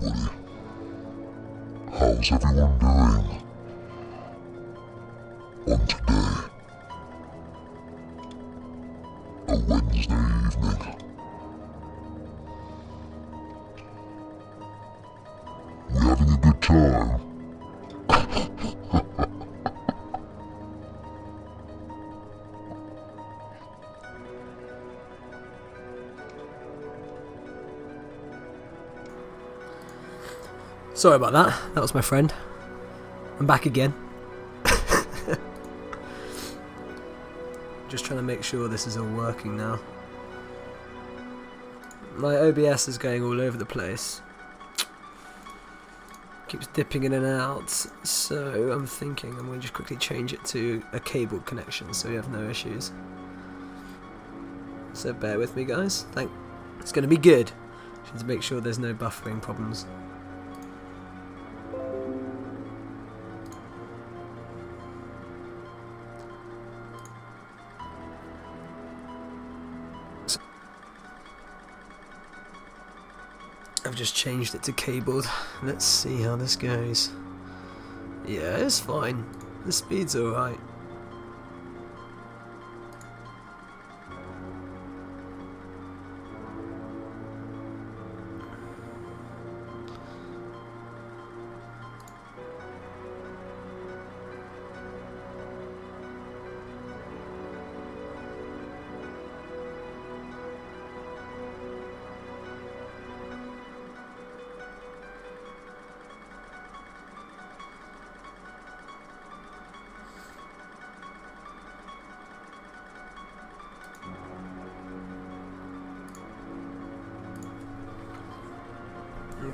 everybody. How's everyone doing on today, a Wednesday evening? We having a good time? Sorry about that. That was my friend. I'm back again. Just trying to make sure this is all working now. My OBS is going all over the place. Keeps dipping in and out. So I'm thinking I'm going to just quickly change it to a cable connection so we have no issues. So bear with me, guys. It's going to be good. Just need to make sure there's no buffering problems. I've just changed it to cabled. Let's see how this goes. Yeah, it's fine. The speed's alright.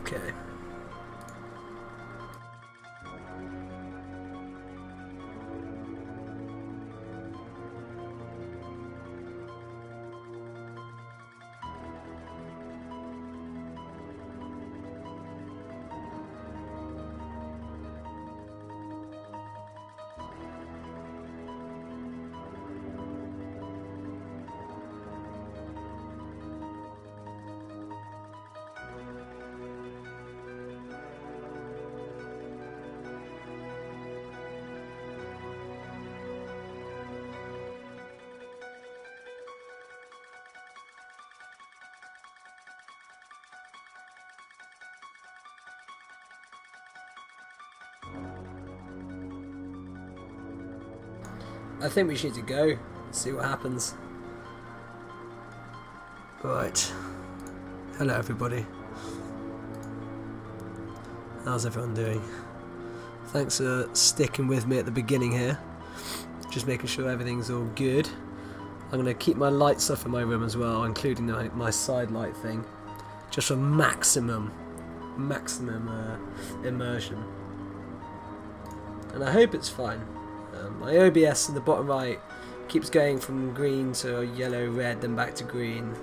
Okay. I think we just need to go, see what happens. Right. Hello everybody. How's everyone doing? Thanks for sticking with me at the beginning here. Just making sure everything's all good. I'm going to keep my lights off in my room as well, including my side light thing. Just for maximum immersion. And I hope it's fine. My OBS in the bottom right keeps going from green to yellow, red, then back to green.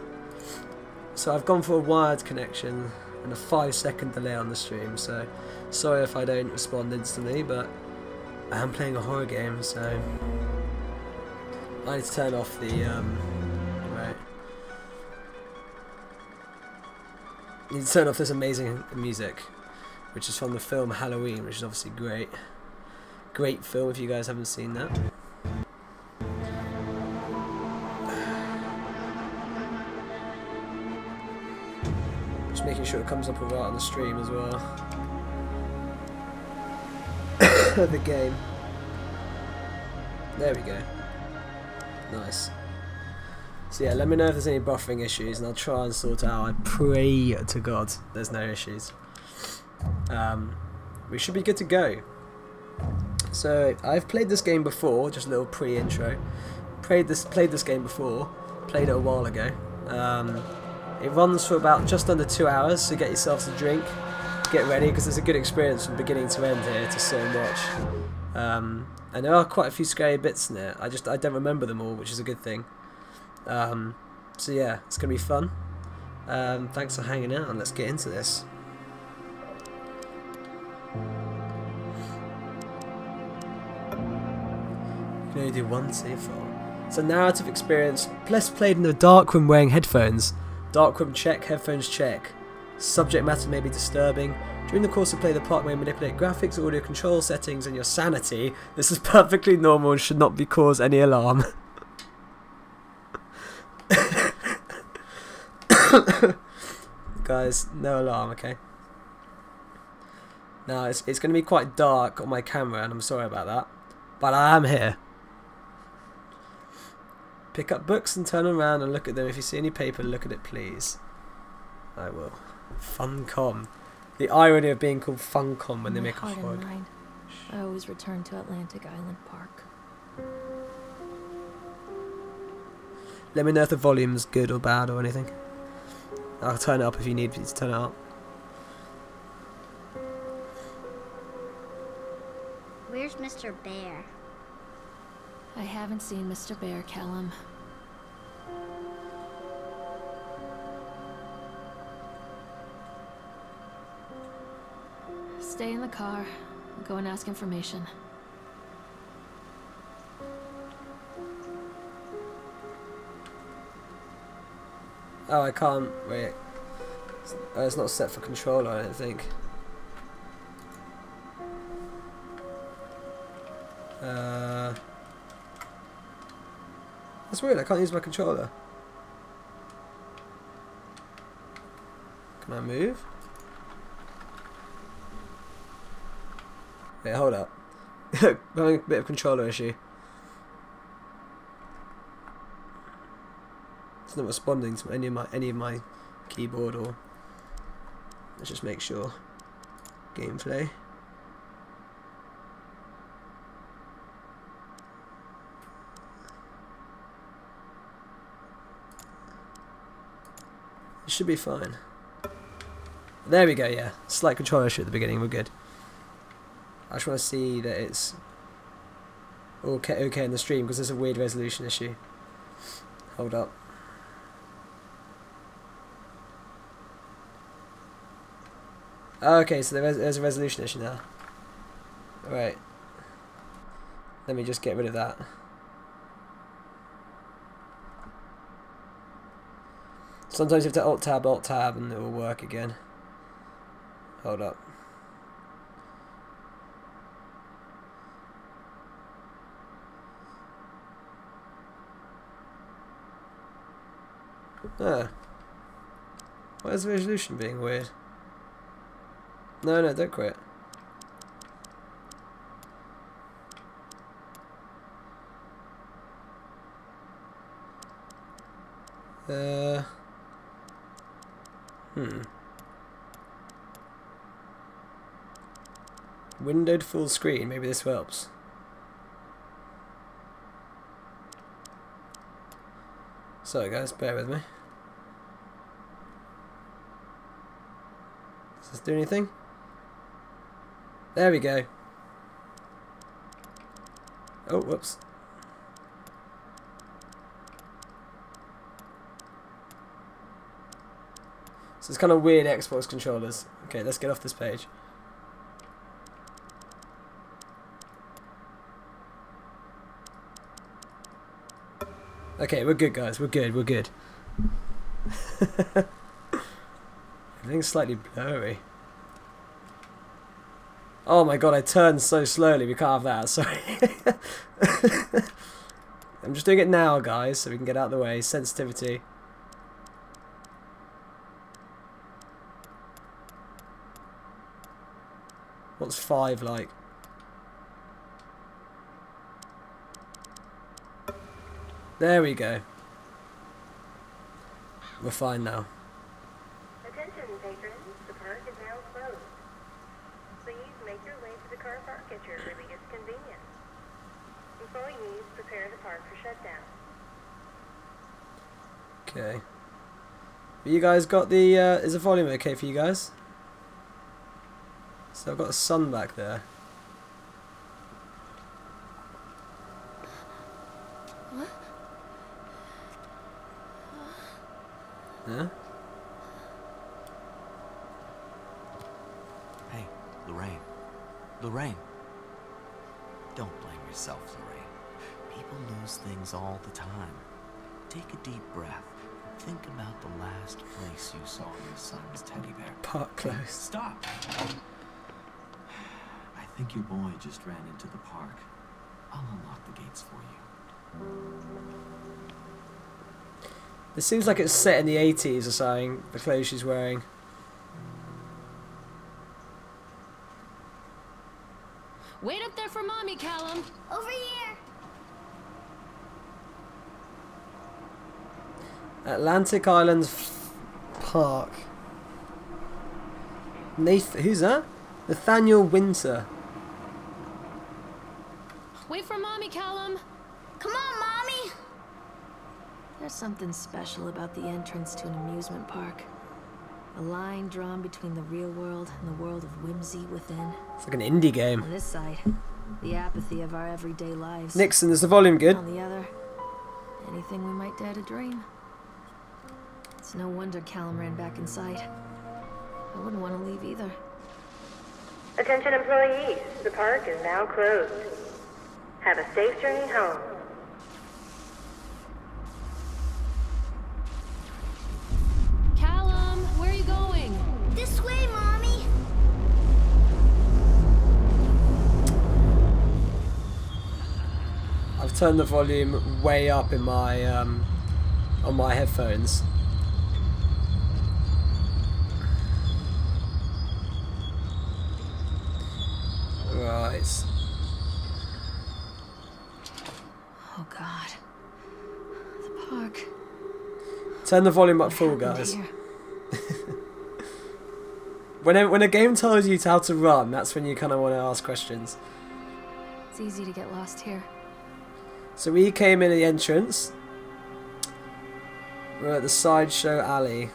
So I've gone for a wired connection and a 5-second delay on the stream, so sorry if I don't respond instantly, but I am playing a horror game, so I need to turn off the right. I need to turn off this amazing music, which is from the film Halloween, which is obviously great. Great film if you guys haven't seen that. Just making sure it comes up alright on the stream as well. The game. There we go. Nice. So yeah, let me know if there's any buffering issues and I'll try and sort it out. I pray to God there's no issues. We should be good to go. So I've played this game before, just a little pre-intro. Played this game before, played it a while ago. It runs for about just under 2 hours, so get yourselves a drink, get ready, because it's a good experience from beginning to end here to sit and watch. And there are quite a few scary bits in it. I don't remember them all, which is a good thing. So yeah, it's gonna be fun. Thanks for hanging out, and let's get into this. You can only do one save file. It's a narrative experience. Plus played in the dark room wearing headphones. Dark room check, headphones check. Subject matter may be disturbing. During the course of play, the park may manipulate graphics, audio control settings, and your sanity. This is perfectly normal and should not be cause any alarm. Guys, no alarm, okay? Now, it's going to be quite dark on my camera, and I'm sorry about that. But I am here. Pick up books and turn around and look at them. If you see any paper, look at it, please. I will. Funcom. The irony of being called Funcom when they make a horror. I always return to Atlantic Island Park. Let me know if the volume's good or bad or anything. I'll turn it up if you need me to turn it up. Where's Mr. Bear? I haven't seen Mr. Bear, Callum. Stay in the car. I'll go and ask information. Oh, I can't. Wait. It's not set for controller, I don't think. That's weird, I can't use my controller. Can I move? Wait, hold up. I'm having a bit of controller issue. It's not responding to any of my keyboard or... Let's just make sure. Gameplay. It should be fine. There we go, yeah. Slight controller issue at the beginning, we're good. I just want to see that it's okay in the stream because there's a weird resolution issue. Hold up. Okay, so there's a resolution issue now. Alright. Let me just get rid of that. Sometimes you have to Alt Tab, and it will work again. Hold up. Ah. Why is the resolution being weird? No, don't quit. Windowed full screen, maybe this helps. Sorry guys, bear with me. Does this do anything? There we go. Oh, whoops. So it's kind of weird Xbox controllers. Okay, let's get off this page. Okay, we're good guys, we're good. Everything's slightly blurry. Oh my god, I turned so slowly, we can't have that, sorry. I'm just doing it now guys, so we can get out of the way. Sensitivity. What's 5 like? There we go. We're fine now. Attention patrons, the park is now closed. Please make your way to the car park at your earliest convenience. Employees prepare the park for shutdown. Okay. You guys got the, is the volume okay for you guys? So I've got the sun back there. What? Yeah? Hey, Lorraine. Lorraine. Don't blame yourself, Lorraine. People lose things all the time. Take a deep breath. Think about the last place you saw your son's teddy bear. Park closed. Stop! I think your boy just ran into the park. I'll unlock the gates for you. This seems like it's set in the 80s or something, the clothes she's wearing. Wait up there for Mommy, Callum. Over here. Atlantic Islands Park. Who's that? Nathaniel Winter. Wait for Mommy, Callum. Come on, Mommy. There's something special about the entrance to an amusement park. A line drawn between the real world and the world of whimsy within. It's like an indie game. On this side, the apathy of our everyday lives. Nixon, is the volume good? On the other, anything we might dare to dream. It's no wonder Callum ran back inside. I wouldn't want to leave either. Attention employees, the park is now closed. Have a safe journey home. Callum, where are you going? This way, Mommy. I've turned the volume way up in my on my headphones. Right. Oh God. The park. Turn the volume up What full, happened guys. here? When a game tells you how to run, that's when you kind of want to ask questions. It's easy to get lost here. So we came in at the entrance. We're at the Sideshow Alley.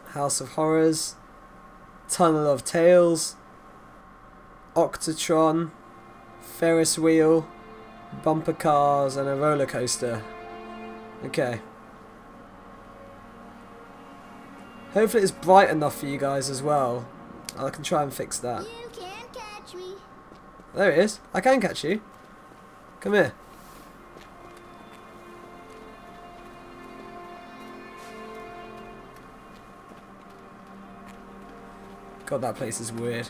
House of Horrors. Tunnel of Tales. Octatron. Ferris wheel. Bumper cars and a roller coaster. Okay. Hopefully it's bright enough for you guys as well. I can try and fix that. You can't catch me. There it is. I can catch you. Come here. God, that place is weird.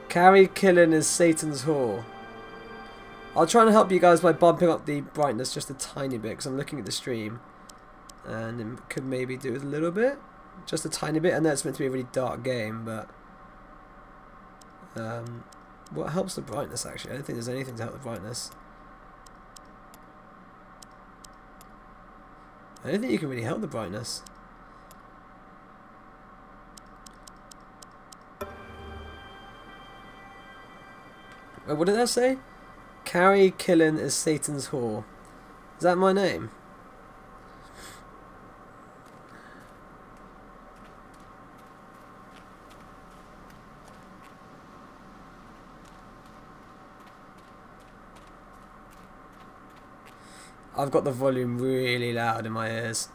Carrie killing is Satan's whore. I'll try and help you guys by bumping up the brightness just a tiny bit, because I'm looking at the stream and it could maybe do it a little bit, just a tiny bit. I know it's meant to be a really dark game, but what helps the brightness actually? I don't think there's anything to help the brightness. I don't think you can really help the brightness. Wait, what did that say? Carrie Killen is Satan's whore. Is that my name? I've got the volume really loud in my ears.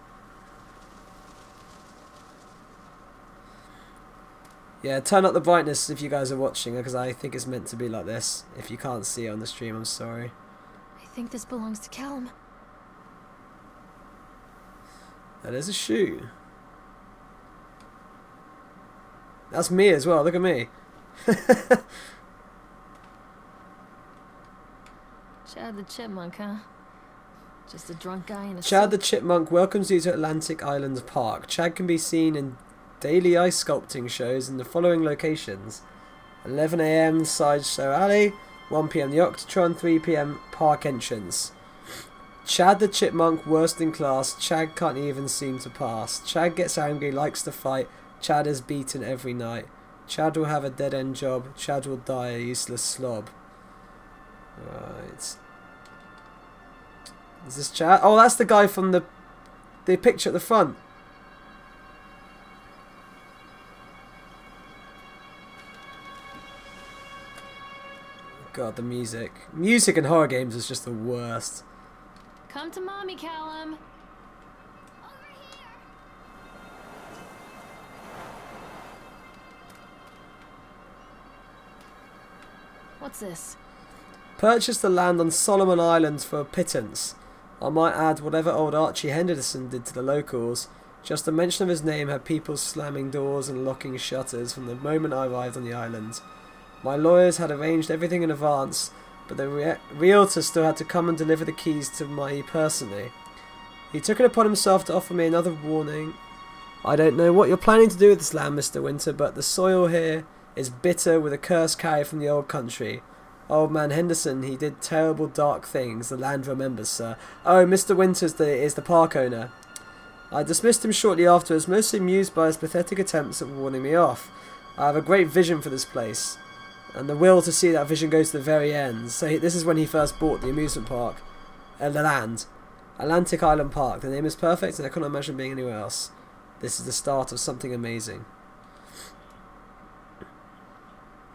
Yeah, turn up the brightness if you guys are watching, because I think it's meant to be like this. If you can't see it on the stream, I'm sorry. I think this belongs to Callum. That is a shoe. That's me as well, look at me. Chad the Chipmunk, huh? Just a drunk guy in a Chad the suit. Chipmunk welcomes you to Atlantic Islands Park. Chad can be seen in daily ice sculpting shows in the following locations: 11 AM Sideshow Alley, 1 PM the Octatron, 3 PM Park entrance. Chad the Chipmunk, worst in class. Chad can't even seem to pass. Chad gets angry, likes to fight. Chad is beaten every night. Chad will have a dead end job. Chad will die a useless slob. Right. Is this Chad? Oh, that's the guy from the picture at the front. God, the music. Music in horror games is just the worst. Come to Mommy, Callum. What's this? Purchase the land on Solomon Islands for a pittance. I might add whatever old Archie Henderson did to the locals. Just the mention of his name had people slamming doors and locking shutters from the moment I arrived on the island. My lawyers had arranged everything in advance, but the realtor still had to come and deliver the keys to me personally. He took it upon himself to offer me another warning. I don't know what you're planning to do with this land, Mr. Winter, but the soil here is bitter with a curse carried from the old country. Old man Henderson, he did terrible dark things, the land remembers, sir. Oh, Mr. Winters is the park owner. I dismissed him shortly afterwards, mostly amused by his pathetic attempts at warning me off. I have a great vision for this place, and the will to see that vision go to the very end. So this is when he first bought the amusement park, the land. Atlantic Island Park. The name is perfect, and I cannot imagine being anywhere else. This is the start of something amazing.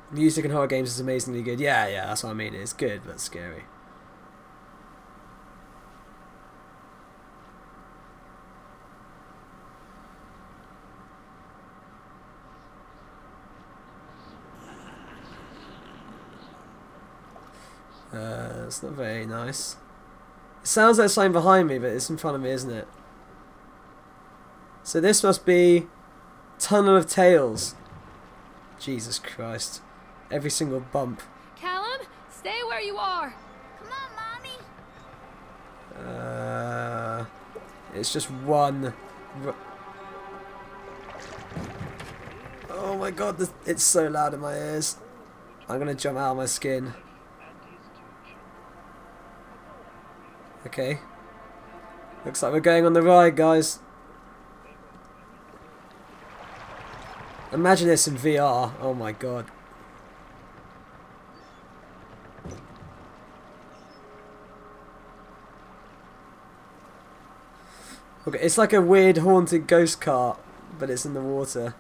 Music in horror games is amazingly good. Yeah, that's what I mean. It's good, but scary. It's not very nice. It sounds like something behind me, but it's in front of me, isn't it? So this must be Tunnel of Tales. Jesus Christ. Every single bump. Callum, stay where you are. Come on, Mommy. It's just one. Oh my god, it's so loud in my ears. I'm gonna jump out of my skin. Okay. Looks like we're going on the ride, guys. Imagine this in VR. Oh my god. Okay, it's like a weird haunted ghost cart, but it's in the water.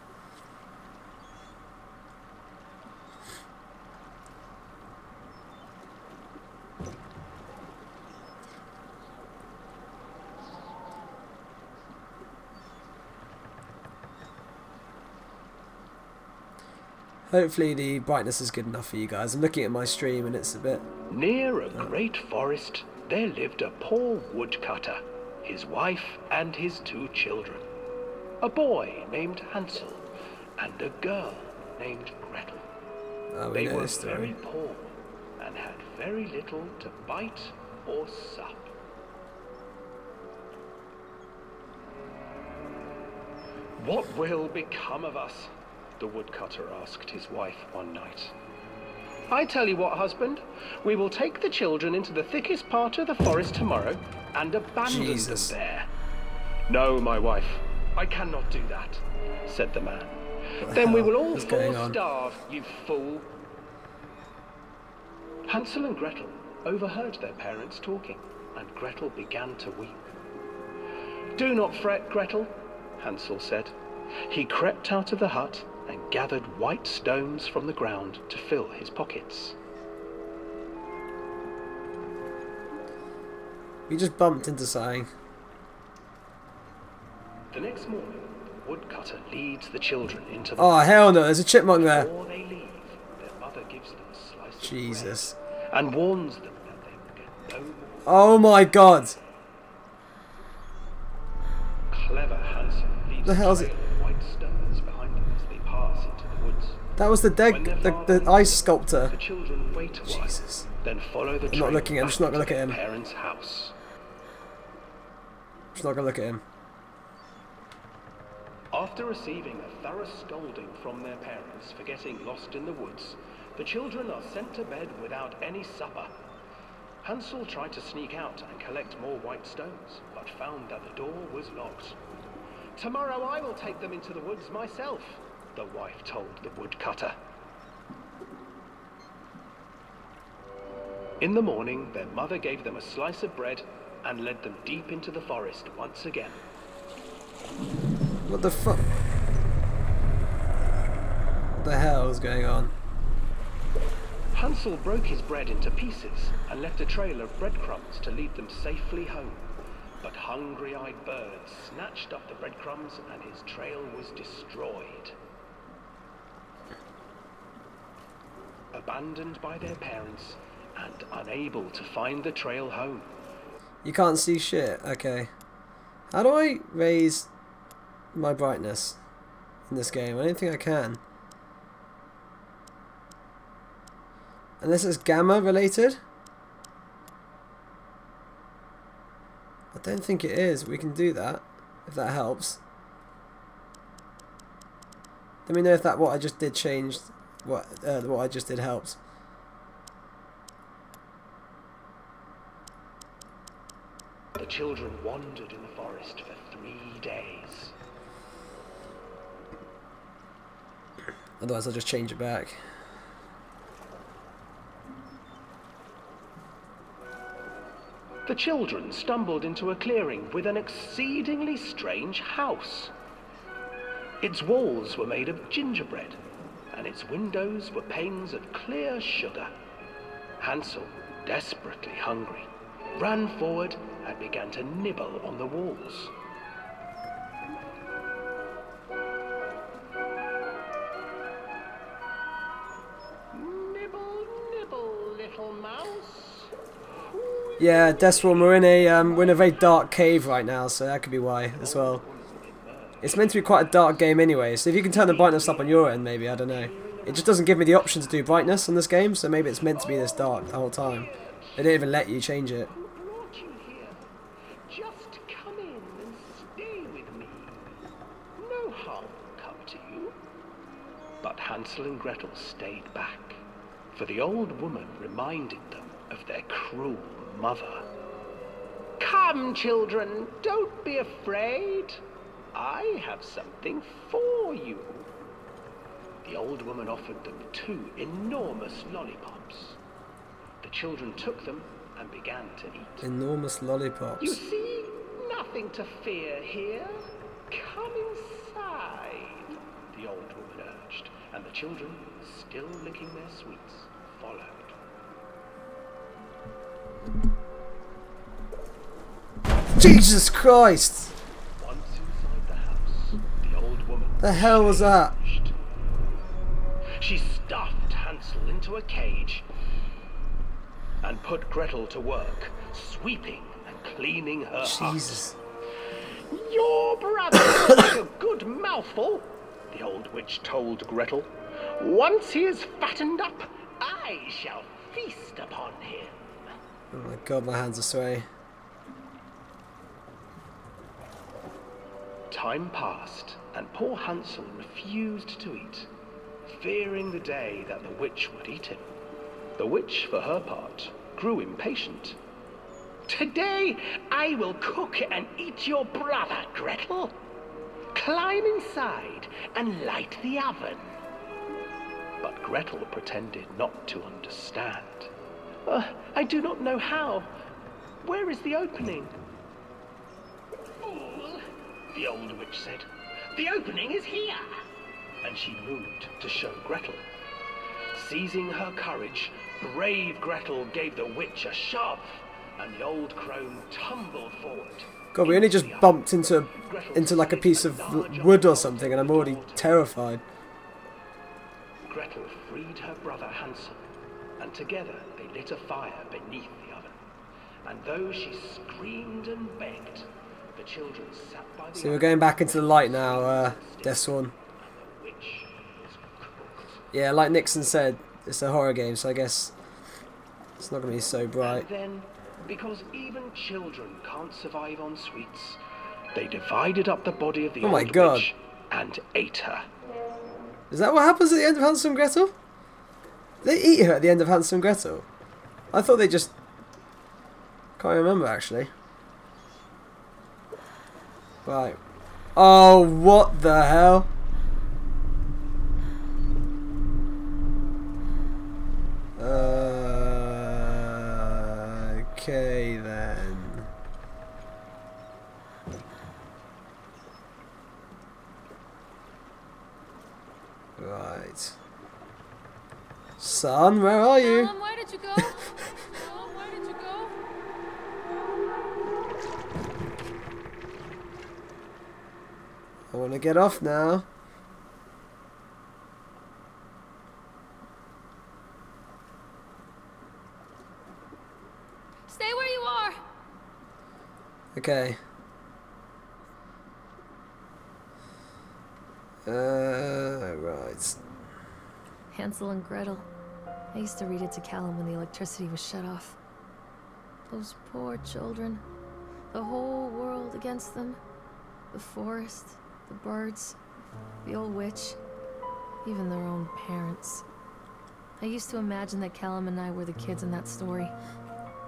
Hopefully the brightness is good enough for you guys. I'm looking at my stream and it's a bit... Near a great forest, there lived a poor woodcutter, his wife and his 2 children. A boy named Hansel and a girl named Gretel. Oh, They were very poor and had very little to bite or sup. What will become of us? The woodcutter asked his wife one night. I tell you what, husband, we will take the children into the thickest part of the forest tomorrow and abandon them there. No, my wife, I cannot do that, said the man. Then we will all fall starve, you fool. Hansel and Gretel overheard their parents talking, and Gretel began to weep. Do not fret, Gretel, Hansel said. He crept out of the hut and gathered white stones from the ground to fill his pockets. We just bumped into something. The next morning, the woodcutter leads the children into the... Oh, hell no, there's a chipmunk there. Before they leave, their mother gives them a slice Jesus. of bread and warns them that they will get no more. Oh my god. Clever Hansel leaves The hell's it? white stones behind them as they pass into the woods. That was the the ice sculptor. The children wait a while, Jesus. then follow the I'm not looking at him, I'm just not gonna look at him. Parents' house. Just not gonna look at him. After receiving a thorough scolding from their parents for getting lost in the woods, the children are sent to bed without any supper. Hansel tried to sneak out and collect more white stones, but found that the door was locked. Tomorrow I will take them into the woods myself, the wife told the woodcutter. In the morning, their mother gave them a slice of bread and led them deep into the forest once again. What the fuck? What the hell is going on? Hansel broke his bread into pieces and left a trail of breadcrumbs to lead them safely home. But hungry-eyed birds snatched up the breadcrumbs and his trail was destroyed. A abandoned by their parents and unable to find the trail home. You can't see shit. Okay. How do I raise my brightness in this game? I don't think I can. Unless it's gamma related. I don't think it is. We can do that if that helps. Let me know if that what I just did changed. What I just did helps. The children wandered in the forest for 3 days. Otherwise I'll just change it back. The children stumbled into a clearing with an exceedingly strange house. Its walls were made of gingerbread, and its windows were panes of clear sugar. Hansel, desperately hungry, ran forward and began to nibble on the walls. Nibble, nibble, little mouse. Yeah, Desworm, we're in a very dark cave right now, so that could be why as well. It's meant to be quite a dark game anyway, so if you can turn the brightness up on your end, maybe, I don't know. It just doesn't give me the option to do brightness on this game, so maybe it's meant to be this dark the whole time. They don't even let you change it. Just come in and stay with me. No harm will come to you. But Hansel and Gretel stayed back, for the old woman reminded them of their cruel mother. Come, children, don't be afraid. I have something for you. The old woman offered them 2 enormous lollipops. The children took them and began to eat. Enormous lollipops. You see, nothing to fear here. Come inside, the old woman urged, and the children, still licking their sweets, followed. Jesus Christ! Once inside the house, the old woman... The hell was that? She stuffed Hansel into a cage and put Gretel to work, sweeping and cleaning her Jesus. hut. Your brother took a good mouthful, the old witch told Gretel. Once he is fattened up, I shall feast upon him. Oh my god, my hands are sweaty. Time passed, and poor Hansel refused to eat, fearing the day that the witch would eat him. The witch, for her part, grew impatient. Today I will cook and eat your brother, Gretel. Climb inside and light the oven. But Gretel pretended not to understand. I do not know how. Where is the opening? Fool, the old witch said. The opening is here. And she moved to show Gretel. Seizing her courage, brave Gretel gave the witch a shove, and the old crone tumbled forward. God, we only just bumped into like a piece of wood or something, and I'm already terrified. Gretel freed her brother Hansel, and together they lit a fire beneath the oven. And though she screamed and begged, the children sat by the So we're going back into the light now, Desworm. Yeah, like Nixon said, it's a horror game, so I guess it's not going to be so bright. And then, because even children can't survive on sweets, they divided up the body of the old witch and ate her. Is that what happens at the end of Hansel and Gretel? They eat her at the end of Hansel and Gretel? I thought they just... Can't remember, actually. Right. Oh, what the hell? Okay then. Right. Son, where are you? Mom, where did you go? Mom, where did you go? I want to get off now. Okay. Right. Hansel and Gretel. I used to read it to Callum when the electricity was shut off. Those poor children. The whole world against them. The forest, the birds, the old witch, even their own parents. I used to imagine that Callum and I were the kids in that story.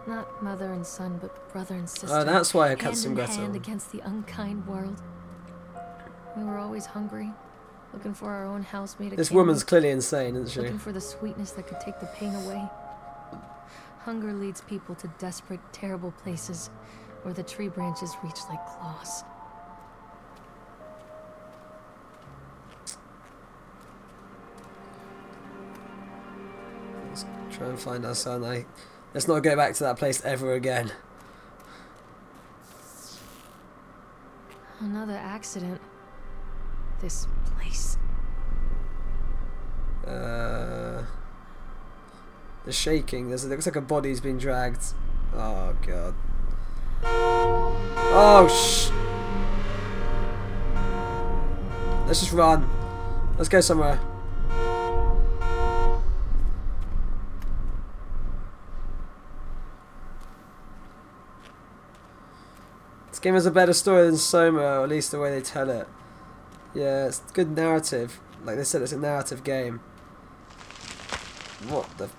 Not mother and son, but brother and sister. Oh, that's why I cut hand some in Gretel. hand against the unkind world. We were always hungry, looking for our own house made of This candy, woman's clearly insane, isn't she? looking for the sweetness that could take the pain away. Hunger leads people to desperate, terrible places where the tree branches reach like claws. Let's try and find our son. Let's not go back to that place ever again. Another accident. This place. The shaking. It looks like a body's been dragged. Oh god. Oh Let's just run. Let's go somewhere. This game has a better story than Soma, or at least the way they tell it. Yeah, it's good narrative. Like they said, it's a narrative game. What the...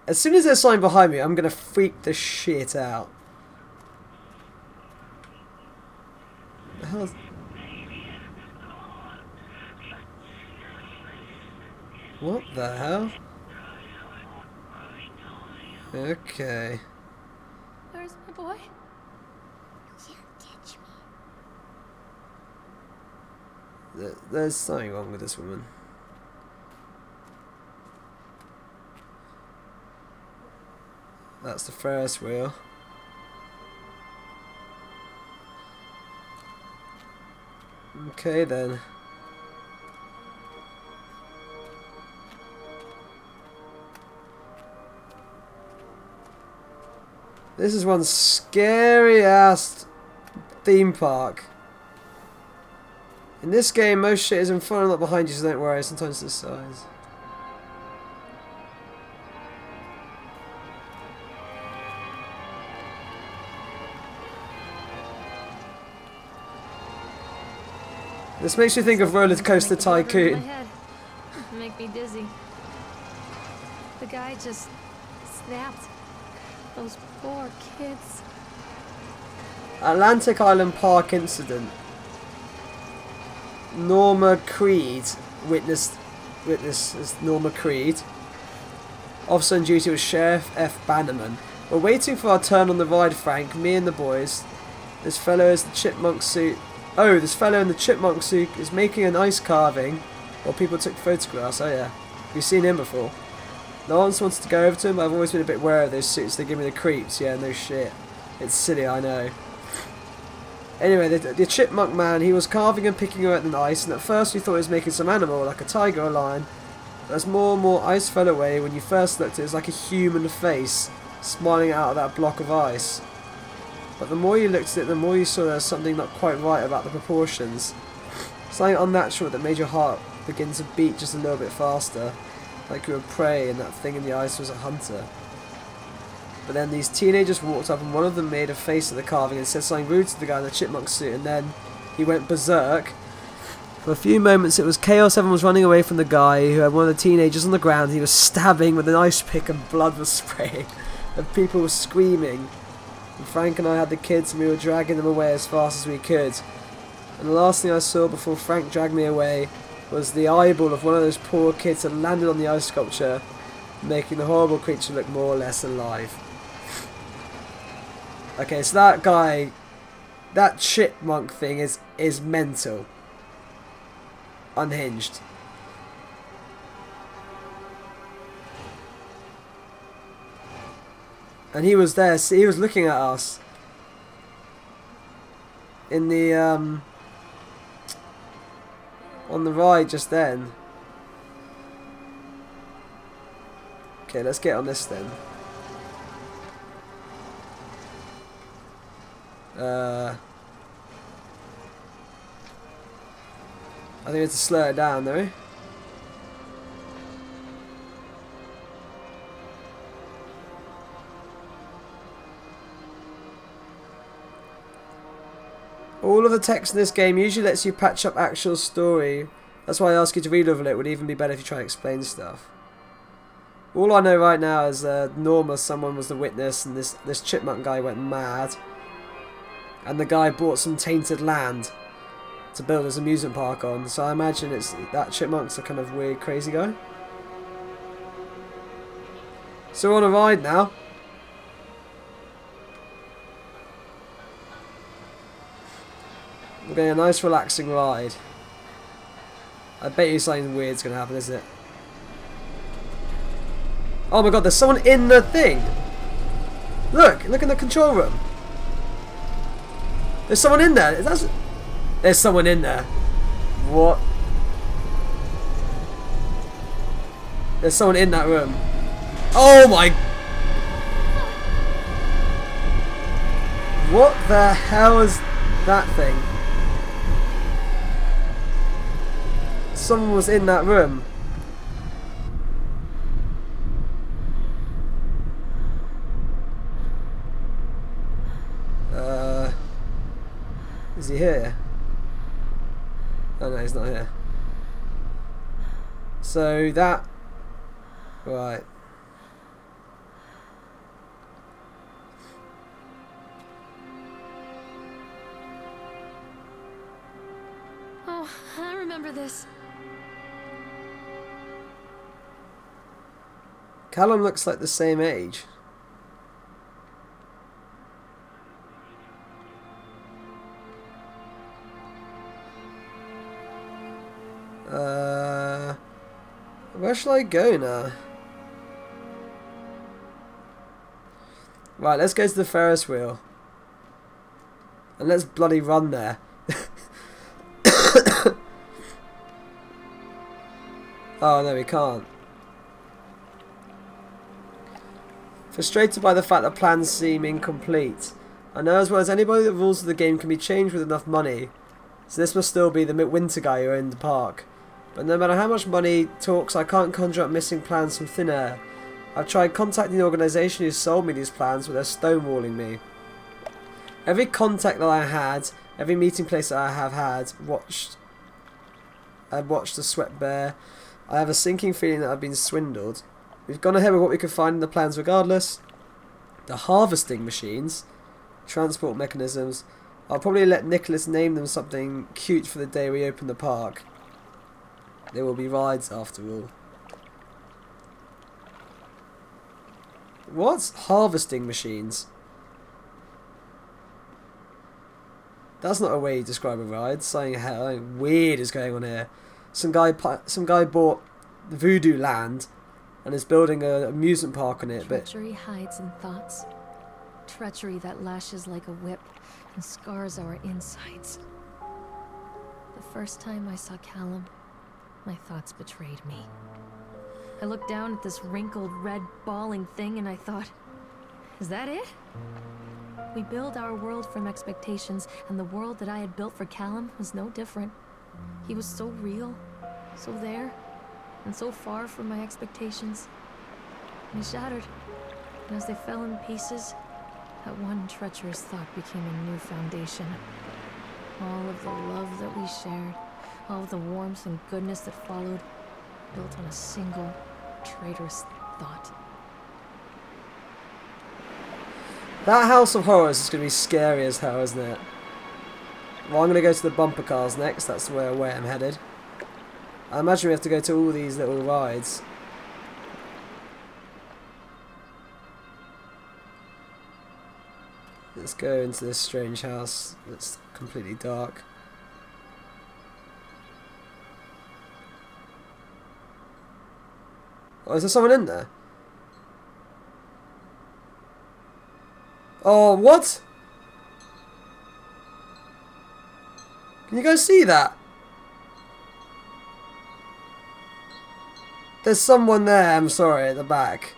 As soon as there's something behind me, I'm gonna freak the shit out. The hell's... What the hell? Okay. Where's my boy? You can't catch me. There's something wrong with this woman. That's the Ferris wheel. Okay then. This is one scary ass theme park. In this game, most shit is in front and not behind you, so don't worry. Sometimes it's the size. This makes you think of Roller Coaster Tycoon. Make me dizzy. The guy just snapped. Those poor kids. Atlantic Island Park incident. Norma Creed witnessed as Norma Creed. Officer on duty was Sheriff F. Bannerman. We're waiting for our turn on the ride, Frank. Me and the boys. This fellow is the chipmunk suit. Oh, this fellow in the chipmunk suit is making an ice carving while people took photographs. Oh yeah, we've seen him before. No one wants to go over to him, but I've always been a bit wary of those suits. They give me the creeps. Yeah, no shit. It's silly, I know. Anyway, the chipmunk man, he was carving and picking away at the ice, and at first we thought he was making some animal, like a tiger or lion. But as more and more ice fell away, when you first looked, it was like a human face smiling out of that block of ice. But the more you looked at it, the more you saw there was something not quite right about the proportions. Something unnatural that made your heart begin to beat just a little bit faster, like you were prey and that thing in the ice was a hunter. But then these teenagers walked up and one of them made a face at the carving and said something rude to the guy in the chipmunk suit, and then he went berserk. For a few moments it was chaos. Everyone was running away from the guy who had one of the teenagers on the ground. He was stabbing with an ice pick and blood was spraying and people were screaming. And Frank and I had the kids and we were dragging them away as fast as we could. And the last thing I saw before Frank dragged me away was the eyeball of one of those poor kids that landed on the ice sculpture, making the horrible creature look more or less alive. Okay, so that guy, that chipmunk thing is mental. Unhinged. And he was there, he was looking at us in the on the ride just then. Okay, let's get on this then. I think we have to slow it down, though. All of the text in this game usually lets you patch up actual story. That's why I ask you to read over it. It would even be better if you try to explain stuff. All I know right now is Norma, someone was the witness, and this chipmunk guy went mad. And the guy bought some tainted land to build his amusement park on. So I imagine it's that chipmunk's a kind of weird, crazy guy. So we're on a ride now. We're getting a nice relaxing ride. I bet you something weird's gonna happen, isn't it? Oh my god, there's someone in the thing! Look in the control room. There's someone in there. There's someone in there. What? There's someone in that room. Oh my... What the hell is that thing? Someone was in that room. Is he here? Oh no, he's not here. So that... Right. Oh, I remember this. Callum looks like the same age. Where shall I go now? Right, let's go to the Ferris wheel. And let's bloody run there. Oh no, we can't. Frustrated by the fact that plans seem incomplete. I know as well as anybody that the rules of the game can be changed with enough money. So this must still be the winter guy who owned the park. But no matter how much money talks, I can't conjure up missing plans from thin air. I've tried contacting the organisation who sold me these plans, but they're stonewalling me. Every contact that I had, every meeting place that I have had, I've watched the sweat bear. I have a sinking feeling that I've been swindled. We've gone ahead with what we could find in the plans regardless. The harvesting machines, transport mechanisms. I'll probably let Nicholas name them something cute for the day we open the park. There will be rides after all. What's harvesting machines? That's not a way you describe a ride. Something weird is going on here. Some guy bought Voodoo Land and is building an amusement park on it. Treachery hides in thoughts. Treachery that lashes like a whip and scars our insides. The first time I saw Callum, my thoughts betrayed me. I looked down at this wrinkled, red, bawling thing and I thought, is that it? We build our world from expectations, and the world that I had built for Callum was no different. He was so real, so there, and so far from my expectations. They shattered, and as they fell in pieces, that one treacherous thought became a new foundation. All of the love that we shared, all of the warmth and goodness that followed, built on a single, traitorous thought. That House of Horrors is going to be scary as hell, isn't it? Well, I'm going to go to the bumper cars next. That's where I'm headed. I imagine we have to go to all these little rides. Let's go into this strange house that's completely dark. Oh, is there someone in there? Oh, what? Can you guys see that? There's someone there, I'm sorry, at the back.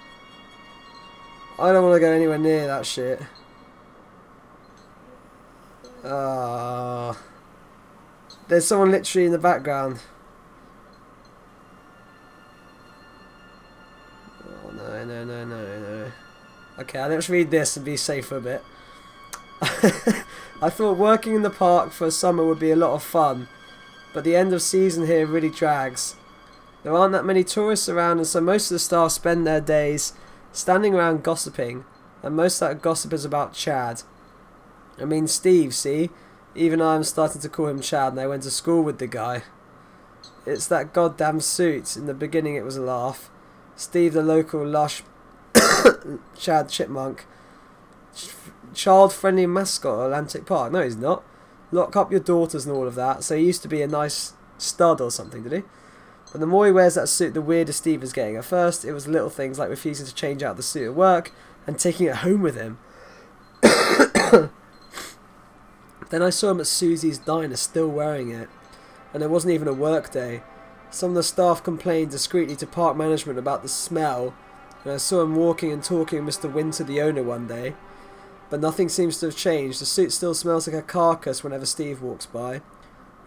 I don't want to go anywhere near that shit. There's someone literally in the background. Oh no, no, no, no, no. Okay, let's read this and be safe for a bit. I thought working in the park for a summer would be a lot of fun, but the end of season here really drags. There aren't that many tourists around, and so most of the staff spend their days standing around gossiping, and most of that gossip is about Chad. I mean Steve, see? Even I'm starting to call him Chad, and I went to school with the guy. It's that goddamn suit. In the beginning it was a laugh. Steve, the local lush Chad chipmunk. Child-friendly mascot at Atlantic Park. No, he's not. Lock up your daughters and all of that. So he used to be a nice stud or something, did he? But the more he wears that suit, the weirder Steve is getting. At first, it was little things like refusing to change out the suit at work and taking it home with him. Then I saw him at Susie's diner still wearing it. And it wasn't even a work day. Some of the staff complained discreetly to park management about the smell. And I saw him walking and talking with Mr. Winter, the owner, one day. But nothing seems to have changed. The suit still smells like a carcass whenever Steve walks by.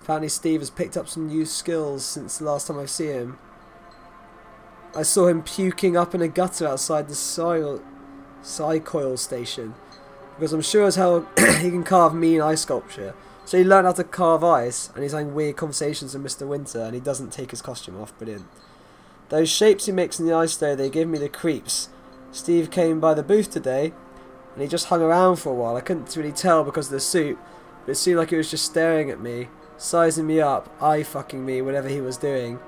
Apparently Steve has picked up some new skills since the last time I've seen him. I saw him puking up in a gutter outside the Psycoil station. Because I'm sure as hell he can carve mean ice sculpture. So he learned how to carve ice, and he's having weird conversations with Mr. Winter, and he doesn't take his costume off. Brilliant. Those shapes he makes in the ice though, they give me the creeps. Steve came by the booth today, and he just hung around for a while. I couldn't really tell because of the suit, but it seemed like he was just staring at me, sizing me up, eye-fucking me, whatever he was doing.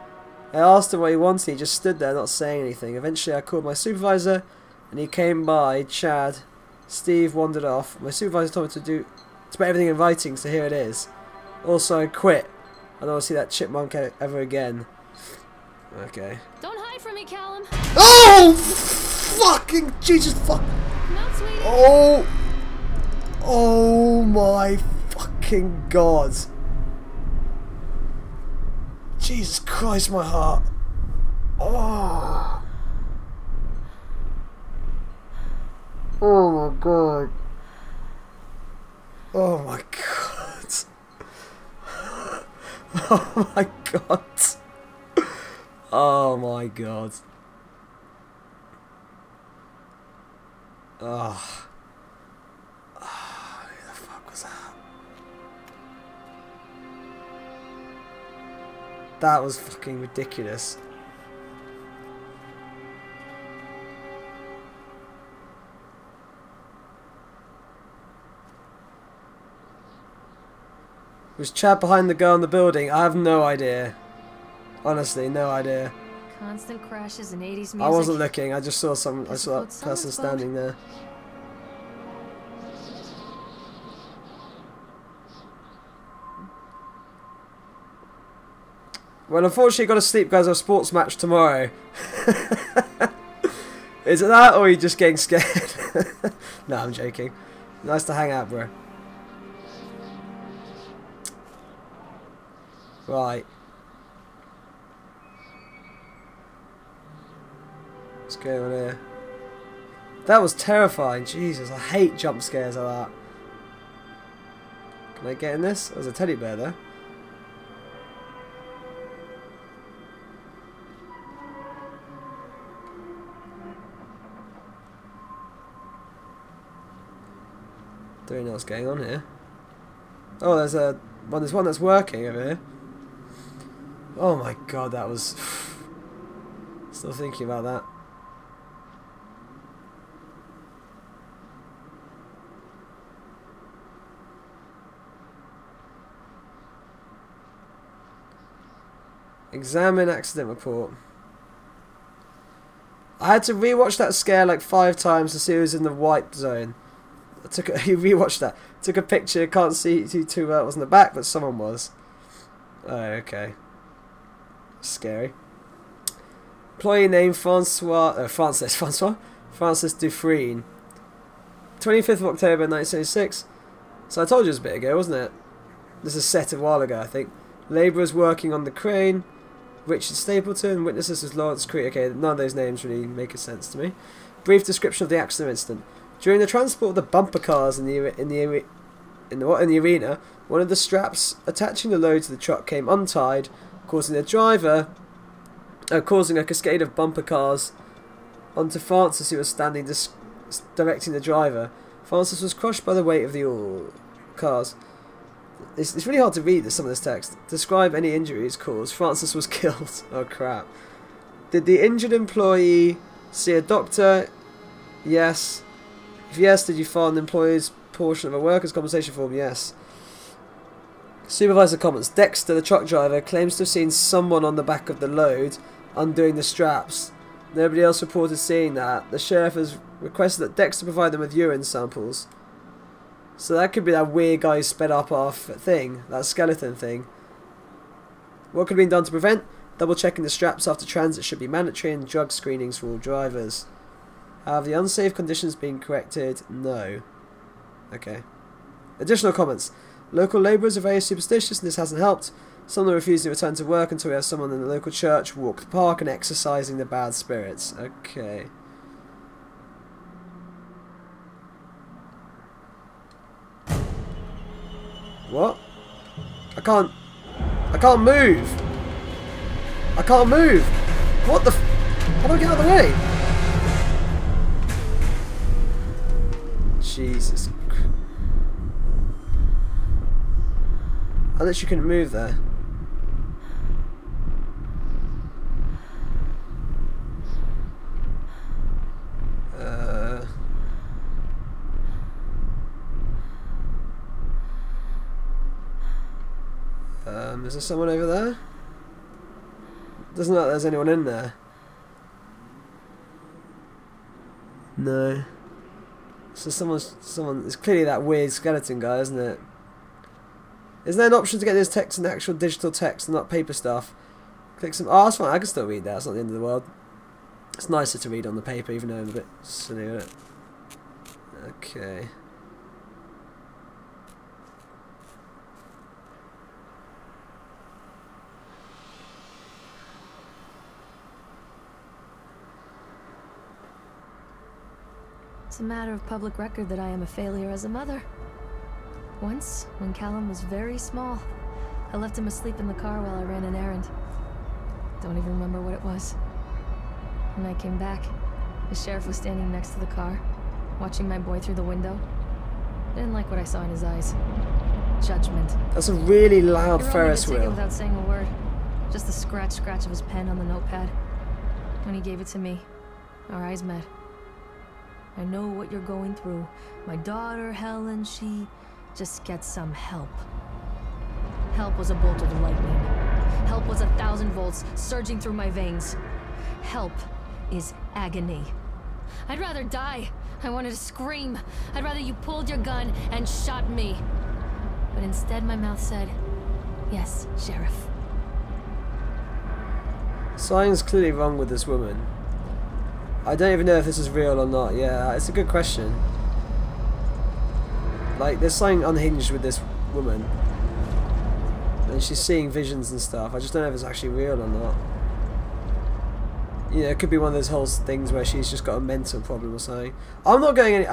I asked him what he wanted, he just stood there not saying anything. Eventually I called my supervisor, and he came by, Chad. Steve wandered off. My supervisor told me to put everything in writing, so here it is. Also, I quit. I don't want to see that chipmunk ever again. Okay. Don't hide from me, Callum. Oh! Fucking Jesus fuck! Come out, sweetie. Oh! Oh my fucking God! Jesus Christ, my heart! Oh! Oh my God! Oh my God! Oh my God! Oh my God! Oh. Oh, who the fuck was that? That was fucking ridiculous. Was Chad behind the girl in the building? I have no idea. Honestly, no idea. Constant crashes and 80s music. I wasn't looking. I just saw some. I saw that person standing there. Well, unfortunately, got to sleep, guys. I have a sports match tomorrow. Is it that, or are you just getting scared? No, I'm joking. Nice to hang out, bro. Right. What's going on here? That was terrifying. Jesus, I hate jump scares like that. Can I get in this? There's a teddy bear there. Don't know what's going on here. Oh, there's one that's working over here. Oh my God, that was... Still thinking about that. Examine accident report. I had to rewatch that scare like 5 times to see who was in the wipe zone. I took rewatched that. Took a picture. Can't see too well. It was in the back, but someone was. Oh, okay. Scary. Employee name Francis Dufresne. 25th of October 1976. So I told you it was a bit ago, wasn't it? This is set a while ago, I think. Labourers working on the crane. Richard Stapleton. Witnesses was Lawrence Creek. Okay, none of those names really make a sense to me. Brief description of the accident incident. During the transport of the bumper cars in the in the arena, one of the straps attaching the load to the truck came untied, causing a cascade of bumper cars onto Francis, who was standing directing the driver. Francis was crushed by the weight of the all cars. It's really hard to read some of this text. Describe any injuries caused. Francis was killed. Oh crap. Did the injured employee see a doctor? Yes. If yes, did you file an employee's portion of a workers' compensation form? Yes. Supervisor comments. Dexter, the truck driver, claims to have seen someone on the back of the load undoing the straps. Nobody else reported seeing that. The sheriff has requested that Dexter provide them with urine samples. So that could be that weird guy who sped up off thing, that skeleton thing. What could have been done to prevent? Double checking the straps after transit should be mandatory, and drug screenings for all drivers. Have the unsafe conditions been corrected? No. Okay. Additional comments. Local labourers are very superstitious and this hasn't helped. Some are refusing to return to work until we have someone in the local church walk the park and exorcising the bad spirits. Okay. What? I can't move! I can't move! What the f... How do I get out of the way? Jesus. I literally couldn't move there. Is there someone over there? Doesn't look like there's anyone in there. No. So someone. It's clearly that weird skeleton guy, isn't it? Is there an option to get this text in actual digital text and not paper stuff? Click some. Oh, that's fine. I can still read that. It's not the end of the world. It's nicer to read on the paper, even though I'm a bit silly with it. Okay. It's a matter of public record that I am a failure as a mother. Once, when Callum was very small, I left him asleep in the car while I ran an errand. Don't even remember what it was. When I came back, the sheriff was standing next to the car, watching my boy through the window. I didn't like what I saw in his eyes. Judgment. That's a really loud Ferris wheel. Without saying a word. Just the scratch of his pen on the notepad. When he gave it to me, our eyes met. I know what you're going through. My daughter, Helen, she just gets some help. Help was a bolt of lightning. Help was 1,000 volts surging through my veins. Help is agony. I'd rather die. I wanted to scream. I'd rather you pulled your gun and shot me. But instead my mouth said, yes, Sheriff. Something's clearly wrong with this woman. I don't even know if this is real or not. Yeah, it's a good question. Like, there's something unhinged with this woman. And she's seeing visions and stuff. I just don't know if it's actually real or not. You know, it could be one of those whole things where she's just got a mental problem or something. I'm not going any...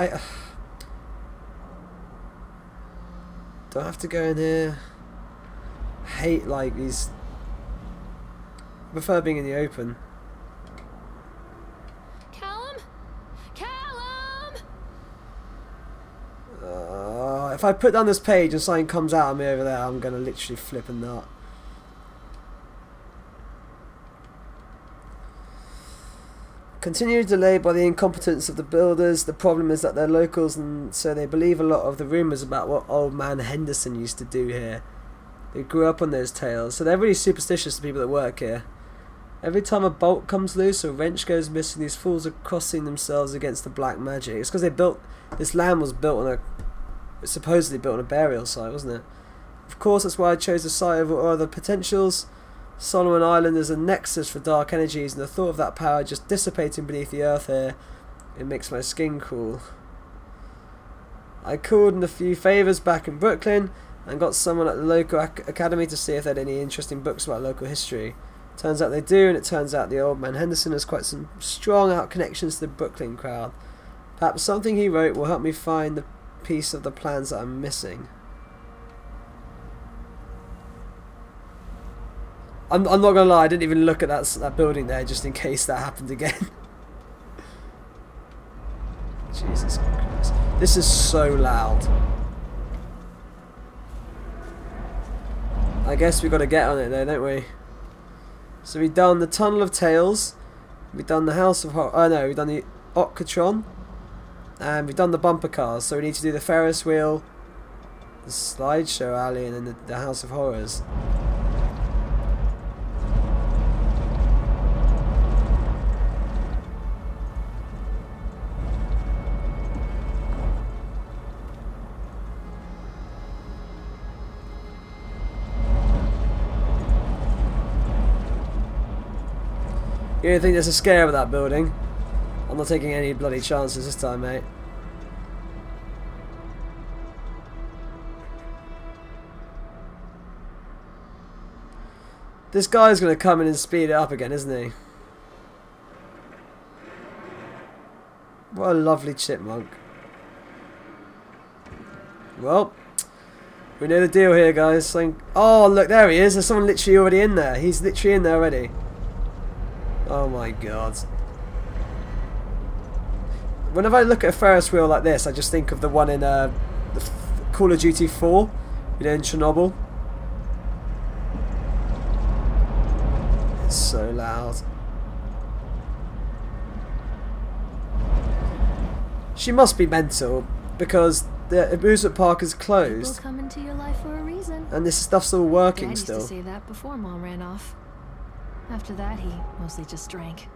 do I have to go in here? I hate, like, these... I prefer being in the open. If I put down this page and something comes out of me over there, I'm going to literally flip a nut. Continued delay by the incompetence of the builders. The problem is that they're locals, and so they believe a lot of the rumours about what old man Henderson used to do here. They grew up on those tales, so they're really superstitious, the people that work here. Every time a bolt comes loose or a wrench goes missing, these fools are crossing themselves against the black magic. It's because they built... This land was built on a... It's supposedly built on a burial site, wasn't it? Of course, that's why I chose the site over all other potentials. Solomon Island is a nexus for dark energies, and the thought of that power just dissipating beneath the earth here, it makes my skin crawl. I called in a few favours back in Brooklyn and got someone at the local academy to see if they had any interesting books about local history. Turns out they do, and it turns out the old man Henderson has quite some strong out connections to the Brooklyn crowd. Perhaps something he wrote will help me find the piece of the plans that I'm missing. I'm not gonna lie, I didn't even look at that building there just in case that happened again. Jesus Christ. This is so loud. I guess we got to get on it though, don't we? So we've done the Tunnel of Tales, we've done the House of Horror, oh no, we've done the Octotron, and we've done the bumper cars, so we need to do the Ferris wheel, the slideshow alley, and then the House of Horrors. You don't think there's a scare with that building? I'm not taking any bloody chances this time, mate. This guy's gonna come in and speed it up again, isn't he? What a lovely chipmunk. Well, we know the deal here, guys. Oh, look, there he is. There's someone literally already in there. He's literally in there already. Oh my god. Whenever I look at a Ferris wheel like this, I just think of the one in the Call of Duty 4, you know, in Chernobyl. It's so loud. She must be mental, because the amusement park is closed. People come into your life for a reason. And this stuff's all working Dad still. used to say that before Mom ran off. After that, he mostly just drank.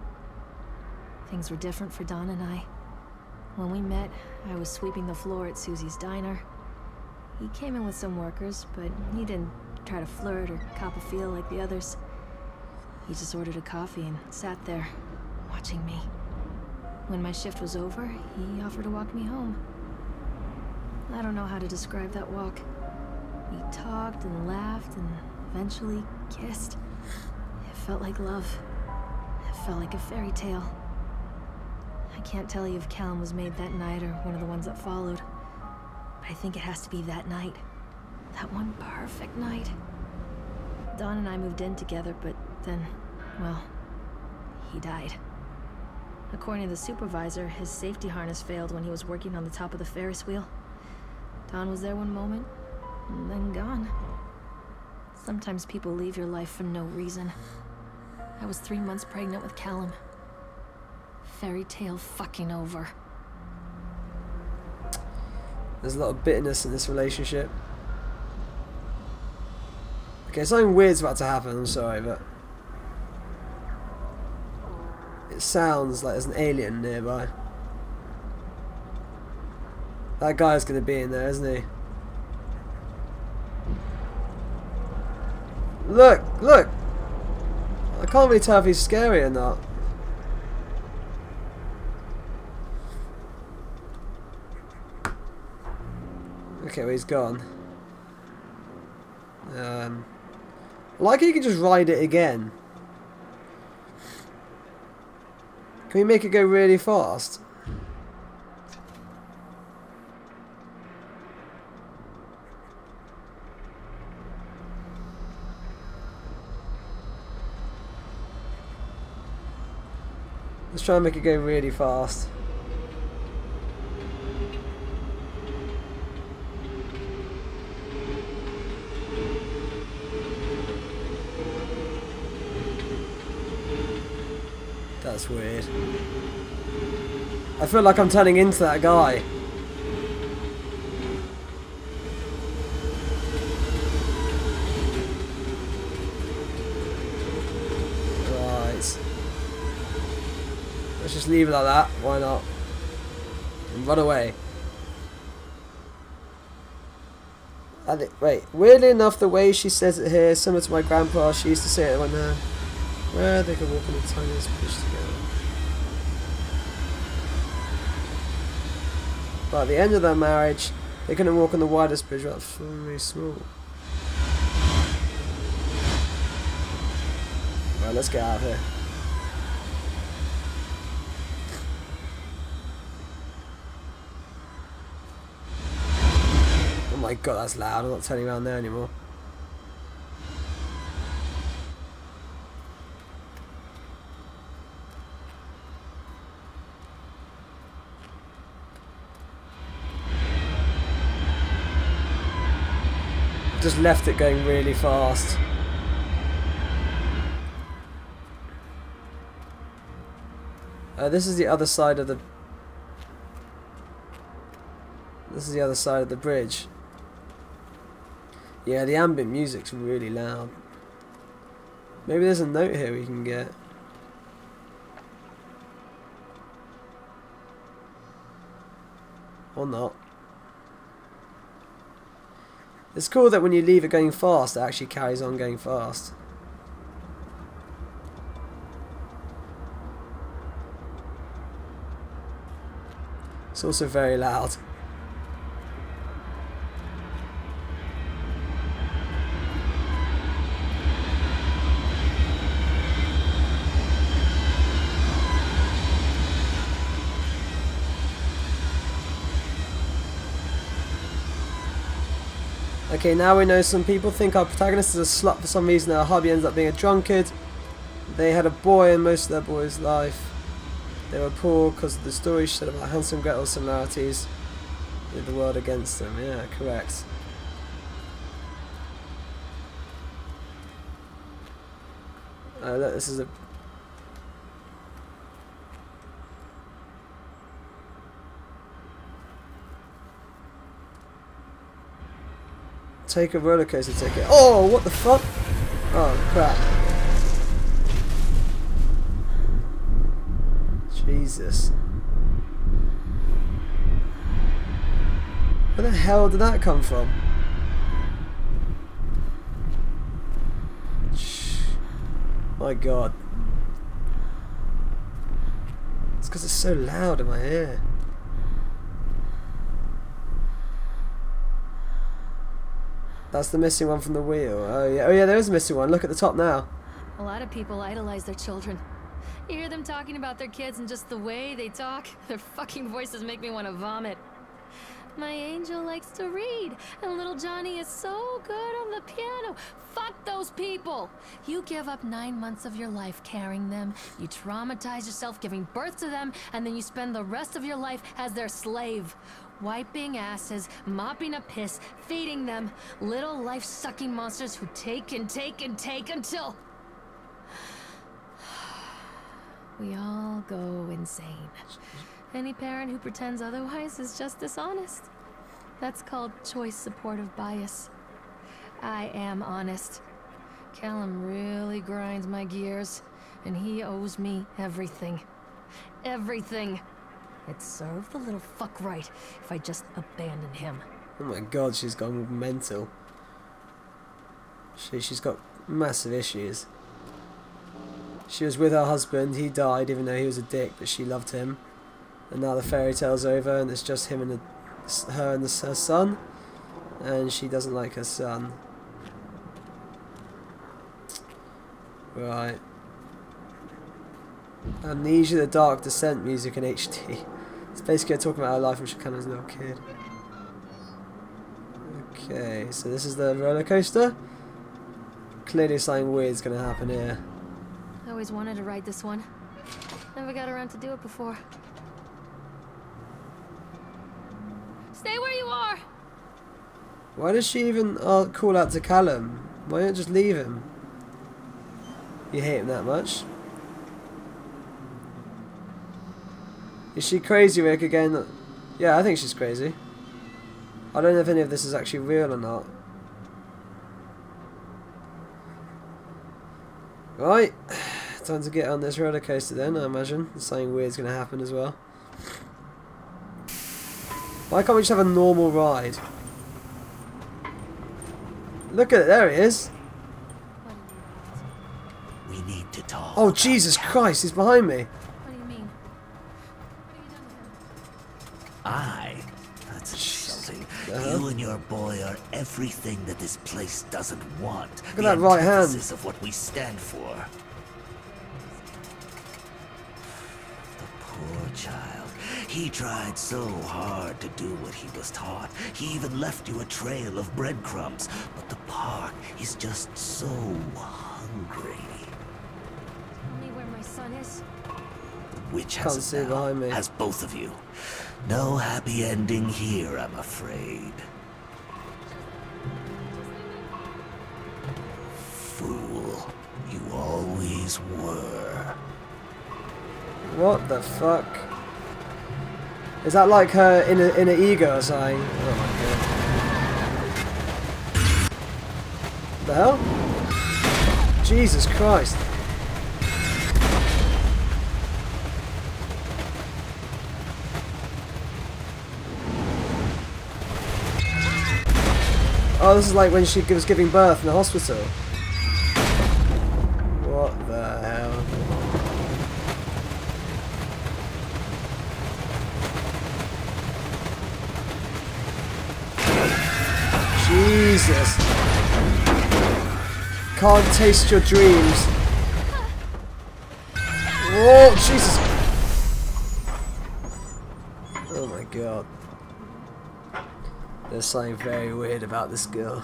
Things were different for Don and I. When we met, I was sweeping the floor at Susie's diner. He came in with some workers, but he didn't try to flirt or cop a feel like the others. He just ordered a coffee and sat there, watching me. When my shift was over, he offered to walk me home. I don't know how to describe that walk. We talked and laughed and eventually kissed. It felt like love. It felt like a fairy tale. I can't tell you if Callum was made that night or one of the ones that followed. But I think it has to be that night. That one perfect night. Dawn and I moved in together, but then, well, he died. According to the supervisor, his safety harness failed when he was working on the top of the Ferris wheel. Dawn was there one moment, and then gone. Sometimes people leave your life for no reason. I was 3 months pregnant with Callum. Fairy tale fucking over. There's a lot of bitterness in this relationship. Okay, something weird's about to happen, I'm sorry, but it sounds like there's an alien nearby. That guy's gonna be in there, isn't he? Look! Look! I can't really tell if he's scary or not. Okay, well, he's gone. I like how you can just ride it again. Can we make it go really fast? Let's try and make it go really fast. That's weird. I feel like I'm turning into that guy. Right. Let's just leave it like that. Why not? And run away. Wait. Weirdly enough, the way she says it here is similar to my grandpa. She used to say it when where they could walk on the tiniest bridge together. But at the end of their marriage, they couldn't walk on the widest bridge without feeling really small. Right, let's get out of here. Oh my god, that's loud. I'm not turning around there anymore. just left it going really fast. This is the other side of the. This is the other side of the bridge. Yeah, the ambient music's really loud. Maybe there's a note here we can get. Or not. It's cool that when you leave it going fast, it actually carries on going fast. It's also very loud. Okay, now we know some people think our protagonist is a slut for some reason. Her hubby ends up being a drunkard. They had a boy in most of their boy's life. They were poor because of the story she said about Hansel and Gretel's similarities with the world against them. Yeah, correct. Look, this is a... Take a roller coaster ticket. Oh, what the fuck? Oh, crap. Jesus. Where the hell did that come from? My god. It's because it's so loud in my ear. That's the missing one from the wheel. Oh yeah, there is a missing one. Look at the top now. A lot of people idolize their children. You hear them talking about their kids and just the way they talk, their fucking voices make me want to vomit. My angel likes to read, and little Johnny is so good on the piano. Fuck those people! You give up 9 months of your life carrying them, you traumatize yourself giving birth to them, and then you spend the rest of your life as their slave. Wiping asses, mopping up piss, feeding them. Little life-sucking monsters who take and take and take until... we all go insane. Any parent who pretends otherwise is just dishonest. That's called choice supportive bias. I am honest. Callum really grinds my gears, and he owes me everything. Everything. It'd serve the little fuck right if I just abandoned him. Oh my god, she's gone mental. She's got massive issues. She was with her husband, he died even though he was a dick, but she loved him. And now the fairy tale's over and it's just him and her and her son. And she doesn't like her son. Right. Amnesia, the Dark Descent music in HD. It's basically talking about her life when she was a little kid. Okay, so this is the roller coaster. Clearly something weird's gonna happen here. I always wanted to ride this one. Never got around to do it before. Stay where you are! Why does she even call out to Callum? Why don't you just leave him? You hate him that much? Is she crazy, Rick, again? Yeah, I think she's crazy. I don't know if any of this is actually real or not. Right. Time to get on this roller coaster then, I imagine. Something weird's going to happen as well. Why can't we just have a normal ride? Look at it, there he is. We need to talk. Oh, Jesus Christ, he's behind me. What do you mean? What have you done to him? That's insulting. You and your boy are everything that this place doesn't want. Look at that right hand. Antithesis of what we stand for. The poor child. He tried so hard to do what he was taught. He even left you a trail of breadcrumbs. But the park is just so hungry. Tell me where my son is. The witch Can't has see it now. behind me. Has both of you. No happy ending here, I'm afraid. always were. What the fuck? Is that like her in an ego or something? Oh my god. The hell? Jesus Christ. Oh, this is like when she was giving birth in the hospital. What the hell? Jesus. Can't taste your dreams. Whoa, Jesus. Oh my god. There's something very weird about this girl.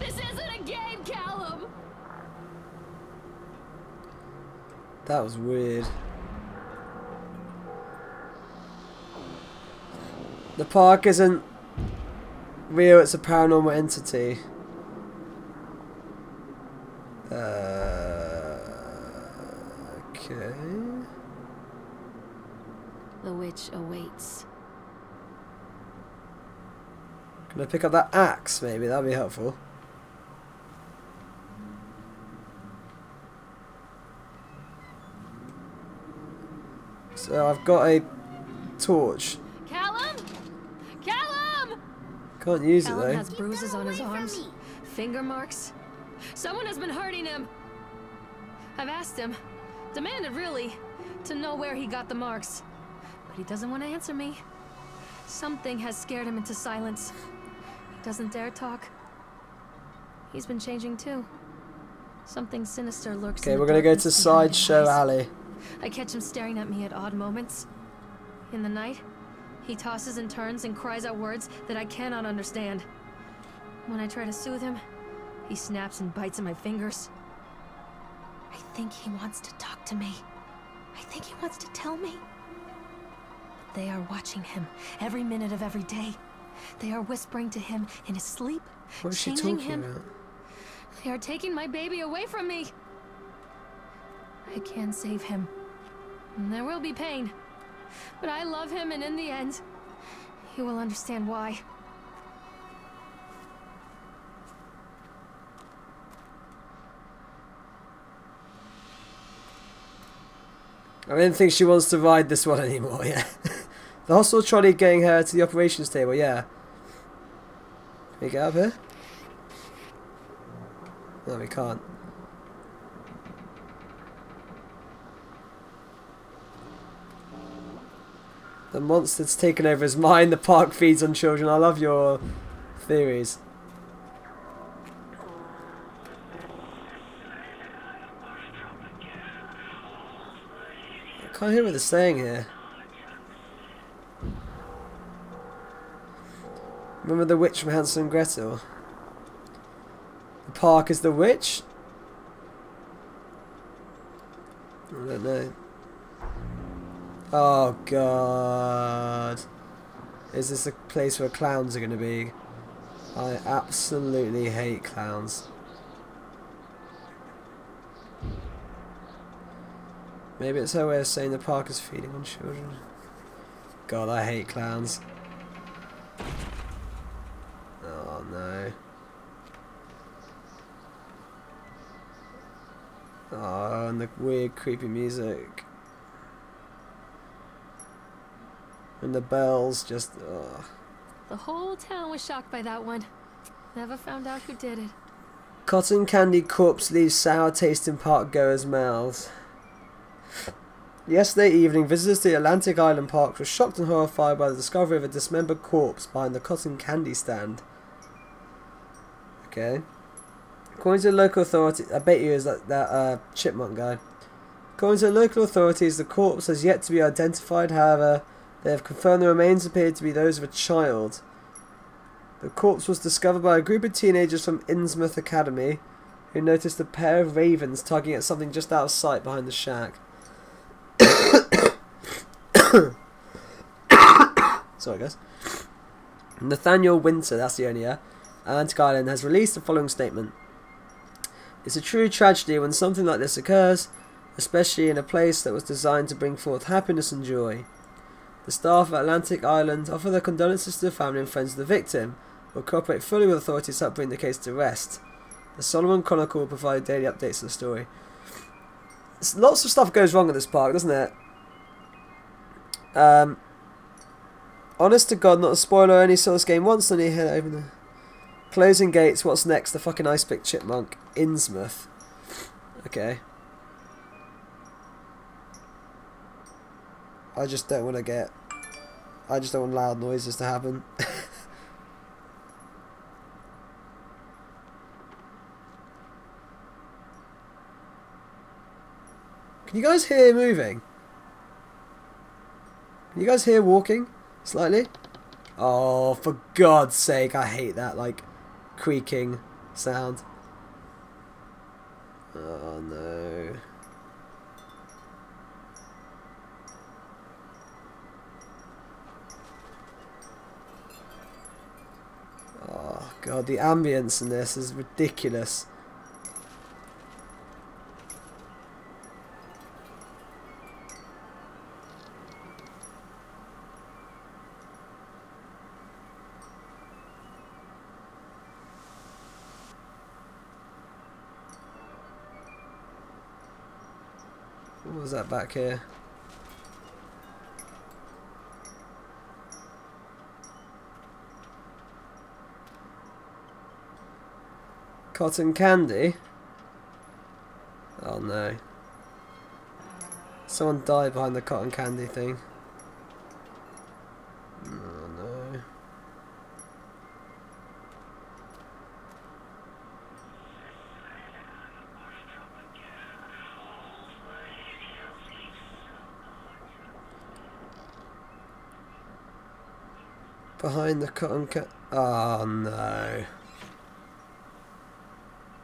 This isn't a game, Callum! That was weird. The park isn't real, it's a paranormal entity. Okay. The witch awaits. Can I pick up that axe maybe? That'd be helpful. So I've got a torch. Callum! Callum! Can't use it Callum though. has bruises on his arms, finger marks. Someone has been hurting him. I've asked him, demanded really, to know where he got the marks. But he doesn't want to answer me. Something has scared him into silence. He doesn't dare talk. He's been changing too. Something sinister lurks in Okay, the we're gonna go to darkness behind his Sideshow eyes. Alley. I catch him staring at me at odd moments. In the night, he tosses and turns and cries out words that I cannot understand. When I try to soothe him, he snaps and bites at my fingers. I think he wants to talk to me. I think he wants to tell me. But they are watching him every minute of every day. They are whispering to him in his sleep, What is she changing talking him. about? They are taking my baby away from me. I can save him. And there will be pain. But I love him, and in the end, he will understand why. I don't think she wants to ride this one anymore, yeah. The hospital trolley getting her to the operations table, yeah. Can we get up here? No, we can't. The monster's taken over his mind. The park feeds on children. I love your theories. I can't hear what they're saying here. Remember the witch from Hansel and Gretel? The park is the witch? I don't know. Oh god. Is this a place where clowns are going to be? I absolutely hate clowns. Maybe it's her way of saying the park is feeding on children. God, I hate clowns. Oh no. Oh, and the weird creepy music. And the bells just, oh. The whole town was shocked by that one. Never found out who did it. Cotton candy corpse leaves sour taste in park goers' mouths. Yesterday evening, visitors to the Atlantic Island Park were shocked and horrified by the discovery of a dismembered corpse behind the cotton candy stand. Okay. According to the local authorities, I bet you is that chipmunk guy. According to the local authorities, the corpse has yet to be identified. However, they have confirmed the remains appeared to be those of a child. The corpse was discovered by a group of teenagers from Innsmouth Academy. who noticed a pair of ravens tugging at something just out of sight behind the shack. Sorry, guys. Nathaniel Winter, that's the owner, Atlantic Island, has released the following statement. It's a true tragedy when something like this occurs, especially in a place that was designed to bring forth happiness and joy. The staff at Atlantic Island offer their condolences to the family and friends of the victim, will cooperate fully with authorities to help bring the case to rest. The Solomon Chronicle will provide daily updates of the story. Lots of stuff goes wrong at this park, doesn't it? Honest to God, not a spoiler, I only saw this game once and he hit over the closing gates. What's next? The fucking ice pick chipmunk. Innsmouth. Okay. I just don't want loud noises to happen. Can you guys hear moving? Can you guys hear walking? Slightly? Oh, for God's sake, I hate that, like, creaking sound. Oh, no. Oh, God, the ambience in this is ridiculous. What was that back here? Cotton candy? Oh no. Someone died behind the cotton candy thing. Oh no. Behind the cotton candy. Oh no.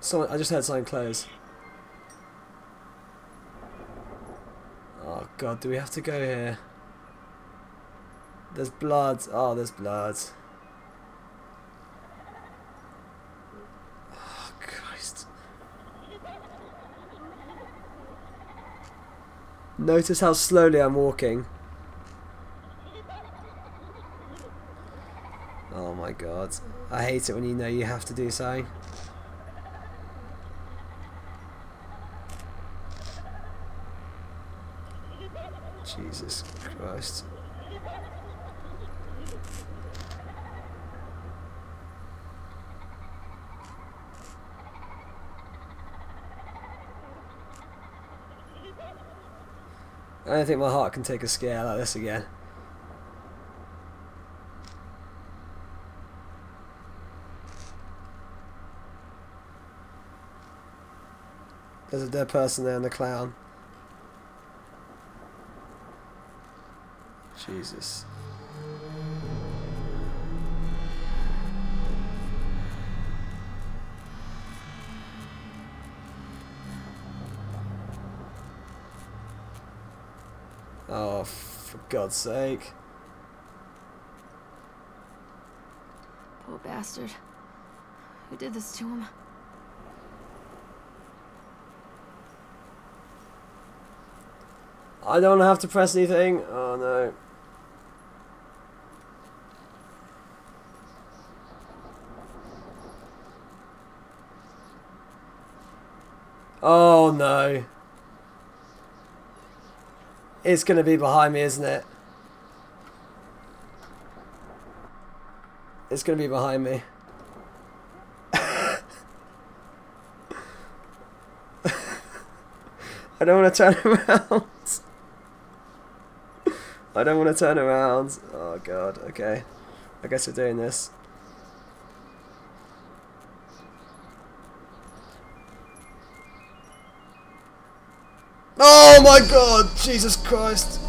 Someone, I just heard something close. Oh God, do we have to go here? There's blood. Oh, there's blood. Oh Christ. Notice how slowly I'm walking. Oh my God. I hate it when you know you have to do something. Jesus Christ. I don't think my heart can take a scare like this again. There's a dead person there and the clown. Jesus. Oh, for God's sake. Poor bastard. Who did this to him? I don't have to press anything. Oh no. Oh no. It's going to be behind me, isn't it? It's going to be behind me. I don't want to turn around. I don't want to turn around. Oh God, okay. I guess we're doing this. Oh my God! Jesus Christ!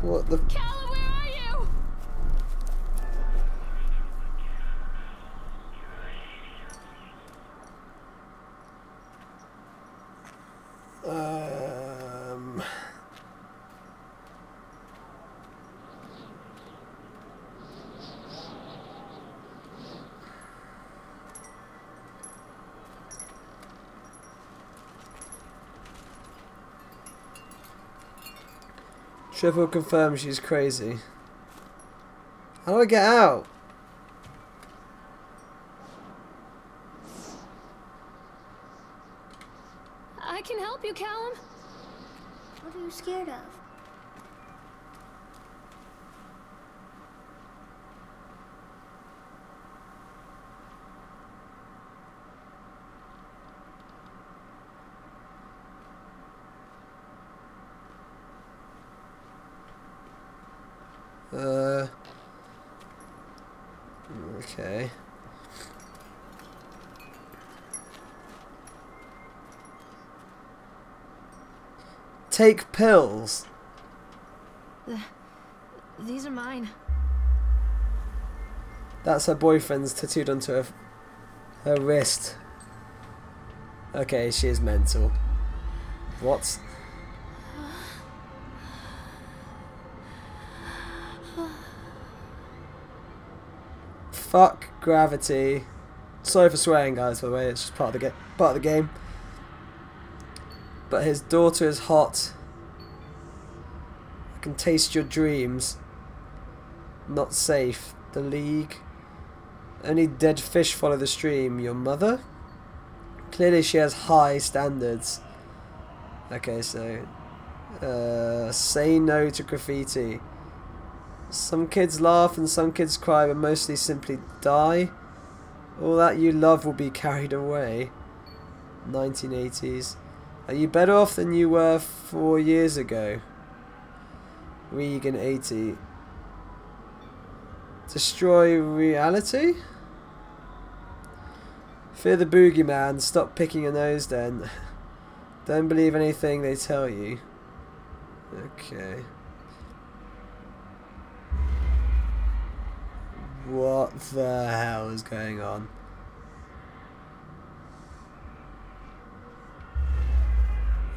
What the? Callum, where are you? Triple confirms she's crazy. How do I get out? I can help you, Callum. What are you scared of? Okay. Take pills. These are mine. That's her boyfriend's tattooed onto her wrist. Okay, she is mental. What? Fuck gravity. Sorry for swearing, guys. By the way, it's just part of the game. But his daughter is hot. I can taste your dreams. Not safe. The League. Only dead fish follow the stream. Your mother? Clearly she has high standards. Okay, so say no to graffiti. Some kids laugh and some kids cry, but mostly simply die. All that you love will be carried away. 1980s. Are you better off than you were 4 years ago? Regan 80. Destroy reality? Fear the boogeyman. Stop picking your nose then. Don't believe anything they tell you. Okay. What the hell is going on?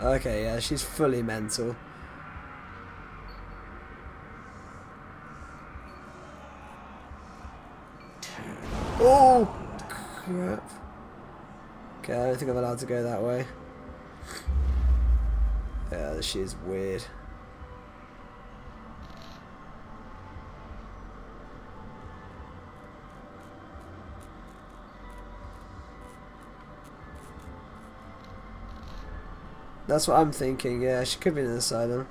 Okay, yeah, she's fully mental. Oh, crap. Okay, I don't think I'm allowed to go that way. Yeah, she is weird. That's what I'm thinking. Yeah, she could be in an asylum.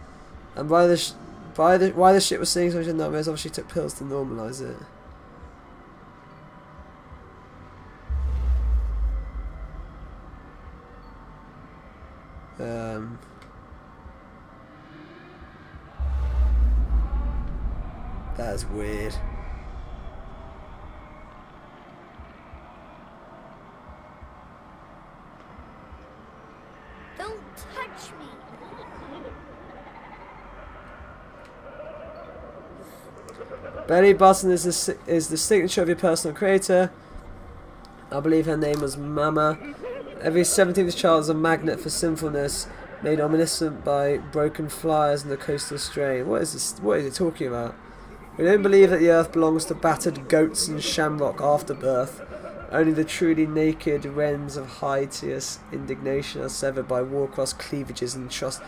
And why the shit was seeing so much nightmares? Obviously, took pills to normalise it. That's weird. Don't touch me. Belly button is the signature of your personal creator. I believe her name was Mama. Every 17th child is a magnet for sinfulness, made omniscient by broken flyers and the coastal strain. What is this? What is it talking about? We don't believe that the earth belongs to battered goats and shamrock afterbirth. Only the truly naked wrens of hideous indignation are severed by war-cross cleavages and trust.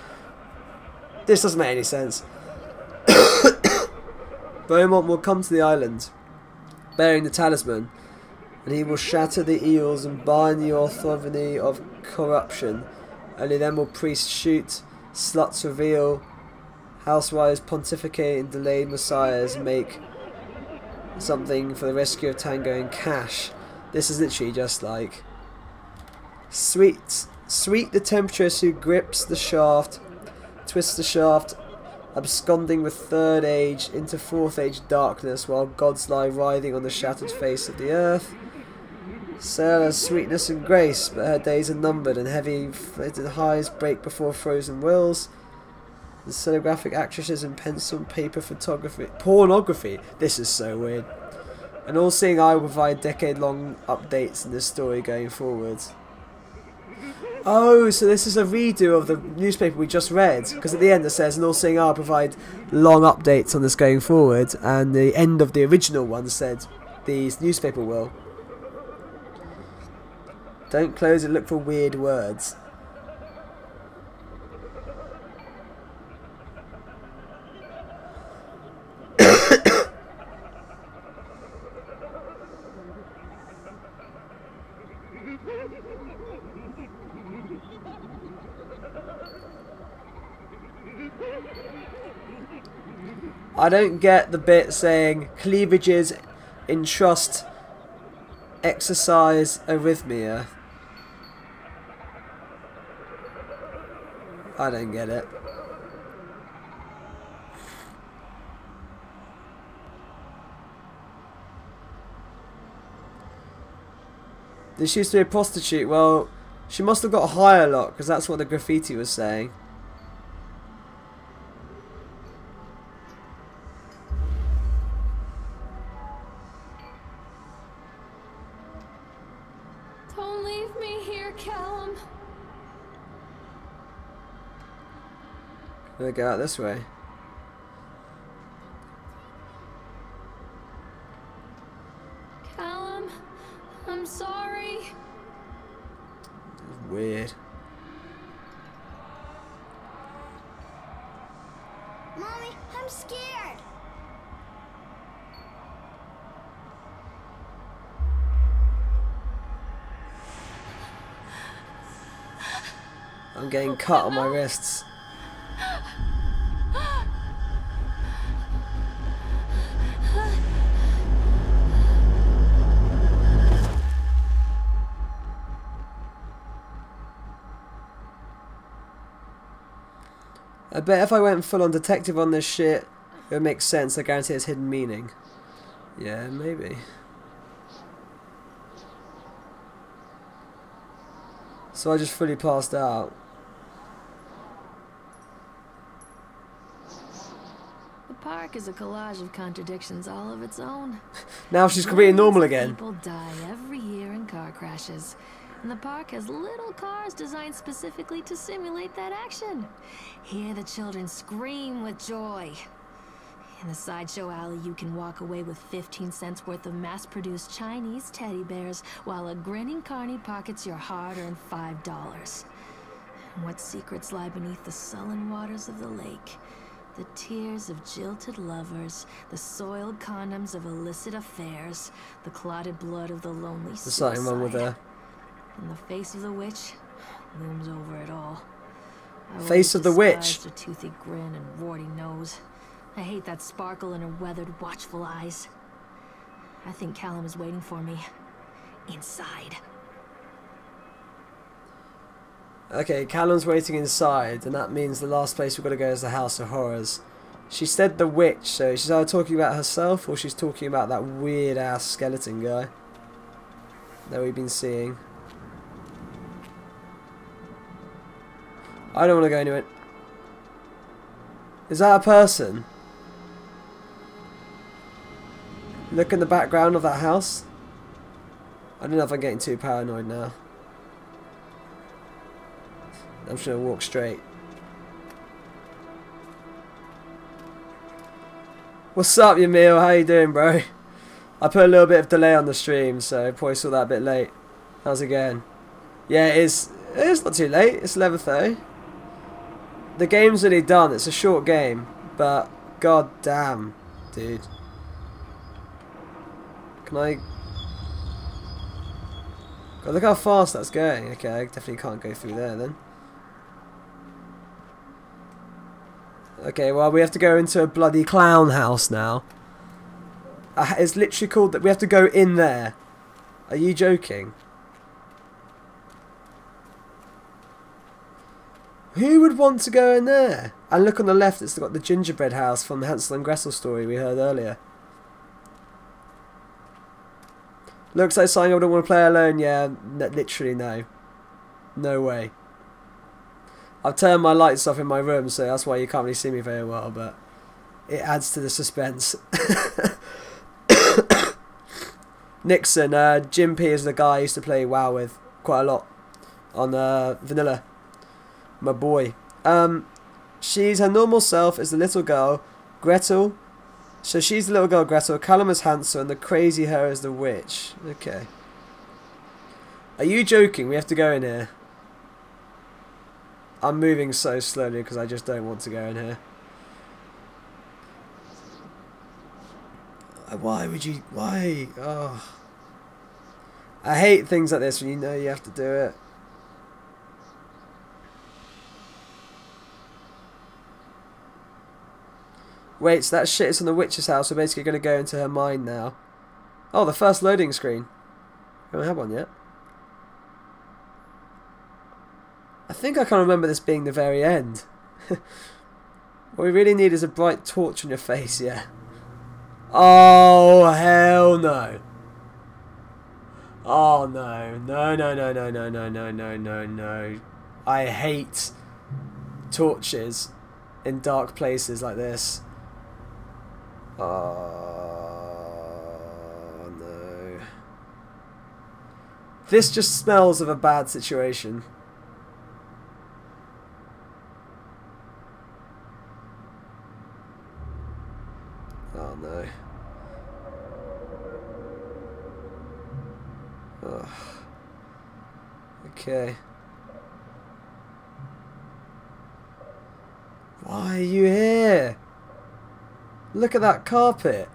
This doesn't make any sense. Beaumont will come to the island, bearing the talisman, and he will shatter the eels and bind the orthogeny of corruption. Only then will priests shoot, sluts reveal, housewives pontificate, and delayed messiahs make something for the rescue of Tango and Cash. This is literally just like sweet the temptress who grips the shaft, twists the shaft, absconding with third age into fourth age darkness, while gods lie writhing on the shattered face of the earth. Sail has sweetness and grace, but her days are numbered, and heavy flated highs break before frozen wills. The cellugraphic actresses in pencil and paper photography. Pornography. This is so weird. An all-seeing eye will provide decade-long updates in this story going forward. Oh, so this is a redo of the newspaper we just read. Because at the end it says an all-seeing eye will provide long updates on this going forward. And the end of the original one said the newspaper will. Don't close it, look for weird words. I don't get the bit saying cleavages entrust exercise arrhythmia. I don't get it. This used to be a prostitute. Well, she must have got high a lot because that's what the graffiti was saying. Don't leave me here, Callum. Gonna go out this way. Callum, I'm sorry. Weird. Mommy, I'm scared. I'm getting cut on my wrists. I bet if I went full on detective on this shit, it would make sense. I guarantee it's hidden meaning. Yeah, maybe. So I just fully passed out. The park is a collage of contradictions all of its own. Now she's completely normal again. People die every year in car crashes. And the park has little cars designed specifically to simulate that action. Hear the children scream with joy. In the sideshow alley, you can walk away with 15 cents worth of mass-produced Chinese teddy bears, while a grinning carny pockets your hard-earned $5. And what secrets lie beneath the sullen waters of the lake? The tears of jilted lovers, the soiled condoms of illicit affairs, the clotted blood of the lonely There's something wrong with her. And the face of the witch looms over it all. Face of the witch. A toothy grin and warty nose. I hate that sparkle in her weathered, watchful eyes. I think Callum is waiting for me inside. Okay, Callum's waiting inside, and that means the last place we've got to go is the House of Horrors. She said the witch, so she's either talking about herself or she's talking about that weird ass skeleton guy that we've been seeing. I don't want to go anywhere. Is that a person? Look in the background of that house. I don't know if I'm getting too paranoid now. I'm just going to walk straight. What's up, Yamil? How you doing, bro? I put a little bit of delay on the stream, so I probably saw that a bit late. How's it going? Yeah, it's not too late. It's 11:30. The game's nearly done. It's a short game, but god damn, dude. Can I... God, look how fast that's going. Okay, I definitely can't go through there then. Okay, well, we have to go into a bloody clown house now. It's literally called that. We have to go in there. Are you joking? Who would want to go in there? And look on the left, it's got the gingerbread house from the Hansel and Gretel story we heard earlier. Looks like something I wouldn't want to play alone. Yeah, literally no. No way. I've turned my lights off in my room, so that's why you can't really see me very well, but it adds to the suspense. Nixon, Jim P is the guy I used to play WoW with quite a lot on Vanilla. My boy. She's her normal self is the little girl, Gretel. So she's the little girl, Gretel. Callum is Hansel, and the crazy her is the witch. Okay. Are you joking? We have to go in here. I'm moving so slowly because I just don't want to go in here. Why would you... Why? Oh. I hate things like this when you know you have to do it. Wait, so that shit is on the witch's house. We're basically going to go into her mind now. Oh, the first loading screen. We don't have one yet. I think I can't remember this being the very end. What we really need is a bright torch on your face, yeah. Oh, hell no. Oh, no. No, no, no, no, no, no, no, no, no, no. I hate torches in dark places like this. Oh, no. This just smells of a bad situation. Oh no. Ugh. Okay. Why are you here? Look at that carpet.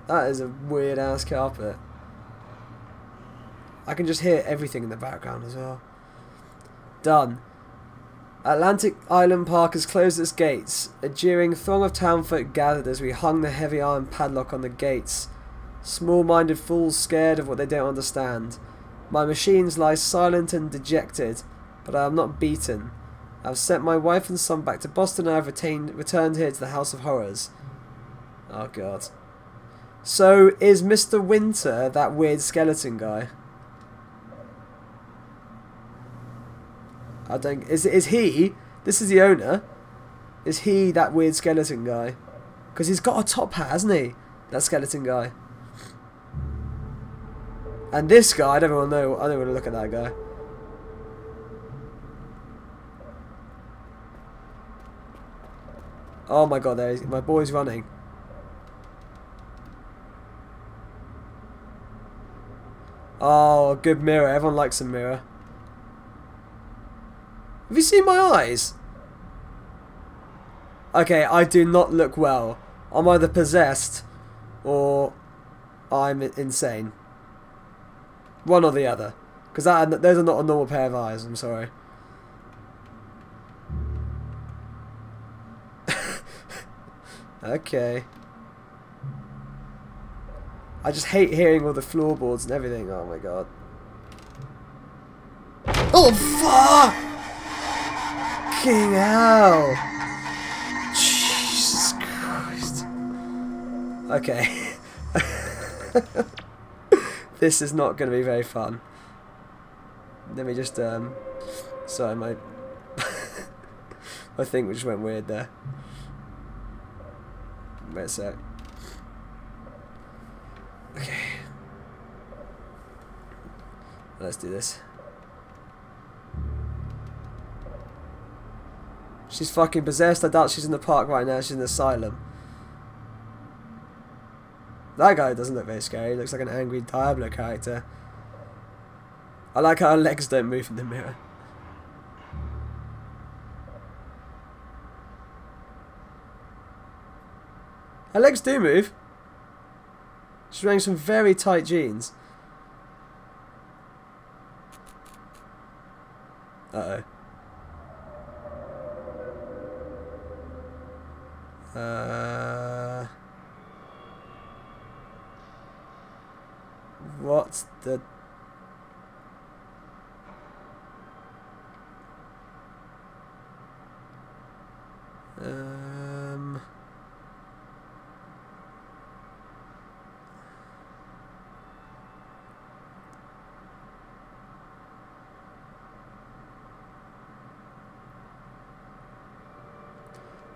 That is a weird ass carpet. I can just hear everything in the background as well. Done. Atlantic Island Park has closed its gates. A jeering throng of townfolk gathered as we hung the heavy iron padlock on the gates. Small-minded fools scared of what they don't understand. My machines lie silent and dejected, but I am not beaten. I have sent my wife and son back to Boston and I have returned here to the House of Horrors. Oh god. So, is Mr. Winter that weird skeleton guy? I don't... Is he... This is the owner. Is he that weird skeleton guy? Because he's got a top hat, hasn't he? That skeleton guy. And this guy, I don't want to know. I don't want to look at that guy. Oh my god, there my boy's running. Oh, good mirror. Everyone likes a mirror. Have you seen my eyes? Okay, I do not look well. I'm either possessed or I'm insane. One or the other. Because those are not a normal pair of eyes, I'm sorry. Okay. I just hate hearing all the floorboards and everything. Oh my god. Oh fuck! Fucking hell! Jesus Christ. Okay. This is not going to be very fun. Let me just, sorry, my my thing just went weird there. Wait a sec. Okay. Let's do this. She's fucking possessed. I doubt she's in the park right now. She's in the asylum. That guy doesn't look very scary. He looks like an angry Diablo character. I like how her legs don't move in the mirror. Her legs do move. She's wearing some very tight jeans. Uh-oh. What's the...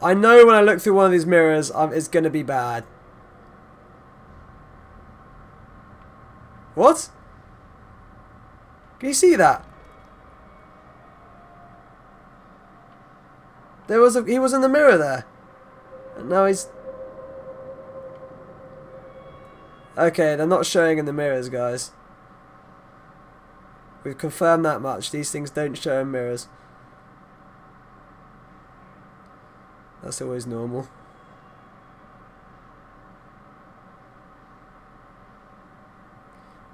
I know when I look through one of these mirrors, it's going to be bad. What? Can you see that? He was in the mirror there. And now he's... Okay, they're not showing in the mirrors, guys. We've confirmed that much. These things don't show in mirrors. That's always normal.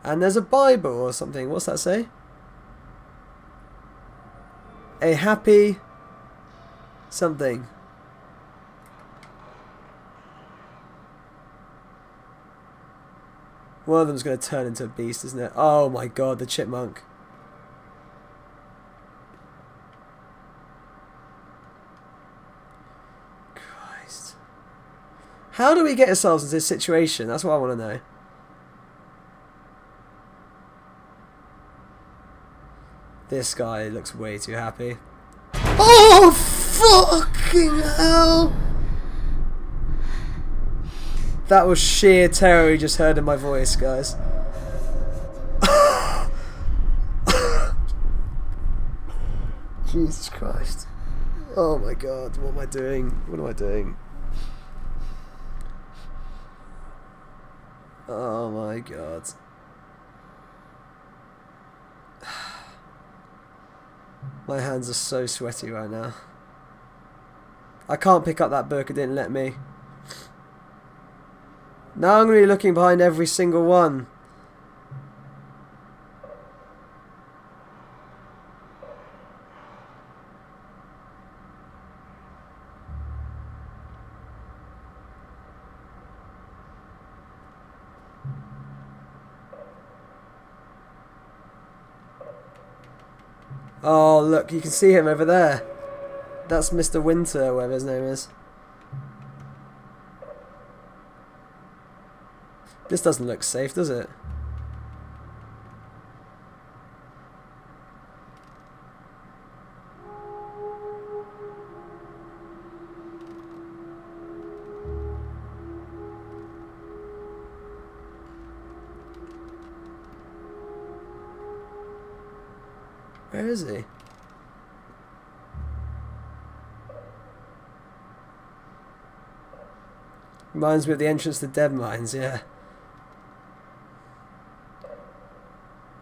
And there's a Bible or something. What's that say? A happy something. One of them's going to turn into a beast, isn't it? Oh my god, the chipmunk. Christ. How do we get ourselves into this situation? That's what I want to know. This guy looks way too happy. Oh, fucking hell! That was sheer terror you just heard in my voice, guys. Jesus Christ. Oh my god, what am I doing? What am I doing? Oh my god. My hands are so sweaty right now. I can't pick up that book, it didn't let me. Now I'm going to be looking behind every single one. Oh, look, you can see him over there. That's Mr. Winter, whatever his name is. This doesn't look safe, does it? Where is he? Reminds me of the entrance to Dead Mines, yeah.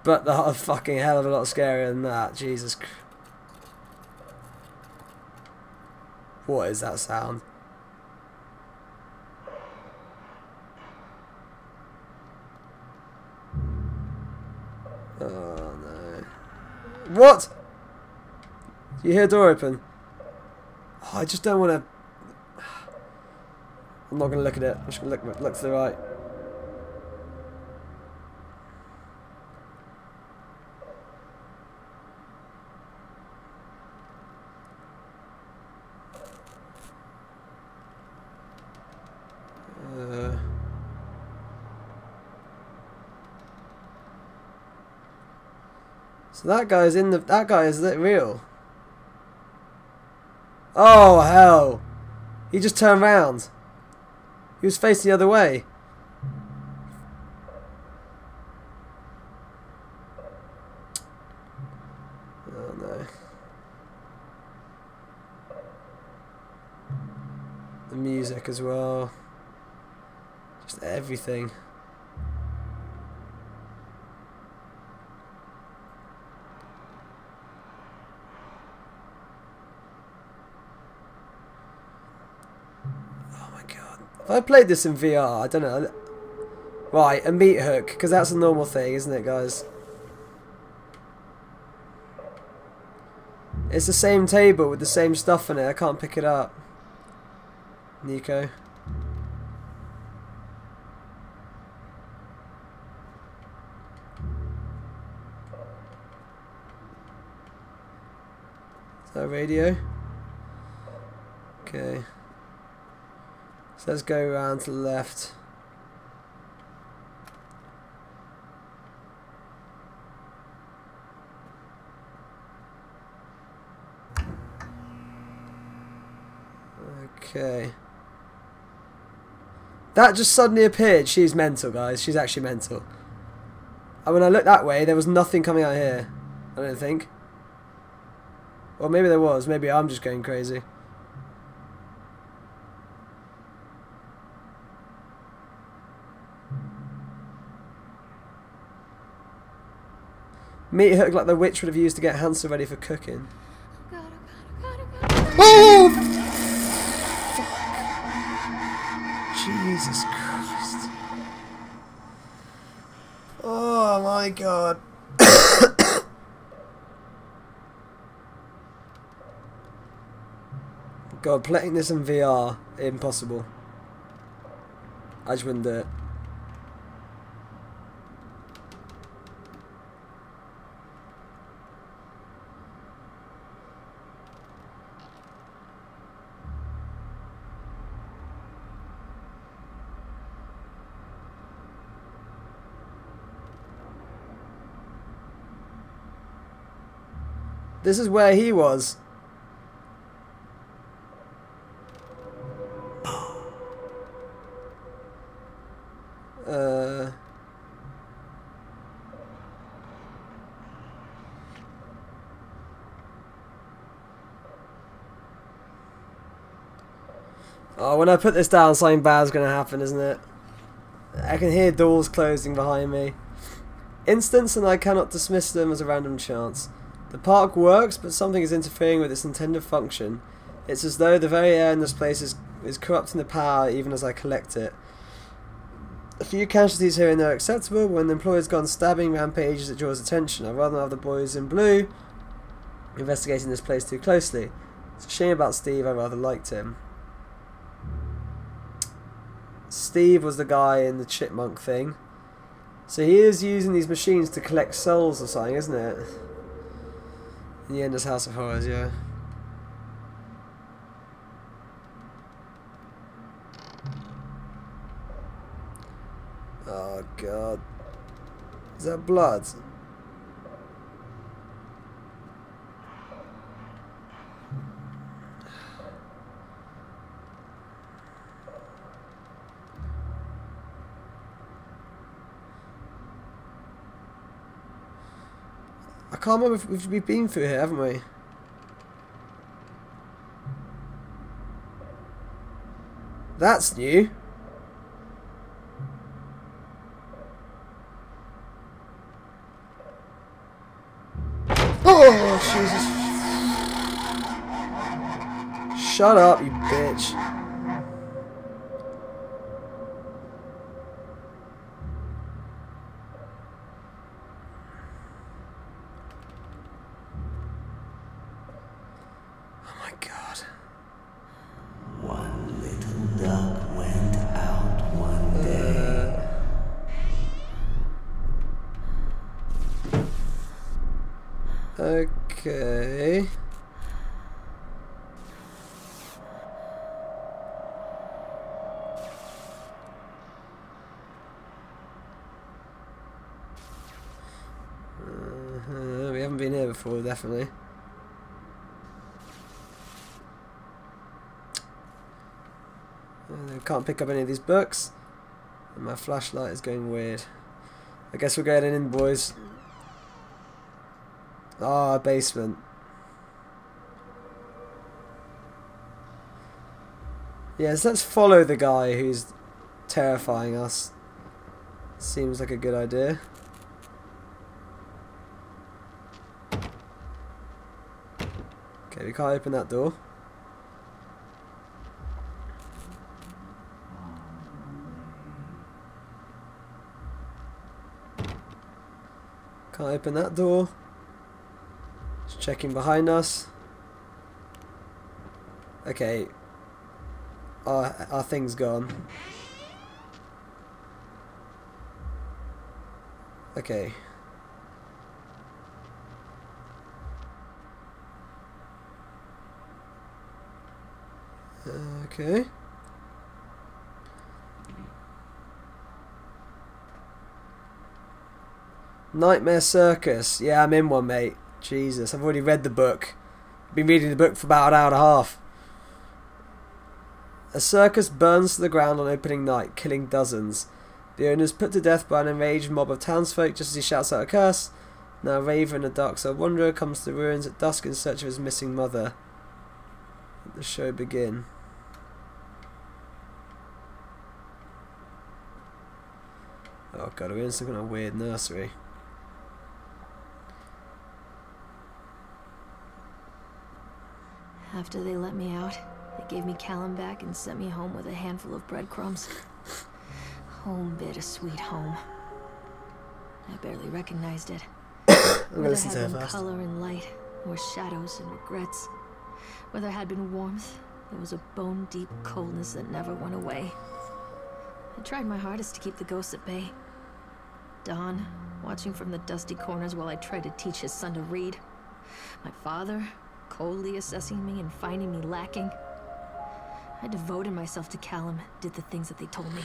But the fucking hell of a lot scarier than that. Jesus Christ. What is that sound? Oh no. What? Do you hear a door open? Oh, I just don't want to... I'm not going to look at it. I'm just going to look to the right. So that guy's in the... That guy is real. Oh, hell. He just turned round. He was facing the other way. Oh, no. The music as well. Just everything. If I played this in VR, I don't know. Right, a meat hook, because that's a normal thing, isn't it, guys? It's the same table with the same stuff in it. I can't pick it up. Nico. Is that a radio? Okay. So let's go around to the left. Okay. That just suddenly appeared. She's mental, guys. She's actually mental. And when I looked that way, there was nothing coming out here. I don't think. Or maybe there was. Maybe I'm just going crazy. Meat hook like the witch would have used to get Hansel ready for cooking. Oh! Jesus Christ. Oh my god. God, playing this in VR, impossible. I just wouldn't do it. This is where he was. Oh, when I put this down, something bad's gonna happen, isn't it? I can hear doors closing behind me. Instants, and I cannot dismiss them as a random chance. The park works, but something is interfering with its intended function. It's as though the very air in this place is corrupting the power even as I collect it. A few casualties here and there are acceptable, but when the employer's gone stabbing rampages, it draws attention. I'd rather not have the boys in blue investigating this place too closely. It's a shame about Steve, I rather liked him. Steve was the guy in the chipmunk thing. So he is using these machines to collect souls or something, isn't it? In the Ender's House of Horrors, yeah. Oh god. Is that blood? I can't remember if we've been through here, haven't we? That's new. Oh, Jesus. Shut up, you bitch. Okay. We haven't been here before, definitely. Can't pick up any of these books. And my flashlight is going weird. I guess we're going in, boys. Ah, oh, basement. Yes, let's follow the guy who's terrifying us. Seems like a good idea. Okay, we can't open that door. Can't open that door. Just checking behind us. Okay. Our thing's gone. Okay. Okay. Nightmare Circus. Yeah, I'm in one, mate. Jesus, I've already read the book. Been reading the book for about an hour and a half. A circus burns to the ground on opening night, killing dozens. The owner is put to death by an enraged mob of townsfolk just as he shouts out a curse. Now Raven, a dark soul wanderer, comes to the ruins at dusk in search of his missing mother. Let the show begin. Oh god, we're in some kind of weird nursery. After they let me out, they gave me Callum back and sent me home with a handful of breadcrumbs. Home, bittersweet home. I barely recognized it. Where there had been color and light, there were shadows and regrets. Where there had been warmth, there was a bone-deep coldness that never went away. I tried my hardest to keep the ghosts at bay. Don, watching from the dusty corners while I tried to teach his son to read. My father, coldly assessing me and finding me lacking. I devoted myself to Callum, did the things that they told me.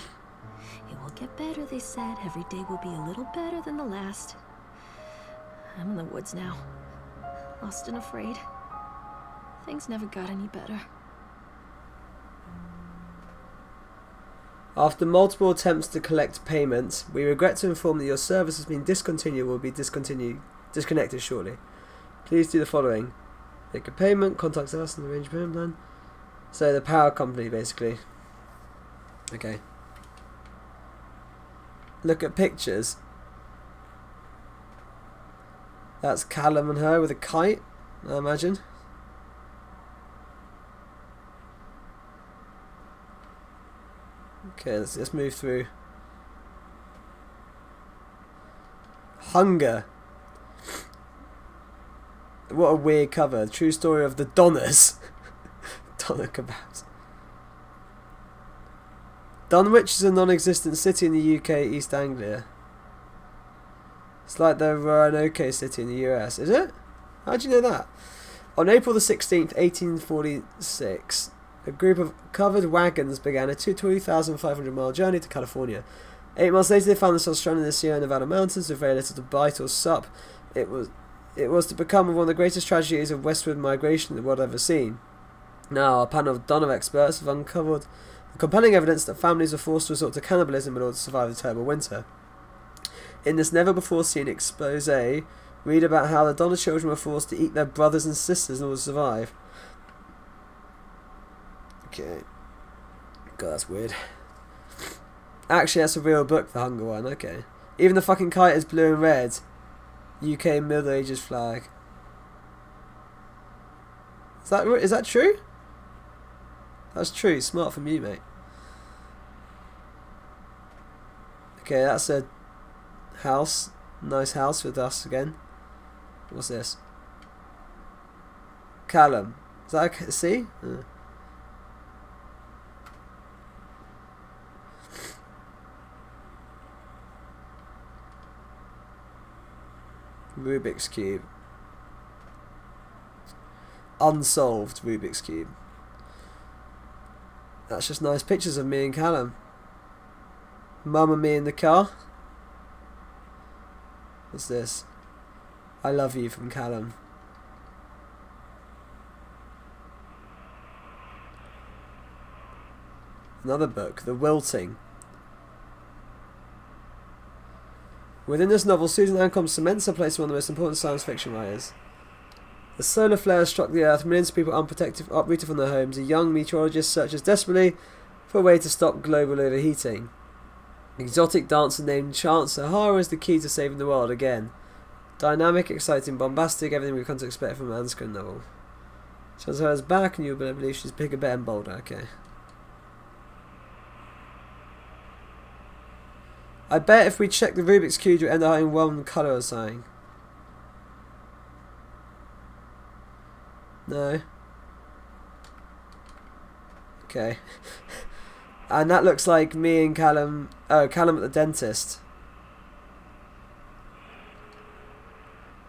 It will get better, they said. Every day will be a little better than the last. I'm in the woods now, lost and afraid. Things never got any better. After multiple attempts to collect payments, we regret to inform that your service has been discontinued or will be disconnected shortly. Please do the following. Make a payment, contact us and arrange a payment plan. So the power company, basically. Okay. Look at pictures. That's Callum and her with a kite, I imagine. Okay, let's move through. Hunger. What a weird cover. True story of the Donners. Doner kebabs. Dunwich is a non-existent city in the UK, East Anglia. It's like the Roanoke city in the US, is it? How do you know that? On April the 16th, 1846, a group of covered wagons began a 2,500-mile journey to California. 8 months later, they found themselves stranded in the Sierra Nevada mountains with very little to bite or sup. It was to become one of the greatest tragedies of westward migration the world ever seen. Now, a panel of Donner experts have uncovered compelling evidence that families were forced to resort to cannibalism in order to survive the terrible winter. In this never-before-seen expose, read about how the Donner children were forced to eat their brothers and sisters in order to survive. Okay. God, that's weird. Actually, that's a real book, the Hunger one. Okay. Even the fucking kite is blue and red. UK Middle Ages flag. Is that true? That's true. Smart from you, mate. Okay, that's a house. Nice house with us again. What's this? Callum. Is that okay? See? Rubik's Cube. Unsolved Rubik's Cube. That's just nice pictures of me and Callum. Mum and me in the car. What's this? I love you from Callum. Another book, The Wilting. Within this novel, Susan Ancombe cements her place as one of the most important science fiction writers. The solar flare struck the Earth, millions of people unprotected, uprooted from their homes. A young meteorologist searches desperately for a way to stop global overheating. An exotic dancer named Chance Sahara is the key to saving the world again. Dynamic, exciting, bombastic, everything we've come to expect from a Anscombe novel. Chance Sahara's back and you'll believe she's bigger, better and bolder. Okay. I bet if we check the Rubik's Cube, you'll end up in one colour or something. No. Okay. And that looks like me and Callum. Oh, Callum at the dentist.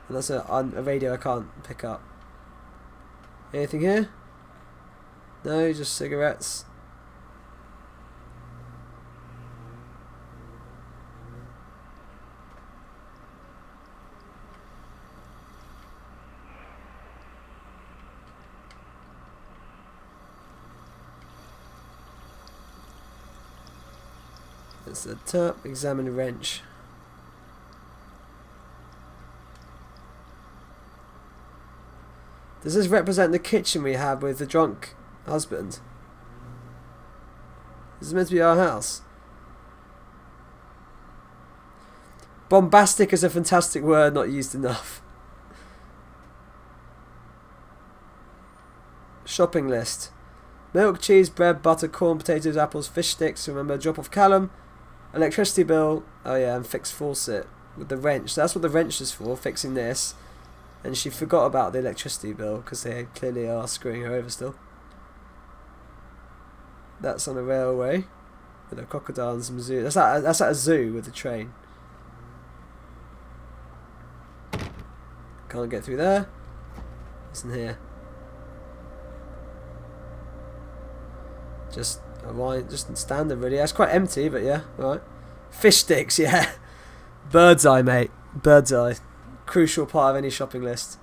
And that's a radio I can't pick up. Anything here? No, just cigarettes. It's the top. Examine the wrench. Does this represent the kitchen we had with the drunk husband? This is meant to be our house. Bombastic is a fantastic word, not used enough. Shopping list. Milk, cheese, bread, butter, corn, potatoes, apples, fish sticks. Remember, drop off Callum. Electricity bill. Oh yeah, and fix faucet with the wrench. So that's what the wrench is for, fixing this. And she forgot about the electricity bill because they clearly are screwing her over still. That's on a railway with a crocodile and some zoo. That's at a zoo with a train. Can't get through there. What's in here? Just a wine, just standard really. That's quite empty, but yeah, alright. Fish sticks, yeah. Bird's eye, mate. Bird's eye. Crucial part of any shopping list.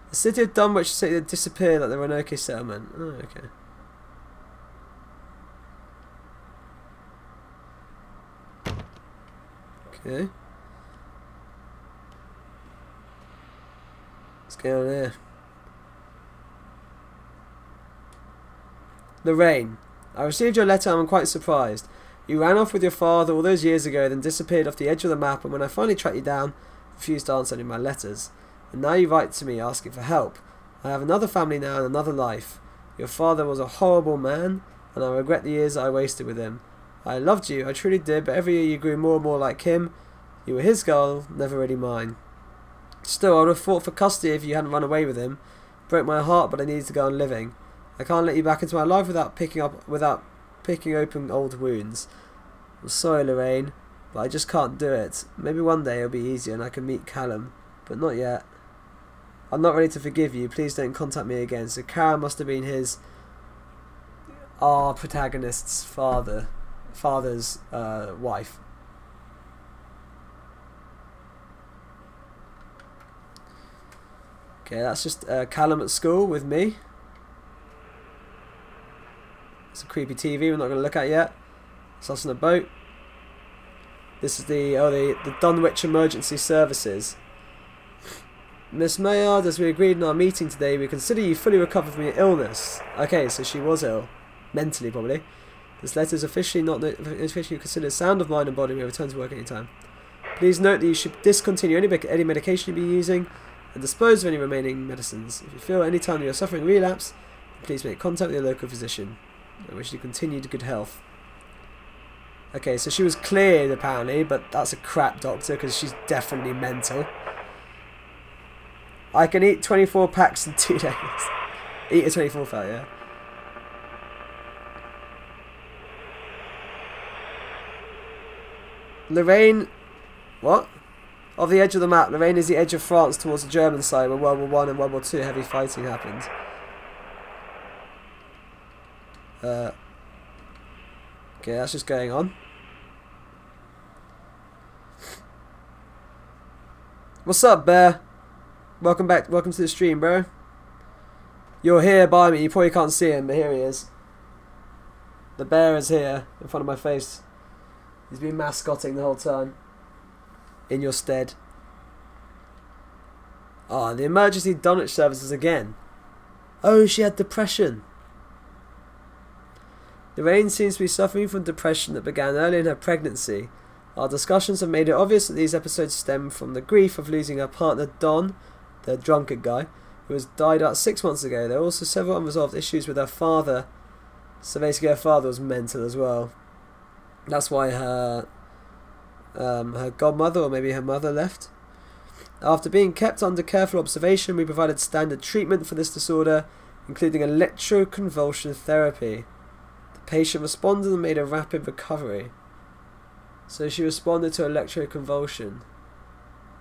The city of Dunwich city that disappeared like the Roanoke settlement. Oh, okay. Okay. What's going on here? Lorraine, I received your letter and I'm quite surprised. You ran off with your father all those years ago, then disappeared off the edge of the map, and when I finally tracked you down, refused to answer any of my letters. And now you write to me asking for help. I have another family now and another life. Your father was a horrible man, and I regret the years I wasted with him. I loved you, I truly did, but every year you grew more and more like him. You were his girl, never really mine. Still, I would have fought for custody if you hadn't run away with him. Broke my heart, but I needed to go on living. I can't let you back into my life without picking open old wounds. I'm sorry, Lorraine, but I just can't do it. Maybe one day it'll be easier and I can meet Callum, but not yet. I'm not ready to forgive you. Please don't contact me again. So Karen must have been our protagonist's father's wife. Okay, that's just Callum at school with me. It's a creepy TV we're not going to look at yet. It's us on a boat. This is the Dunwich Emergency Services. Miss Maynard, as we agreed in our meeting today, we consider you fully recovered from your illness. Okay, so she was ill. Mentally, probably. This letter is officially considered sound of mind and body. We return to work anytime. Please note that you should discontinue any medication you've been using and dispose of any remaining medicines. If you feel any time you are suffering relapse, please make contact with your local physician. I wish you continued good health. Okay, so she was cleared apparently, but that's a crap doctor because she's definitely mental. I can eat 24 packs in 2 days. Eat a 24 pack, yeah. Lorraine, what? Off the edge of the map, Lorraine is the edge of France towards the German side where World War I and World War II heavy fighting happened. Okay, that's just going on. What's up, Bear? Welcome back. Welcome to the stream, bro. You're here by me. You probably can't see him, but here he is. The bear is here in front of my face. He's been mascotting the whole time. In your stead. Ah, the emergency Dunwich services again. Oh, she had depression. Lorraine seems to be suffering from depression that began early in her pregnancy. Our discussions have made it obvious that these episodes stem from the grief of losing her partner Don, the drunkard guy, who has died about 6 months ago. There are also several unresolved issues with her father. So basically her father was mental as well. That's why her godmother, or maybe her mother, left. After being kept under careful observation, we provided standard treatment for this disorder, including electroconvulsion therapy. The patient responded and made a rapid recovery. So she responded to electroconvulsion.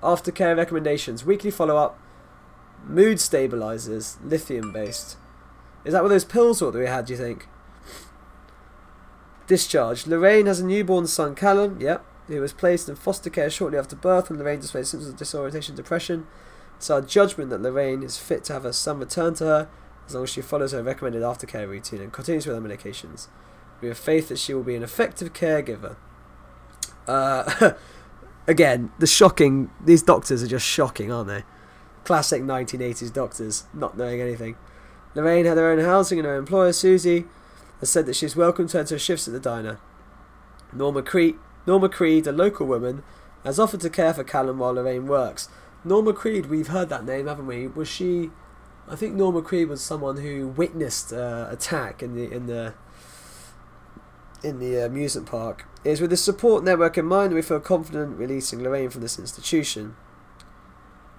Aftercare recommendations: weekly follow-up, mood stabilizers, lithium-based. Is that what those pills were that we had, do you think? Discharge. Lorraine has a newborn son, Callum, yep, who was placed in foster care shortly after birth when Lorraine displayed symptoms of disorientation and depression. It's our judgment that Lorraine is fit to have her son return to her. as long as she follows her recommended aftercare routine and continues with her medications. We have faith that she will be an effective caregiver. Again, these doctors are just shocking, aren't they? Classic 1980s doctors, not knowing anything. Lorraine had her own housing and her employer, Susie, has said that she's welcomed her to her shifts at the diner. Norma Creed, a local woman, has offered to care for Callum while Lorraine works. Norma Creed, we've heard that name, haven't we? Was she... I think Norma Creed was someone who witnessed attack in the amusement park. It is with this support network in mind that we feel confident releasing Lorraine from this institution.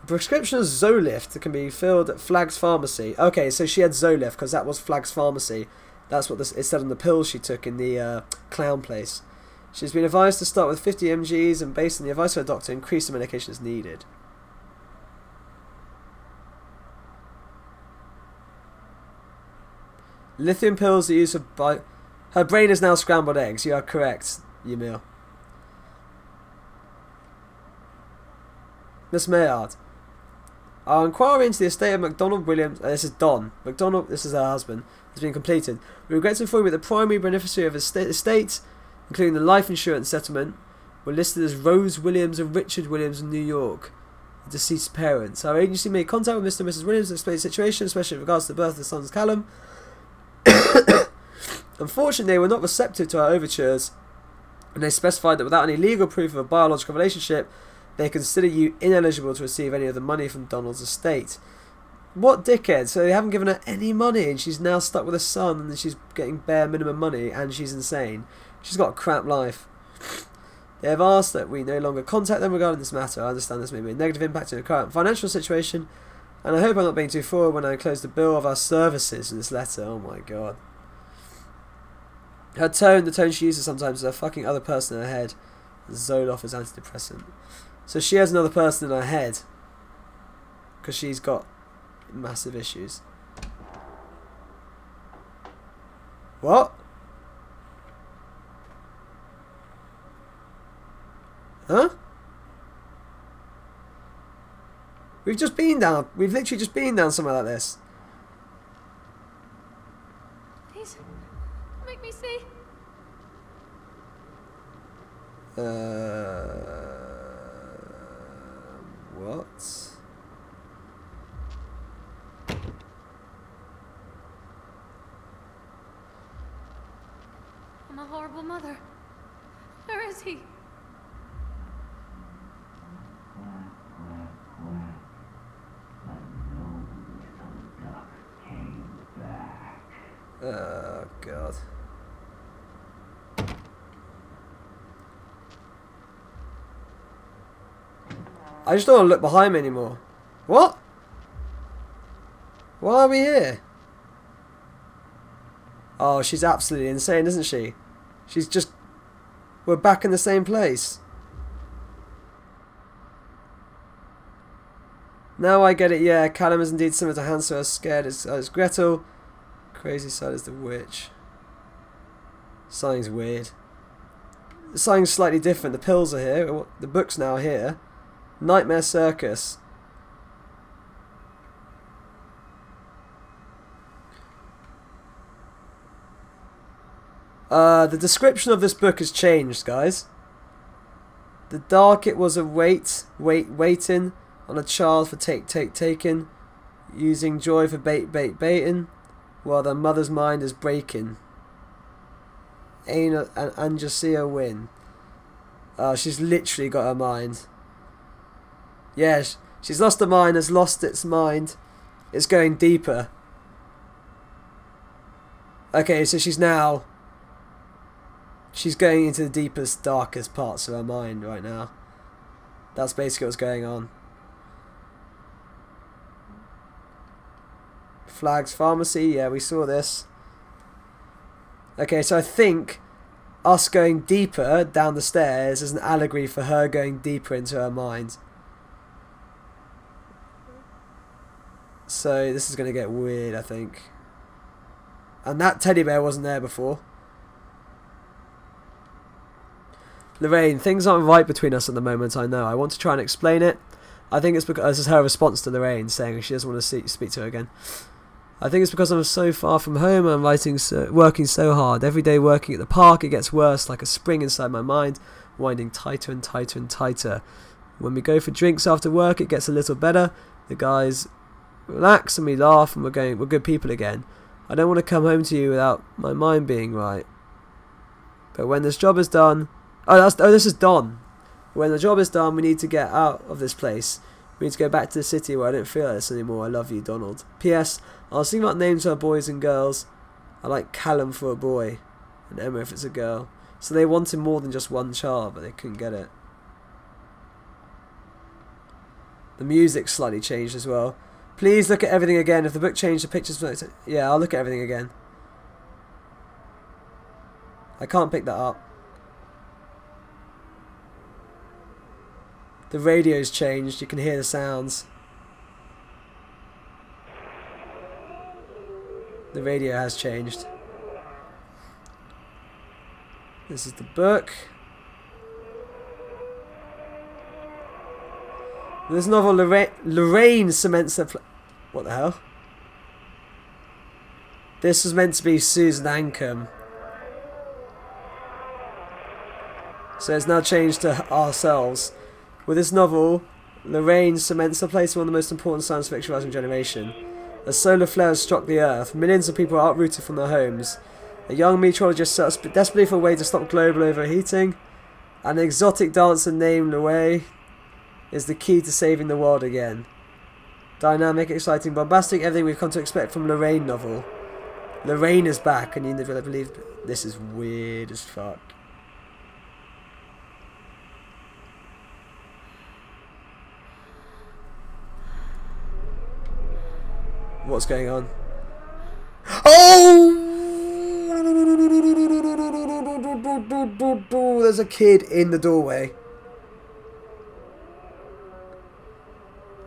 A prescription of Zolift can be filled at Flagg's Pharmacy. Okay, so she had Zolift because that was Flagg's Pharmacy. That's what it said on the pills she took in the clown place. She's been advised to start with 50 mgs and based on the advice of her doctor, increase the medication as needed. Lithium pills are used for... Her brain is now scrambled eggs. You are correct, Yamil. Miss Maillard. Our inquiry into the estate of MacDonald Williams... this is Don. MacDonald, this is her husband, has been completed. We regret to inform you that the primary beneficiary of his estate, including the life insurance settlement, were listed as Rose Williams and Richard Williams in New York, the deceased parents. Our agency made contact with Mr. and Mrs. Williams to explain the situation, especially in regards to the birth of the son's Callum. Unfortunately, they were not receptive to our overtures, and they specified that without any legal proof of a biological relationship, they consider you ineligible to receive any of the money from Donald's estate. What dickhead? So they haven't given her any money, and she's now stuck with a son, and she's getting bare minimum money, and she's insane. She's got a crap life. They have asked that we no longer contact them regarding this matter. I understand this may be a negative impact on the current financial situation, and I hope I'm not being too forward when I enclose the bill of our services in this letter. Oh my god. Her tone, the tone she uses sometimes, is a fucking other person in her head. Zoloft is antidepressant. So she has another person in her head. Because she's got massive issues. What? Huh? We've literally just been down somewhere like this. Please, make me see. What? I'm a horrible mother. Where is he? Oh god. I just don't want to look behind me anymore. What? Why are we here? Oh, she's absolutely insane, isn't she? She's just... We're back in the same place. Now I get it, yeah. Callum is indeed similar to Hansel, as scared as Gretel. Crazy side is the witch. Something's weird. Something's slightly different. The pills are here. The book's now here. Nightmare Circus. The description of this book has changed, guys. The dark it was a waiting on a child for taken, using joy for baiting, while their mother's mind is breaking. Aina and Anjasia win. She's literally got her mind. Yeah, she's lost her mind, has lost its mind. It's going deeper. Okay, so she's going into the deepest, darkest parts of her mind right now. That's basically what's going on. Flagg's Pharmacy, yeah, we saw this. Okay, so I think us going deeper down the stairs is an allegory for her going deeper into her mind. So this is going to get weird, I think. And that teddy bear wasn't there before. Lorraine, things aren't right between us at the moment, I know. I want to try and explain it. I think it's because this is her response to Lorraine, saying she doesn't want to speak to her again. I think it's because I'm so far from home. I'm working so hard. Every day working at the park, it gets worse, like a spring inside my mind, winding tighter and tighter and tighter. When we go for drinks after work, it gets a little better. The guys relax and we laugh and we're good people again. I don't want to come home to you without my mind being right. But when this job is done... this is Don. When the job is done, we need to get out of this place. We need to go back to the city where I don't feel this anymore. I love you, Donald. P.S. I was thinking about names for boys and girls. I like Callum for a boy, and Emma if it's a girl. So they wanted more than just one child, but they couldn't get it. The music slightly changed as well. Please look at everything again. If the book changed, the pictures... Yeah, I'll look at everything again. I can't pick that up. The radio's changed. You can hear the sounds. The radio has changed. This is the book. This novel, Lorraine cements the... What the hell? This was meant to be Susan Ancombe. So it's now changed to ourselves. With this novel, Lorraine cements her place as one of the most important science fiction writers of generation. As solar flares struck the Earth, millions of people are uprooted from their homes. A young meteorologist searches desperately for a way to stop global overheating. An exotic dancer named Louay is the key to saving the world again. Dynamic, exciting, bombastic, everything we've come to expect from Lorraine novel. Lorraine is back, and you never believe this is weird as fuck. What's going on? Oh! There's a kid in the doorway.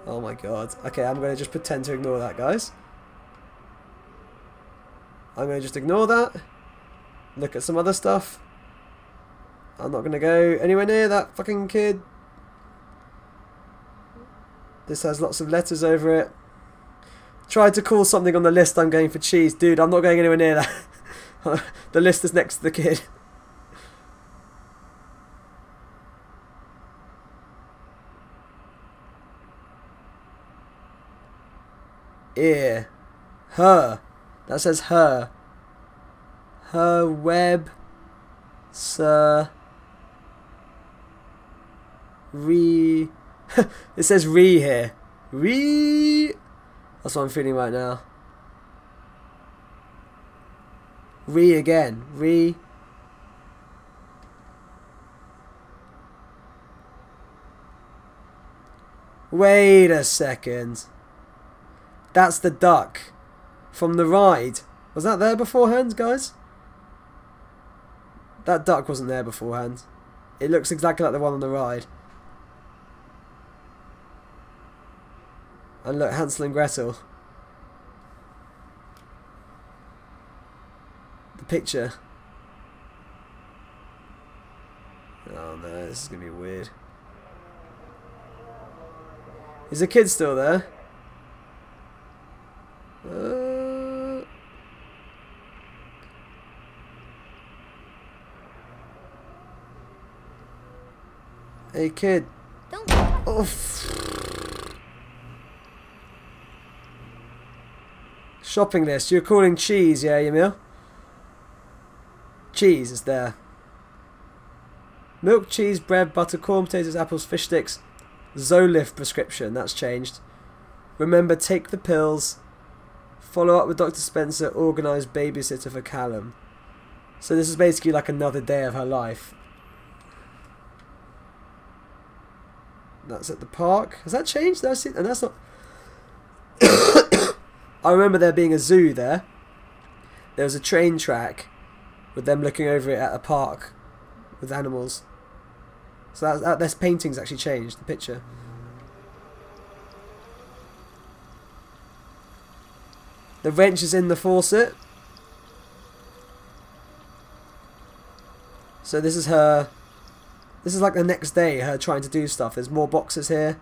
Oh my god. Okay, I'm going to just pretend to ignore that, guys. I'm going to just ignore that. Look at some other stuff. I'm not going to go anywhere near that fucking kid. This has lots of letters over it. Tried to call something on the list. I'm going for cheese. Dude, I'm not going anywhere near that. The list is next to the kid. Ear. Her. That says her. Her web. Sir. Re. It says re here. Re. That's what I'm feeling right now. Re again. Re. Wait a second. That's the duck from the ride. Was that there beforehand, guys? That duck wasn't there beforehand. It looks exactly like the one on the ride. And look, Hansel and Gretel. The picture. Oh no, this is going to be weird. Is the kid still there? Hey kid. Don't. Oh. Shopping list. You're calling cheese, yeah, Yamil? Cheese is there. Milk, cheese, bread, butter, corn, potatoes, apples, fish sticks. Zolif prescription. That's changed. Remember, take the pills. Follow up with Dr. Spencer. Organise babysitter for Callum. So this is basically like another day of her life. That's at the park. Has that changed? Did I see? And that's not... I remember there being a zoo there. There was a train track with them looking over it at a park with animals. So this painting's actually changed, the picture. The wrench is in the faucet. So this is her... This is like the next day, her trying to do stuff. There's more boxes here.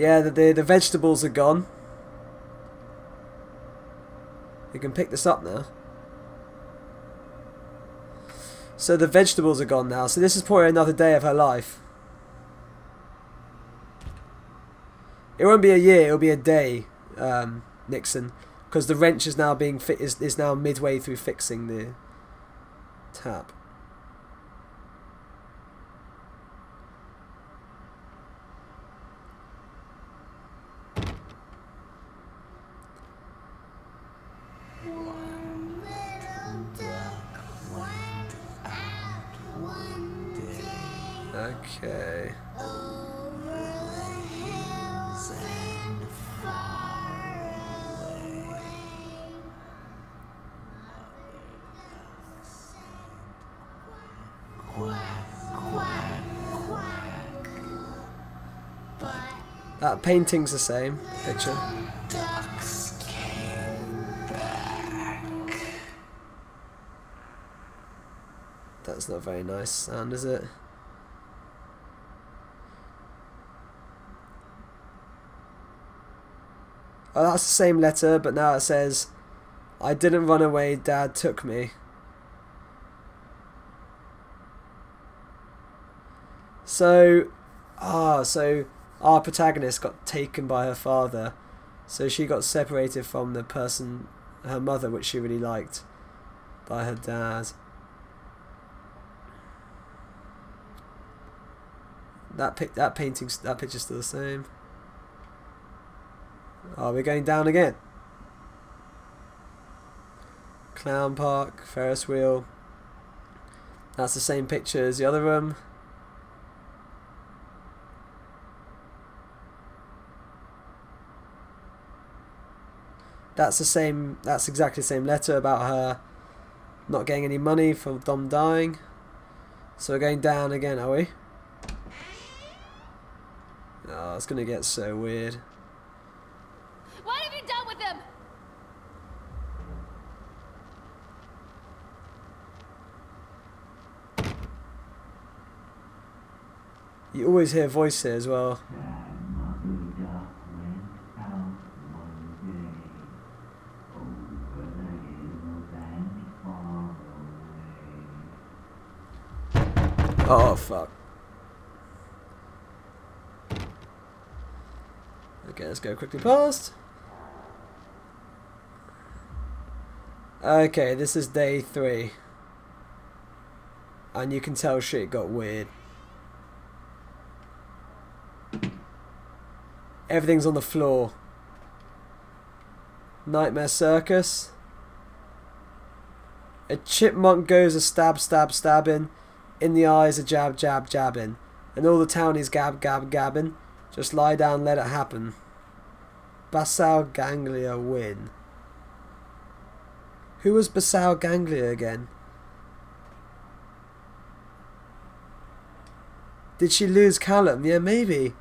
Yeah, the vegetables are gone. You can pick this up now. So the vegetables are gone now. So this is probably another day of her life. It won't be a year. It'll be a day, Nixon, because the wrench is now being is now midway through fixing the tap. Okay. That painting's the same picture. That's not a very nice sound, is it? Oh, that's the same letter, but now it says, "I didn't run away, Dad took me." So, so our protagonist got taken by her father. So she got separated from the person, her mother, which she really liked, by her dad. That picture's still the same. Oh, we're going down again. Clown Park, Ferris wheel. That's the same picture as the other room. That's the same. That's exactly the same letter about her not getting any money from Dom dying. So we're going down again, are we? Oh, it's gonna get so weird. What have you done with them? You always hear a voice here as well. Oh fuck. Okay, let's go quickly past. Okay, this is day 3. And you can tell shit got weird. Everything's on the floor. Nightmare Circus. A chipmunk goes a stabbing. In the eyes a jabbing. And all the townies gabbing. Just lie down, let it happen. Basal Ganglia win. Who was Basal Ganglia again? Did she lose Callum? Yeah, maybe.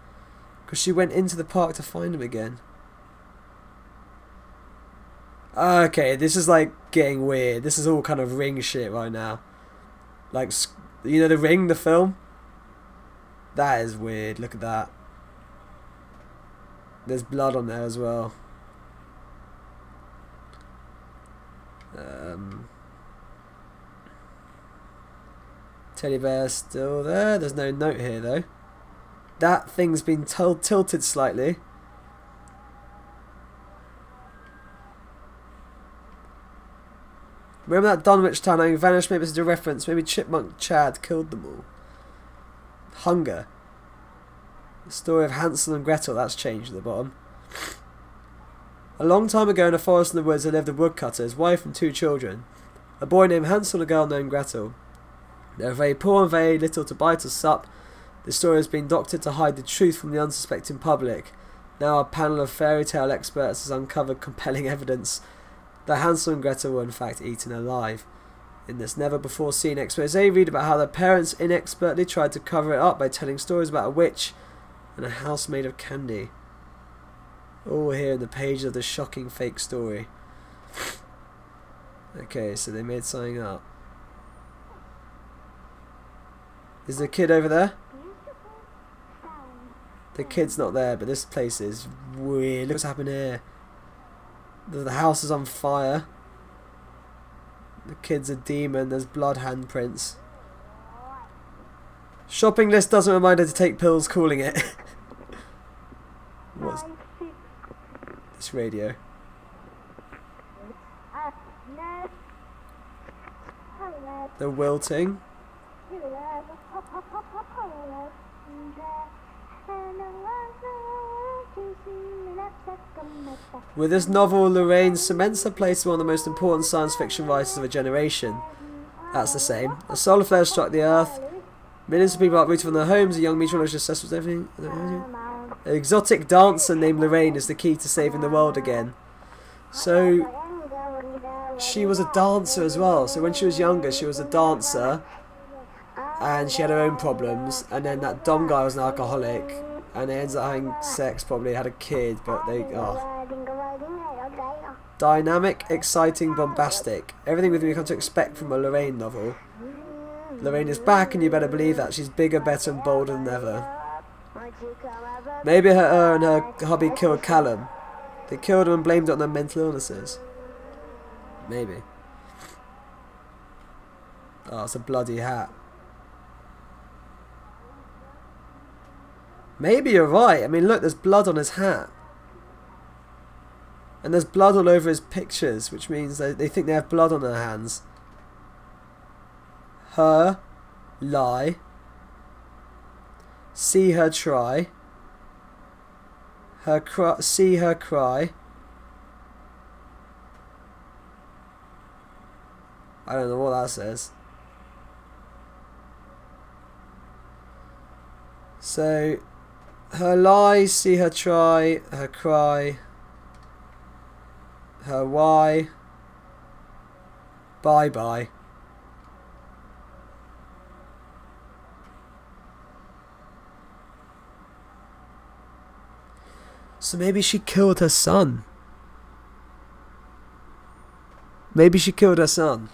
Because she went into the park to find him again. Okay, this is like getting weird. This is all kind of Ring shit right now. Like, you know the Ring, the film? That is weird. Look at that. There's blood on there as well. Teddy bear still there. There's no note here though. That thing's been tilted slightly. Remember that Dunwich town having vanished? Maybe it's a reference. Maybe Chipmunk Chad killed them all. Hunger. The story of Hansel and Gretel. That's changed at the bottom. A long time ago in a forest in the woods there lived a woodcutter, his wife and 2 children. A boy named Hansel and a girl named Gretel. They were very poor and very little to buy to sup. The story has been doctored to hide the truth from the unsuspecting public. Now a panel of fairy tale experts has uncovered compelling evidence that Hansel and Gretel were in fact eaten alive. In this never before seen expose, read about how their parents inexpertly tried to cover it up by telling stories about a witch and a house made of candy. All here in the pages of the shocking fake story. Okay, so they made something up. Is the kid over there? The kid's not there, but this place is weird. Look what's happened here. The house is on fire. The kid's a demon. There's blood handprints. Shopping list doesn't remind her to take pills, calling it. What's this radio? The wilting. With this novel, Lorraine cements her place as one of the most important science fiction writers of a generation. That's the same. A solar flare struck the Earth. Millions of people are uprooted from their homes. A young meteorologist assessed with everything. An exotic dancer named Lorraine is the key to saving the world again. So, she was a dancer as well. So when she was younger, she was a dancer. And she had her own problems. And then that dumb guy was an alcoholic. And they ended up having sex, probably had a kid, but they dynamic, exciting, bombastic. Everything we've come to expect from a Lorraine novel. Lorraine is back, and you better believe that. She's bigger, better, and bolder than ever. Maybe her and her hubby killed Callum. They killed him and blamed it on their mental illnesses. Maybe. Oh, it's a bloody hat. Maybe you're right. I mean, look, there's blood on his hat. And there's blood all over his pictures, which means they think they have blood on their hands. Her, lie. See her try. Her cry, see her cry. I don't know what that says. So, her lie, see her try, her cry, her why, bye-bye. So maybe she killed her son. Maybe she killed her son.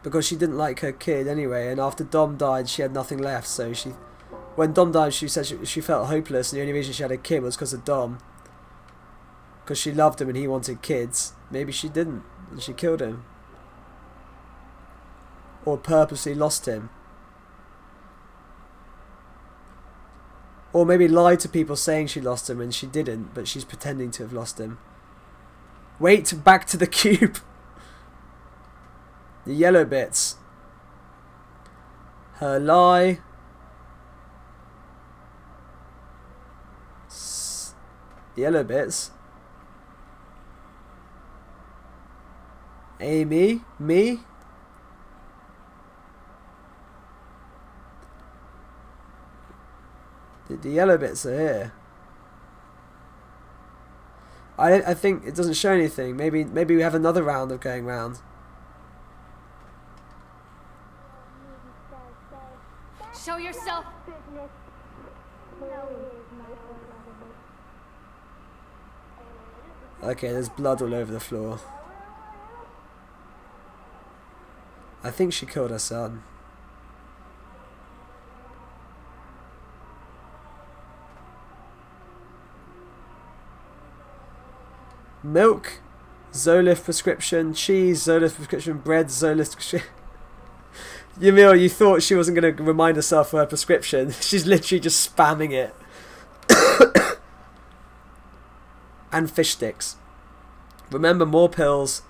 Because she didn't like her kid anyway, and after Dom died she had nothing left, so when Dom died she said she felt hopeless, and the only reason she had a kid was because of Dom. Because she loved him and he wanted kids. Maybe she didn't, and she killed him. Or purposely lost him. Or maybe lied to people saying she lost him and she didn't, but she's pretending to have lost him. Wait, back to the cube. The yellow bits. Her lie. Yellow bits. Amy. Me. The yellow bits are here. I think it doesn't show anything. Maybe we have another round of going round. Show yourself. Okay, there's blood all over the floor. I think she killed her son. Milk, Zolif prescription, cheese, Zolif prescription, bread, Zolif prescription. Yamil, you thought she wasn't going to remind herself of her prescription. She's literally just spamming it. And fish sticks. Remember, more pills.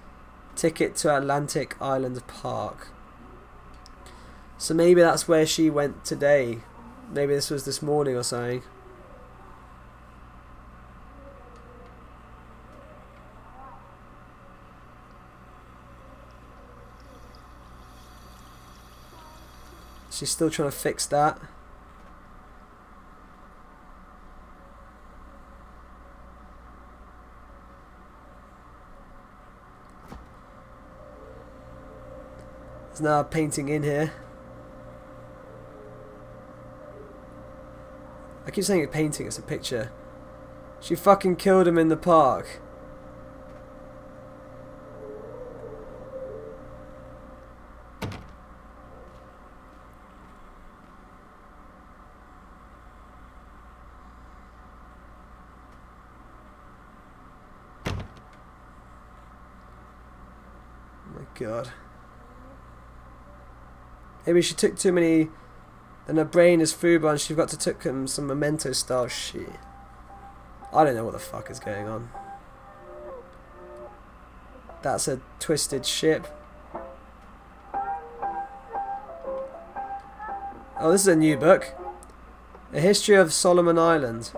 Ticket to Atlantic Island Park. So maybe that's where she went today. Maybe this was this morning or something. She's still trying to fix that. There's now a painting in here. I keep saying a painting, it's a picture. She fucking killed him in the park. God. Maybe she took too many, and her brain is fuba and she got to took some memento style shit. I don't know what the fuck is going on. That's a twisted ship. Oh, this is a new book. A History of Solomon Island.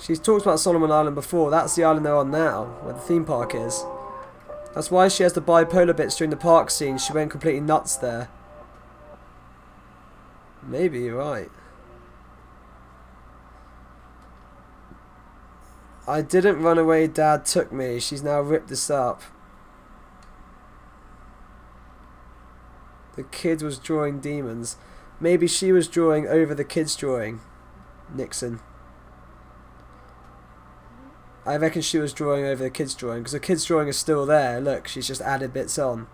She's talked about Solomon Island before. That's the island they're on now, where the theme park is. That's why she has the bipolar bits during the park scene. She went completely nuts there. Maybe you're right. I didn't run away, Dad took me. She's now ripped this up. The kid was drawing demons. Maybe she was drawing over the kid's drawing. Nixon. I reckon she was drawing over the kid's drawing, because the kid's drawing is still there. Look, she's just added bits on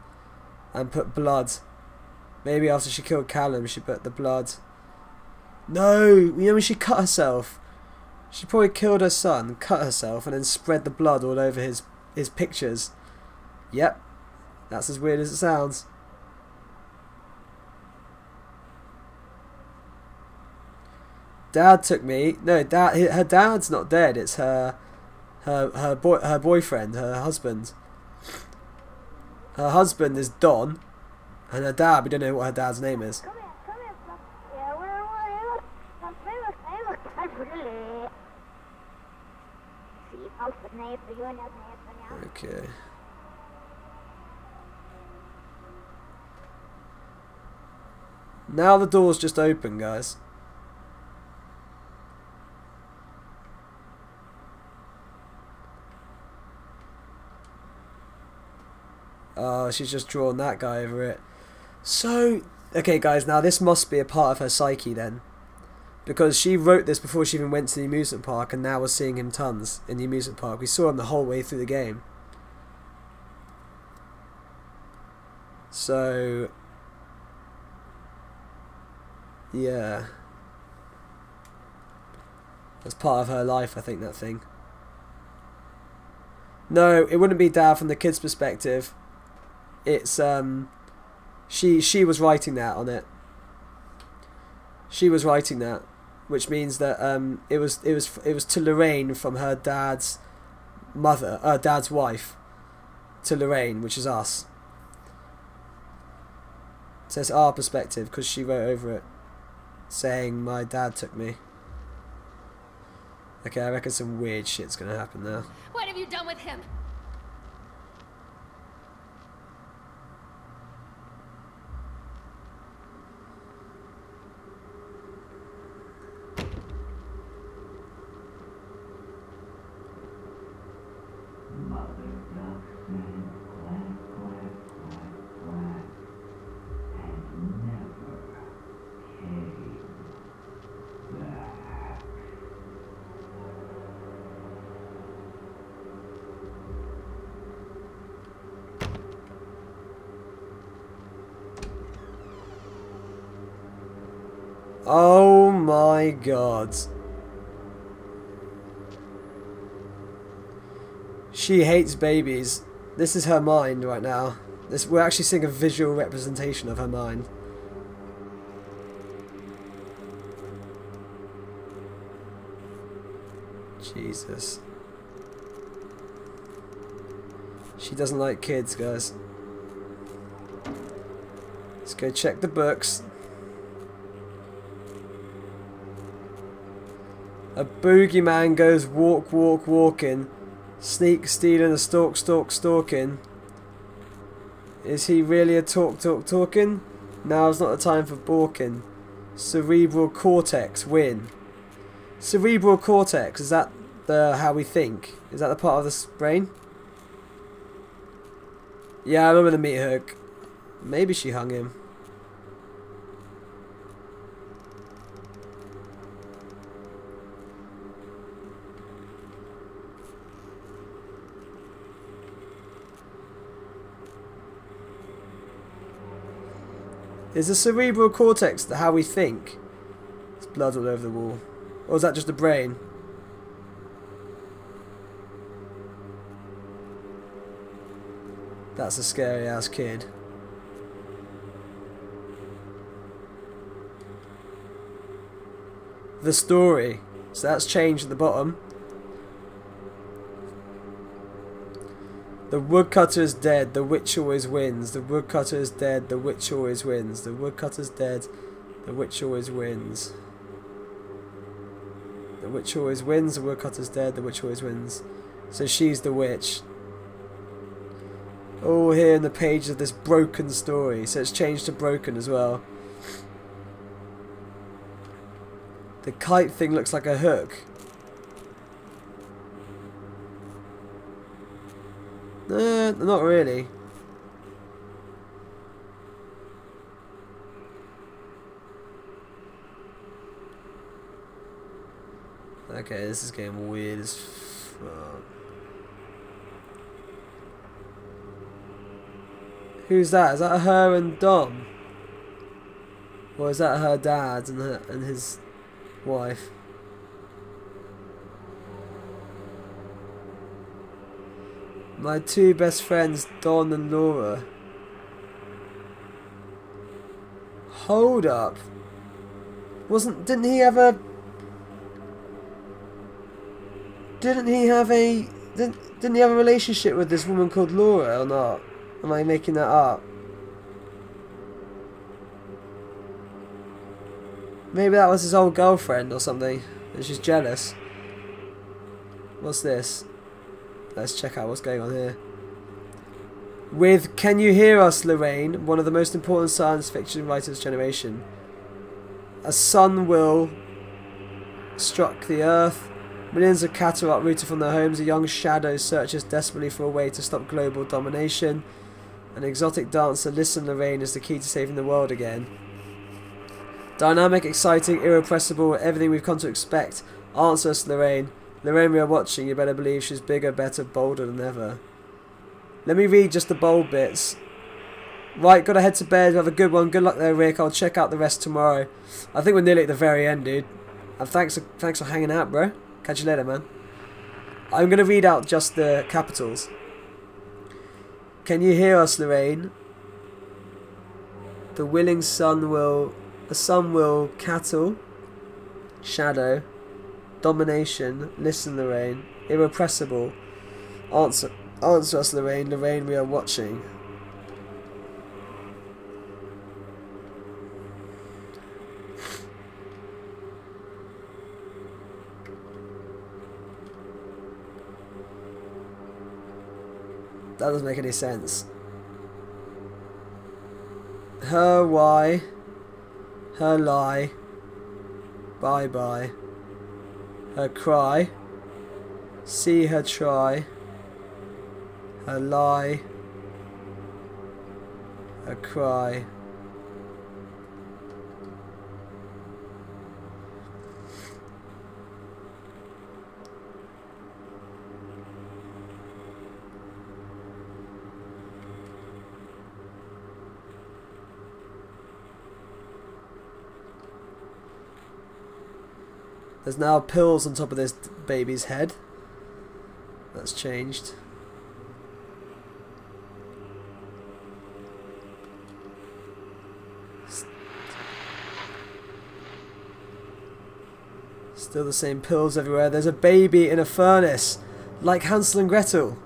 and put blood. Maybe after she killed Callum, she put the blood. No, you know when she cut herself? She probably killed her son, cut herself, and then spread the blood all over his pictures. Yep, that's as weird as it sounds. Dad took me. No, her dad's not dead. It's her boyfriend, her husband. Her husband is Don, and her dad, we don't know what her dad's name is. Okay. Now the door's just open, guys. Oh, she's just drawn that guy over it. So, okay guys, now this must be a part of her psyche then. Because she wrote this before she even went to the amusement park, and now we're seeing him tons in the amusement park. We saw him the whole way through the game. So, yeah. That's part of her life, I think, that thing. No, it wouldn't be Dad from the kid's perspective. It's she was writing that on it. She was writing that, which means that it was to Lorraine from her dad's dad's wife to Lorraine, which is us. So it's our perspective because she wrote over it saying my dad took me. Okay, I reckon some weird shit's gonna happen now. What have you done with him? Oh my god. She hates babies. This is her mind right now. We're actually seeing a visual representation of her mind. Jesus. She doesn't like kids, guys. Let's go check the books. A boogeyman goes walk, walk, walking. Sneak, stealing, a stalk, stalk, stalking. Is he really a talk, talk, talking? Now's not the time for balking. Cerebral cortex, win. Cerebral cortex, is that how we think? Is that the part of the brain? Yeah, I remember the meat hook. Maybe she hung him. Is the cerebral cortex how we think? There's blood all over the wall. Or is that just the brain? That's a scary ass kid. The story. So that's changed at the bottom. The woodcutter is dead, the witch always wins. The woodcutter is dead, the witch always wins. The woodcutter's dead, the witch always wins. The witch always wins, the woodcutter's dead, the witch always wins. So she's the witch. All here in the page of this broken story. So it's changed to broken as well. The kite thing looks like a hook. Not really. Okay, this is getting weird as fuck. Who's that? Is that her and Dom? Or is that her dad and his wife? My two best friends, Don and Laura. Hold up. Didn't he have a relationship with this woman called Laura or not? Am I making that up? Maybe that was his old girlfriend or something and she's jealous. What's this? Let's check out what's going on here. With Can You Hear Us, Lorraine, one of the most important science fiction writers of his generation. A sun will struck the earth. Millions of cattle are uprooted from their homes. A young shadow searches desperately for a way to stop global domination. An exotic dancer, Listen Lorraine, is the key to saving the world again. Dynamic, exciting, irrepressible, everything we've come to expect. Answer us, Lorraine. Lorraine, we are watching. You better believe she's bigger, better, bolder than ever. Let me read just the bold bits. Right, gotta head to bed. Have a good one. Good luck there, Rick. I'll check out the rest tomorrow. I think we're nearly at the very end, dude. And thanks for hanging out, bro. Catch you later, man. I'm gonna read out just the capitals. Can you hear us, Lorraine? The willing sun will... The sun will cattle. Shadow. Domination. Listen, Lorraine. Irrepressible. Answer us, Lorraine. Lorraine, we are watching. That doesn't make any sense. Her why. Her lie. Bye bye. Her cry. See her try. Her lie. Her cry. There's now pills on top of this baby's head. That's changed. Still the same pills everywhere. There's a baby in a furnace, like Hansel and Gretel.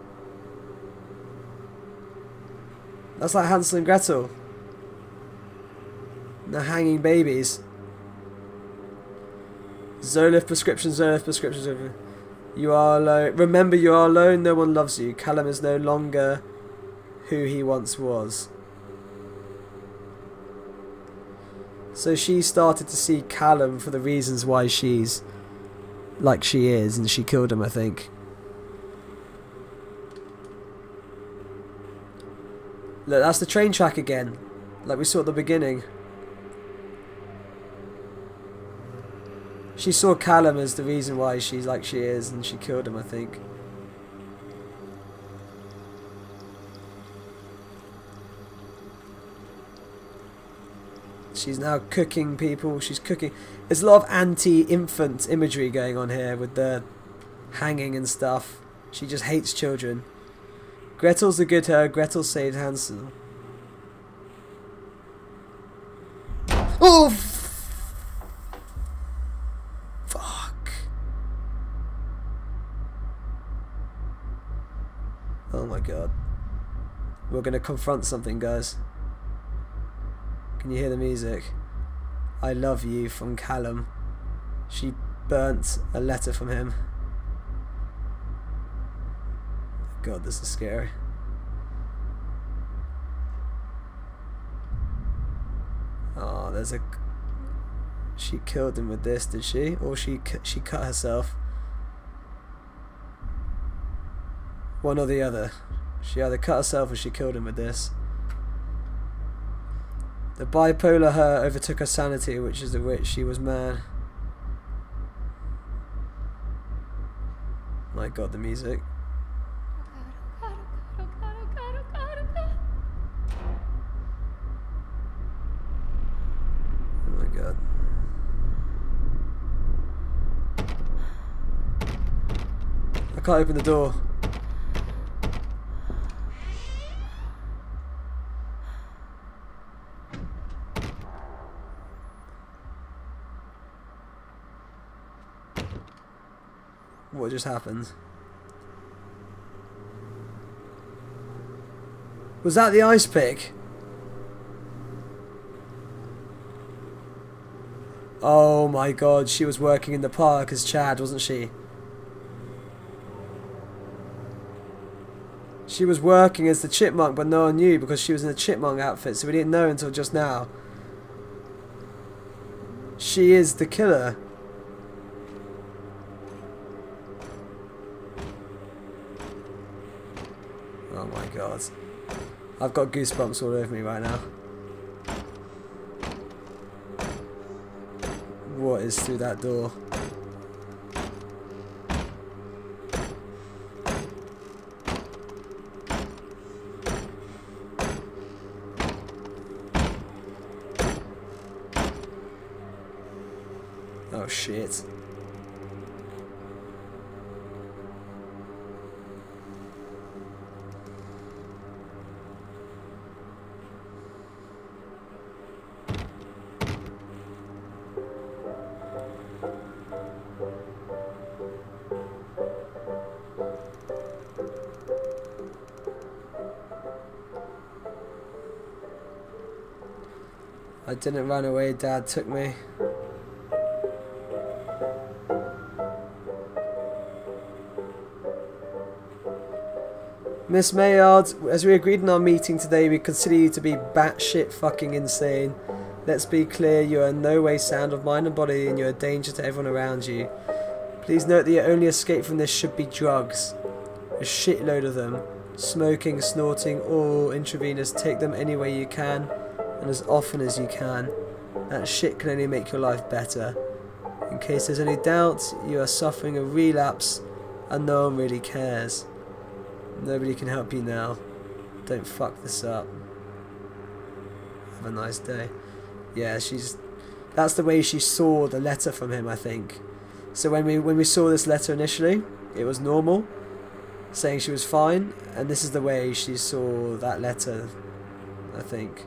That's like Hansel and Gretel. They're hanging babies. Zolif prescription. You are alone. Remember, you are alone. No one loves you. Callum is no longer who he once was. So she started to see Callum for the reasons why she's like she is, and she killed him, I think. Look, that's the train track again, like we saw at the beginning. She saw Callum as the reason why she's like she is, and she killed him, I think. She's now cooking people. She's cooking. There's a lot of anti-infant imagery going on here with the hanging and stuff. She just hates children. Gretel's the good her. Gretel saved Hansel. Oh! Fuck. Oh my god. We're gonna confront something, guys. Can you hear the music? I love you from Callum. She burnt a letter from him. God, this is scary. Oh, there's a... She killed him with this, did she? Or she cut herself? One or the other. She either cut herself or she killed him with this. The bipolar her overtook her sanity, which is the witch. She was mad. My god, the music. Oh my god. I can't open the door. What just happened? Was that the ice pick? Oh my god, she was working in the park as Chad, wasn't she? She was working as the chipmunk, but no one knew because she was in a chipmunk outfit, so we didn't know until just now. She is the killer. Oh my god. I've got goosebumps all over me right now. What is through that door? Oh shit. I didn't run away, Dad took me. Miss Maynard, as we agreed in our meeting today, we consider you to be batshit fucking insane. Let's be clear, you are in no way sound of mind and body and you're a danger to everyone around you. Please note that your only escape from this should be drugs. A shitload of them. Smoking, snorting, or intravenous. Take them any way you can and as often as you can. That shit can only make your life better. In case there's any doubt, you are suffering a relapse and no one really cares. Nobody can help you now. Don't fuck this up. Have a nice day. Yeah, that's the way she saw the letter from him, I think. So when we saw this letter initially, it was normal, saying she was fine, and this is the way she saw that letter, I think.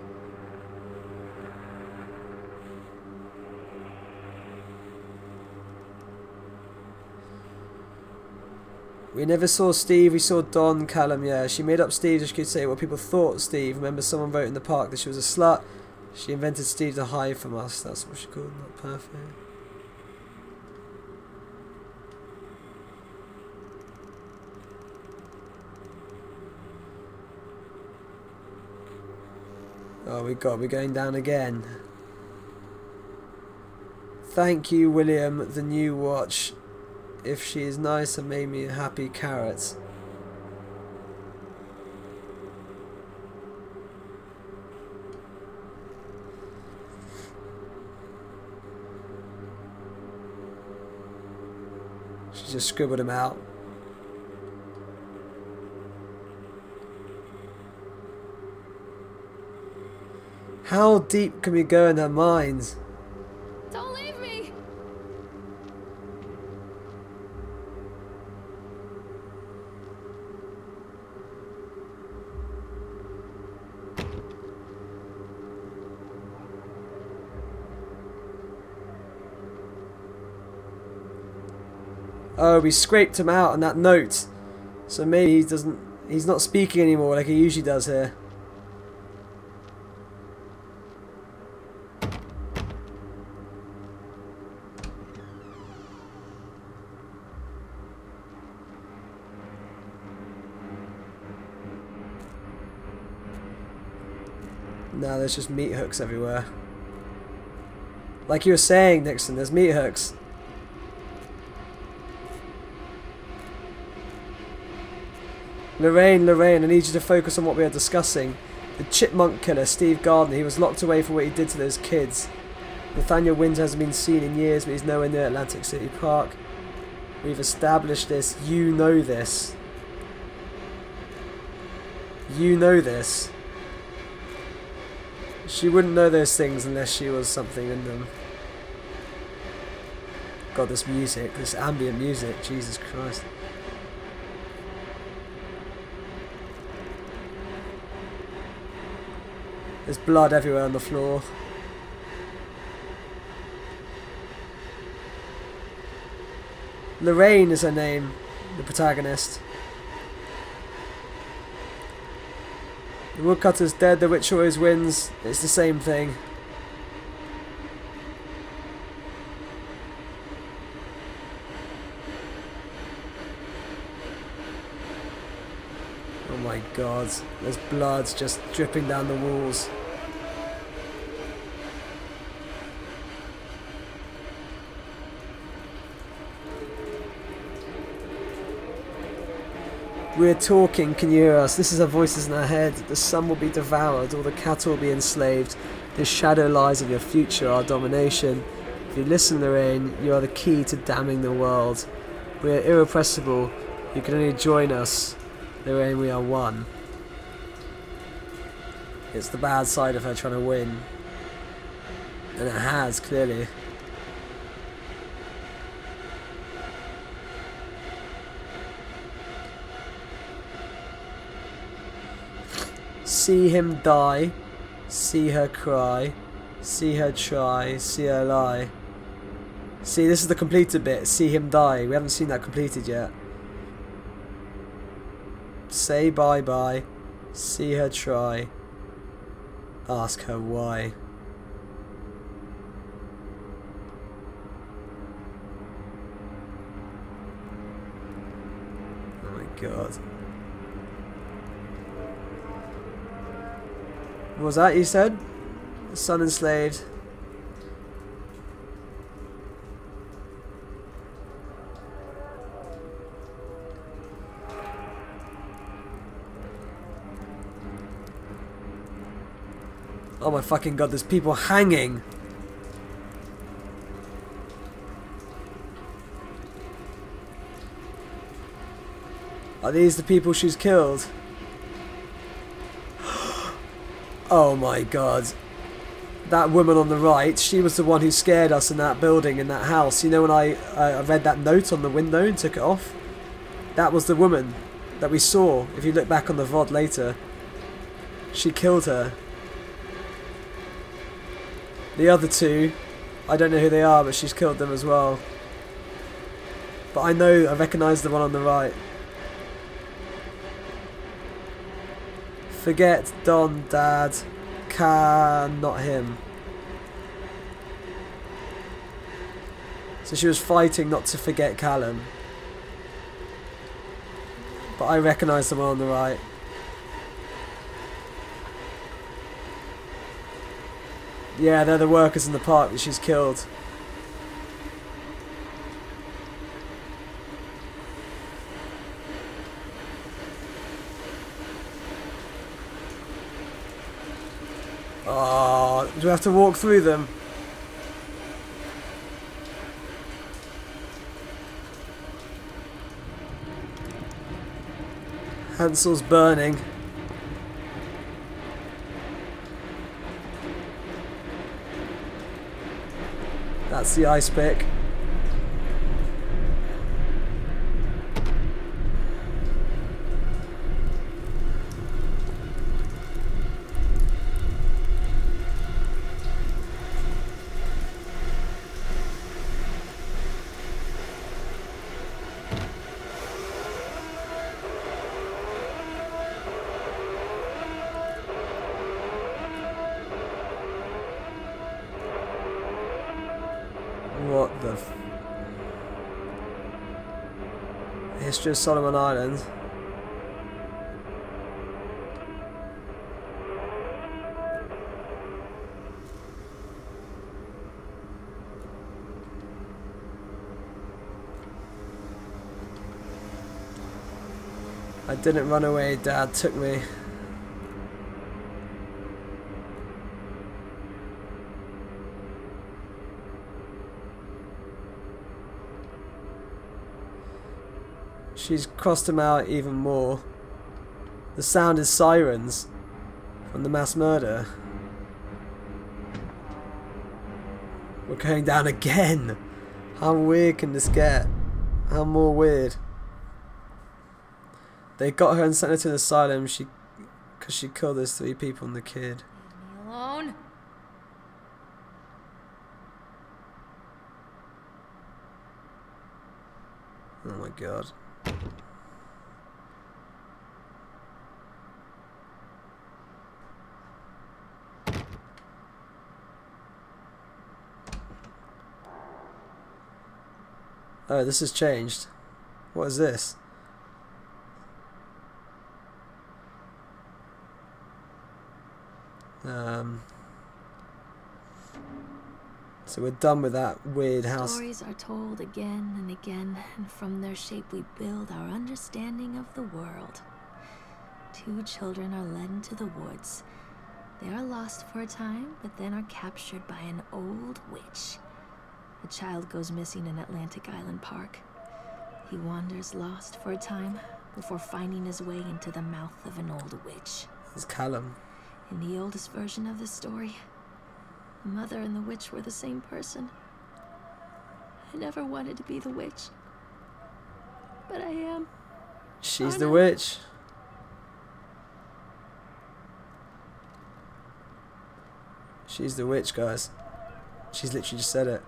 We never saw Steve, we saw Don, Callum, yeah. She made up Steve so she could say what people thought Steve. Remember someone wrote in the park that she was a slut? She invented Steve to hide from us. That's what she called not perfect. Oh, we're going down again. Thank you, William, the new watch. If she is nice and made me a happy carrot. She just scribbled him out. How deep can we go in her mind? Don't leave me! Oh, we scraped him out on that note. So maybe he's not speaking anymore like he usually does here. No, there's just meat hooks everywhere. Like you were saying, Nixon, there's meat hooks. Lorraine, I need you to focus on what we are discussing. The chipmunk killer, Steve Gardner, he was locked away for what he did to those kids. Nathaniel Winter hasn't been seen in years, but he's nowhere near Atlantic City Park. We've established this. You know this. You know this. She wouldn't know those things unless she was something in them. God, this music, this ambient music, Jesus Christ. There's blood everywhere on the floor. Lorraine is her name, the protagonist. The woodcutter's dead, the witch always wins. It's the same thing. Oh my god, there's blood just dripping down the walls. We're talking, can you hear us? This is our voices in our head. The sun will be devoured, all the cattle will be enslaved. This shadow lies of your future, our domination. If you listen, Lorraine, you are the key to damning the world. We are irrepressible. You can only join us. Lorraine, we are one. It's the bad side of her trying to win. And it has, clearly. See him die, see her cry, see her try, see her lie. See, this is the completed bit, see him die. We haven't seen that completed yet. Say bye-bye, see her try, ask her why. Oh my god. What was that you said? The sun enslaved. Oh my fucking god, there's people hanging. Are these the people she's killed? Oh my god. That woman on the right, she was the one who scared us in that building, in that house. You know when I read that note on the window and took it off? That was the woman that we saw, if you look back on the VOD later. She killed her. The other two, I don't know who they are, but she's killed them as well. But I know, I recognise the one on the right. Forget Don, Dad, not him. So she was fighting not to forget Callum. But I recognise the one on the right. Yeah, they're the workers in the park that she's killed. Oh, do we have to walk through them? Hansel's burning. That's the ice pick. History of Solomon Island. I didn't run away, Dad took me. She's crossed him out even more. The sound is sirens from the mass murder. We're going down again. How weird can this get? How more weird? They got her and sent her to an asylum because she killed those 3 people and the kid. Leave me alone. Oh my god. Oh, this has changed. What is this? So we're done with that weird house. Stories are told again and again, and from their shape we build our understanding of the world. 2 children are led into the woods. They are lost for a time, but then are captured by an old witch. A child goes missing in Atlantic Island Park. He wanders lost for a time before finding his way into the mouth of an old witch. It's Callum. In the oldest version of the story, the mother and the witch were the same person. I never wanted to be the witch, but I am. She's the witch. She's the witch, guys. She's literally just said it.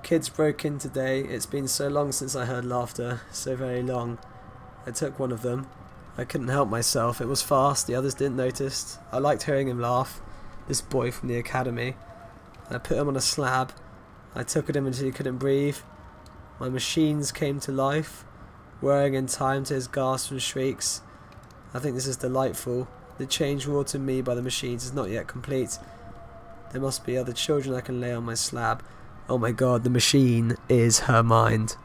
Kids broke in today. It's been so long since I heard laughter. So very long. I took one of them. I couldn't help myself. It was fast. The others didn't notice. I liked hearing him laugh. This boy from the academy. I put him on a slab. I took at him until he couldn't breathe. My machines came to life, whirring in time to his gasps and shrieks. I think this is delightful. The change wrought in me by the machines is not yet complete. There must be other children I can lay on my slab. Oh my god, the machine is her mind.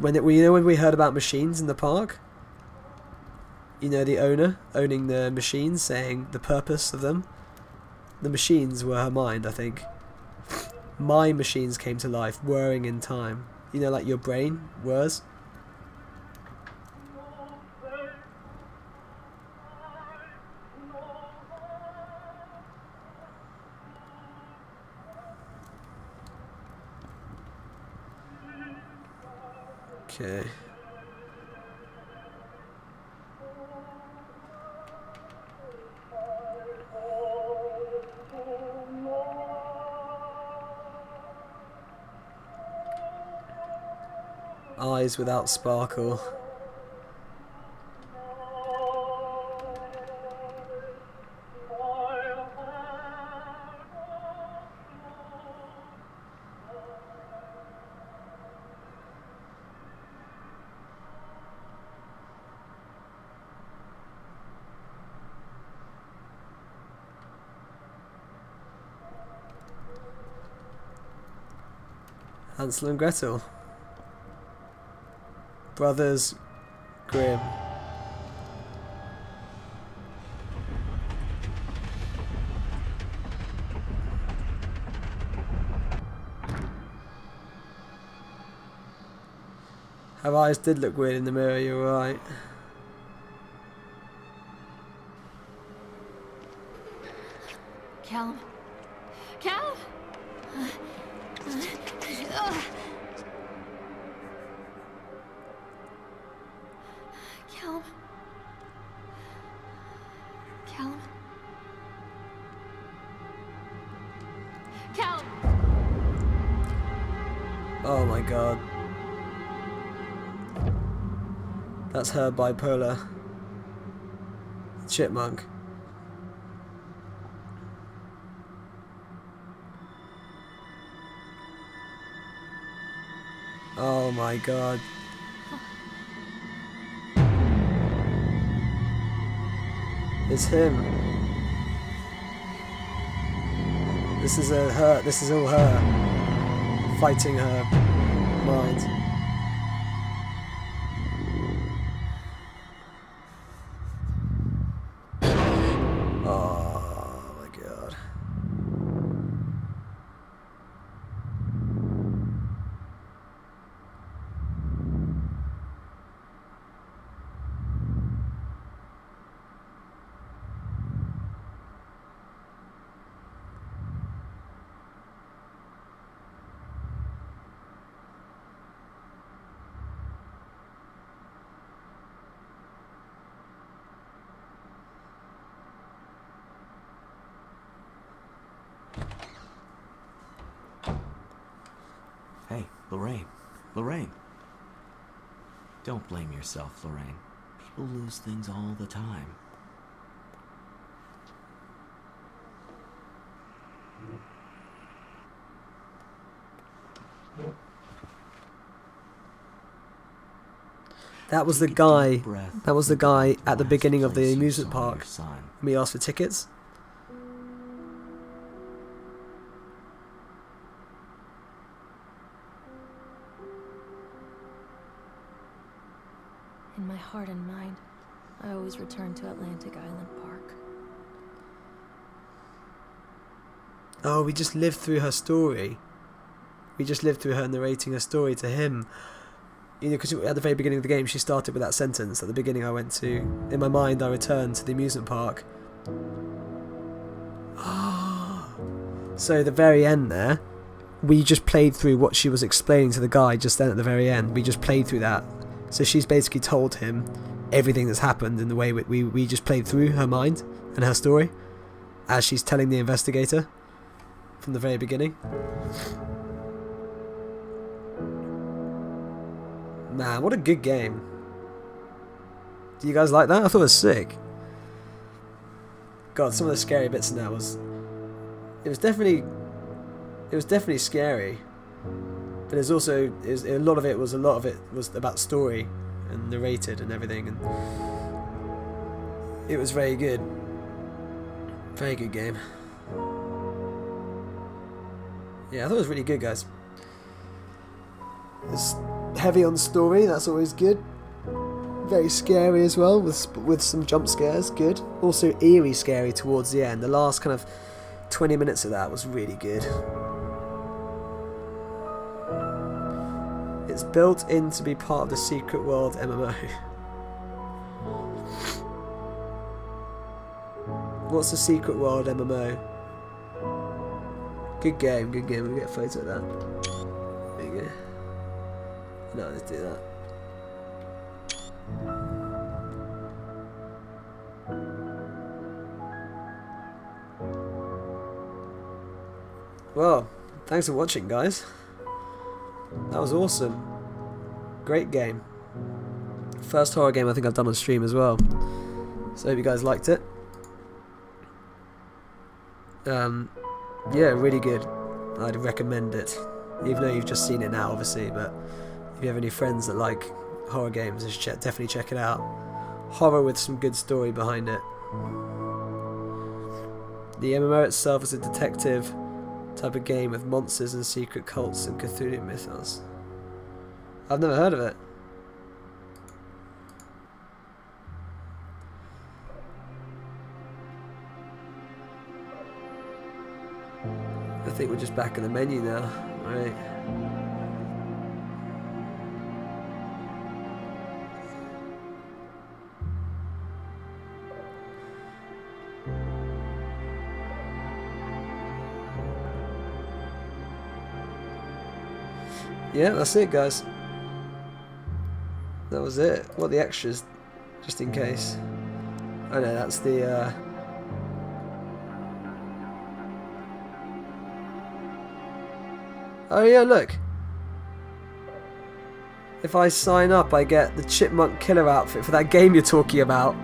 You know when we heard about machines in the park? You know, the owner owning the machines, saying the purpose of them? The machines were her mind, I think. My machines came to life, whirring in time. You know, like your brain whirs? Okay. Eyes without sparkle. Hansel and Gretel. Brothers Grimm. Her eyes did look weird in the mirror, you're right. Callum. Callum! Callum. Callum. Callum! Oh my god. That's her bipolar. Chipmunk. Oh my god. It's him. This is her. This is all her fighting her mind. Oh my god. Hey, Lorraine. Lorraine. Don't blame yourself, Lorraine. People lose things all the time. That was the guy. That was the guy at the beginning of the amusement park. When we asked for tickets. In my heart and mind, I always return to Atlantic Island Park. Oh, we just lived through her story. We just lived through her narrating her story to him. You know, because at the very beginning of the game, she started with that sentence. At the beginning, I went to, in my mind, I returned to the amusement park. So at the very end there, we just played through what she was explaining to the guy just then at the very end. We just played through that. So she's basically told him everything that's happened in the way we just played through her mind and her story as she's telling the investigator from the very beginning. Man, what a good game. Do you guys like that? I thought it was sick. God, some of the scary bits in that was... It was definitely scary. But there's also... a lot of it was about story and narrated and everything. And it was very good. Very good game. Yeah, I thought it was really good, guys. It's heavy on story, that's always good. Very scary as well, with some jump scares, good. Also eerie scary towards the end. The last kind of 20 minutes of that was really good. It's built in to be part of the Secret World MMO. What's the Secret World MMO? Good game, good game. We'll get a photo of that. There you go. No, let's do that. Well, thanks for watching, guys. That was awesome. Great game. First horror game I think I've done on stream as well. So I hope you guys liked it. Yeah, really good. I'd recommend it. Even though you've just seen it now, obviously, but if you have any friends that like horror games, you should definitely check it out. Horror with some good story behind it. The MMO itself is a detective type of game with monsters and secret cults and Cthulhu mythos. I've never heard of it. I think we're just back in the menu now, right? Yeah, that's it, guys. That was it. What are the extras, just in case? Oh no, that's the oh yeah, look. If I sign up, I get the Chipmunk Killer outfit for that game you're talking about.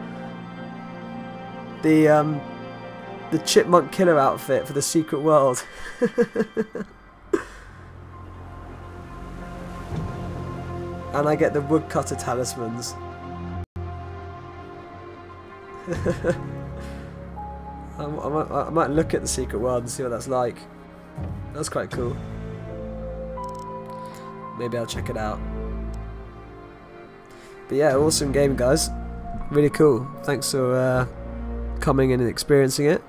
The Chipmunk Killer outfit for the Secret World. And I get the woodcutter talismans. I might look at the secret world and see what that's like. That's quite cool. Maybe I'll check it out. But yeah, awesome game, guys. Really cool. Thanks for coming in and experiencing it.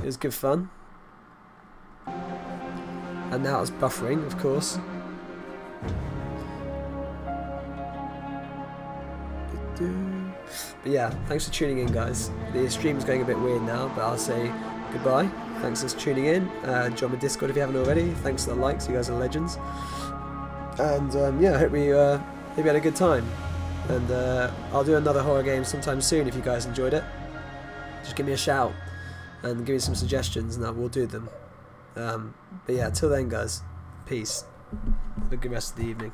It was good fun. And now it's buffering, of course. But yeah, thanks for tuning in, guys. The stream's going a bit weird now, but I'll say goodbye. Thanks for tuning in. Join my Discord if you haven't already. Thanks for the likes, you guys are legends. And yeah, I hope you had a good time. And I'll do another horror game sometime soon if you guys enjoyed it. Just give me a shout and give me some suggestions and I will do them. But yeah, till then, guys, peace. Have a good rest of the evening.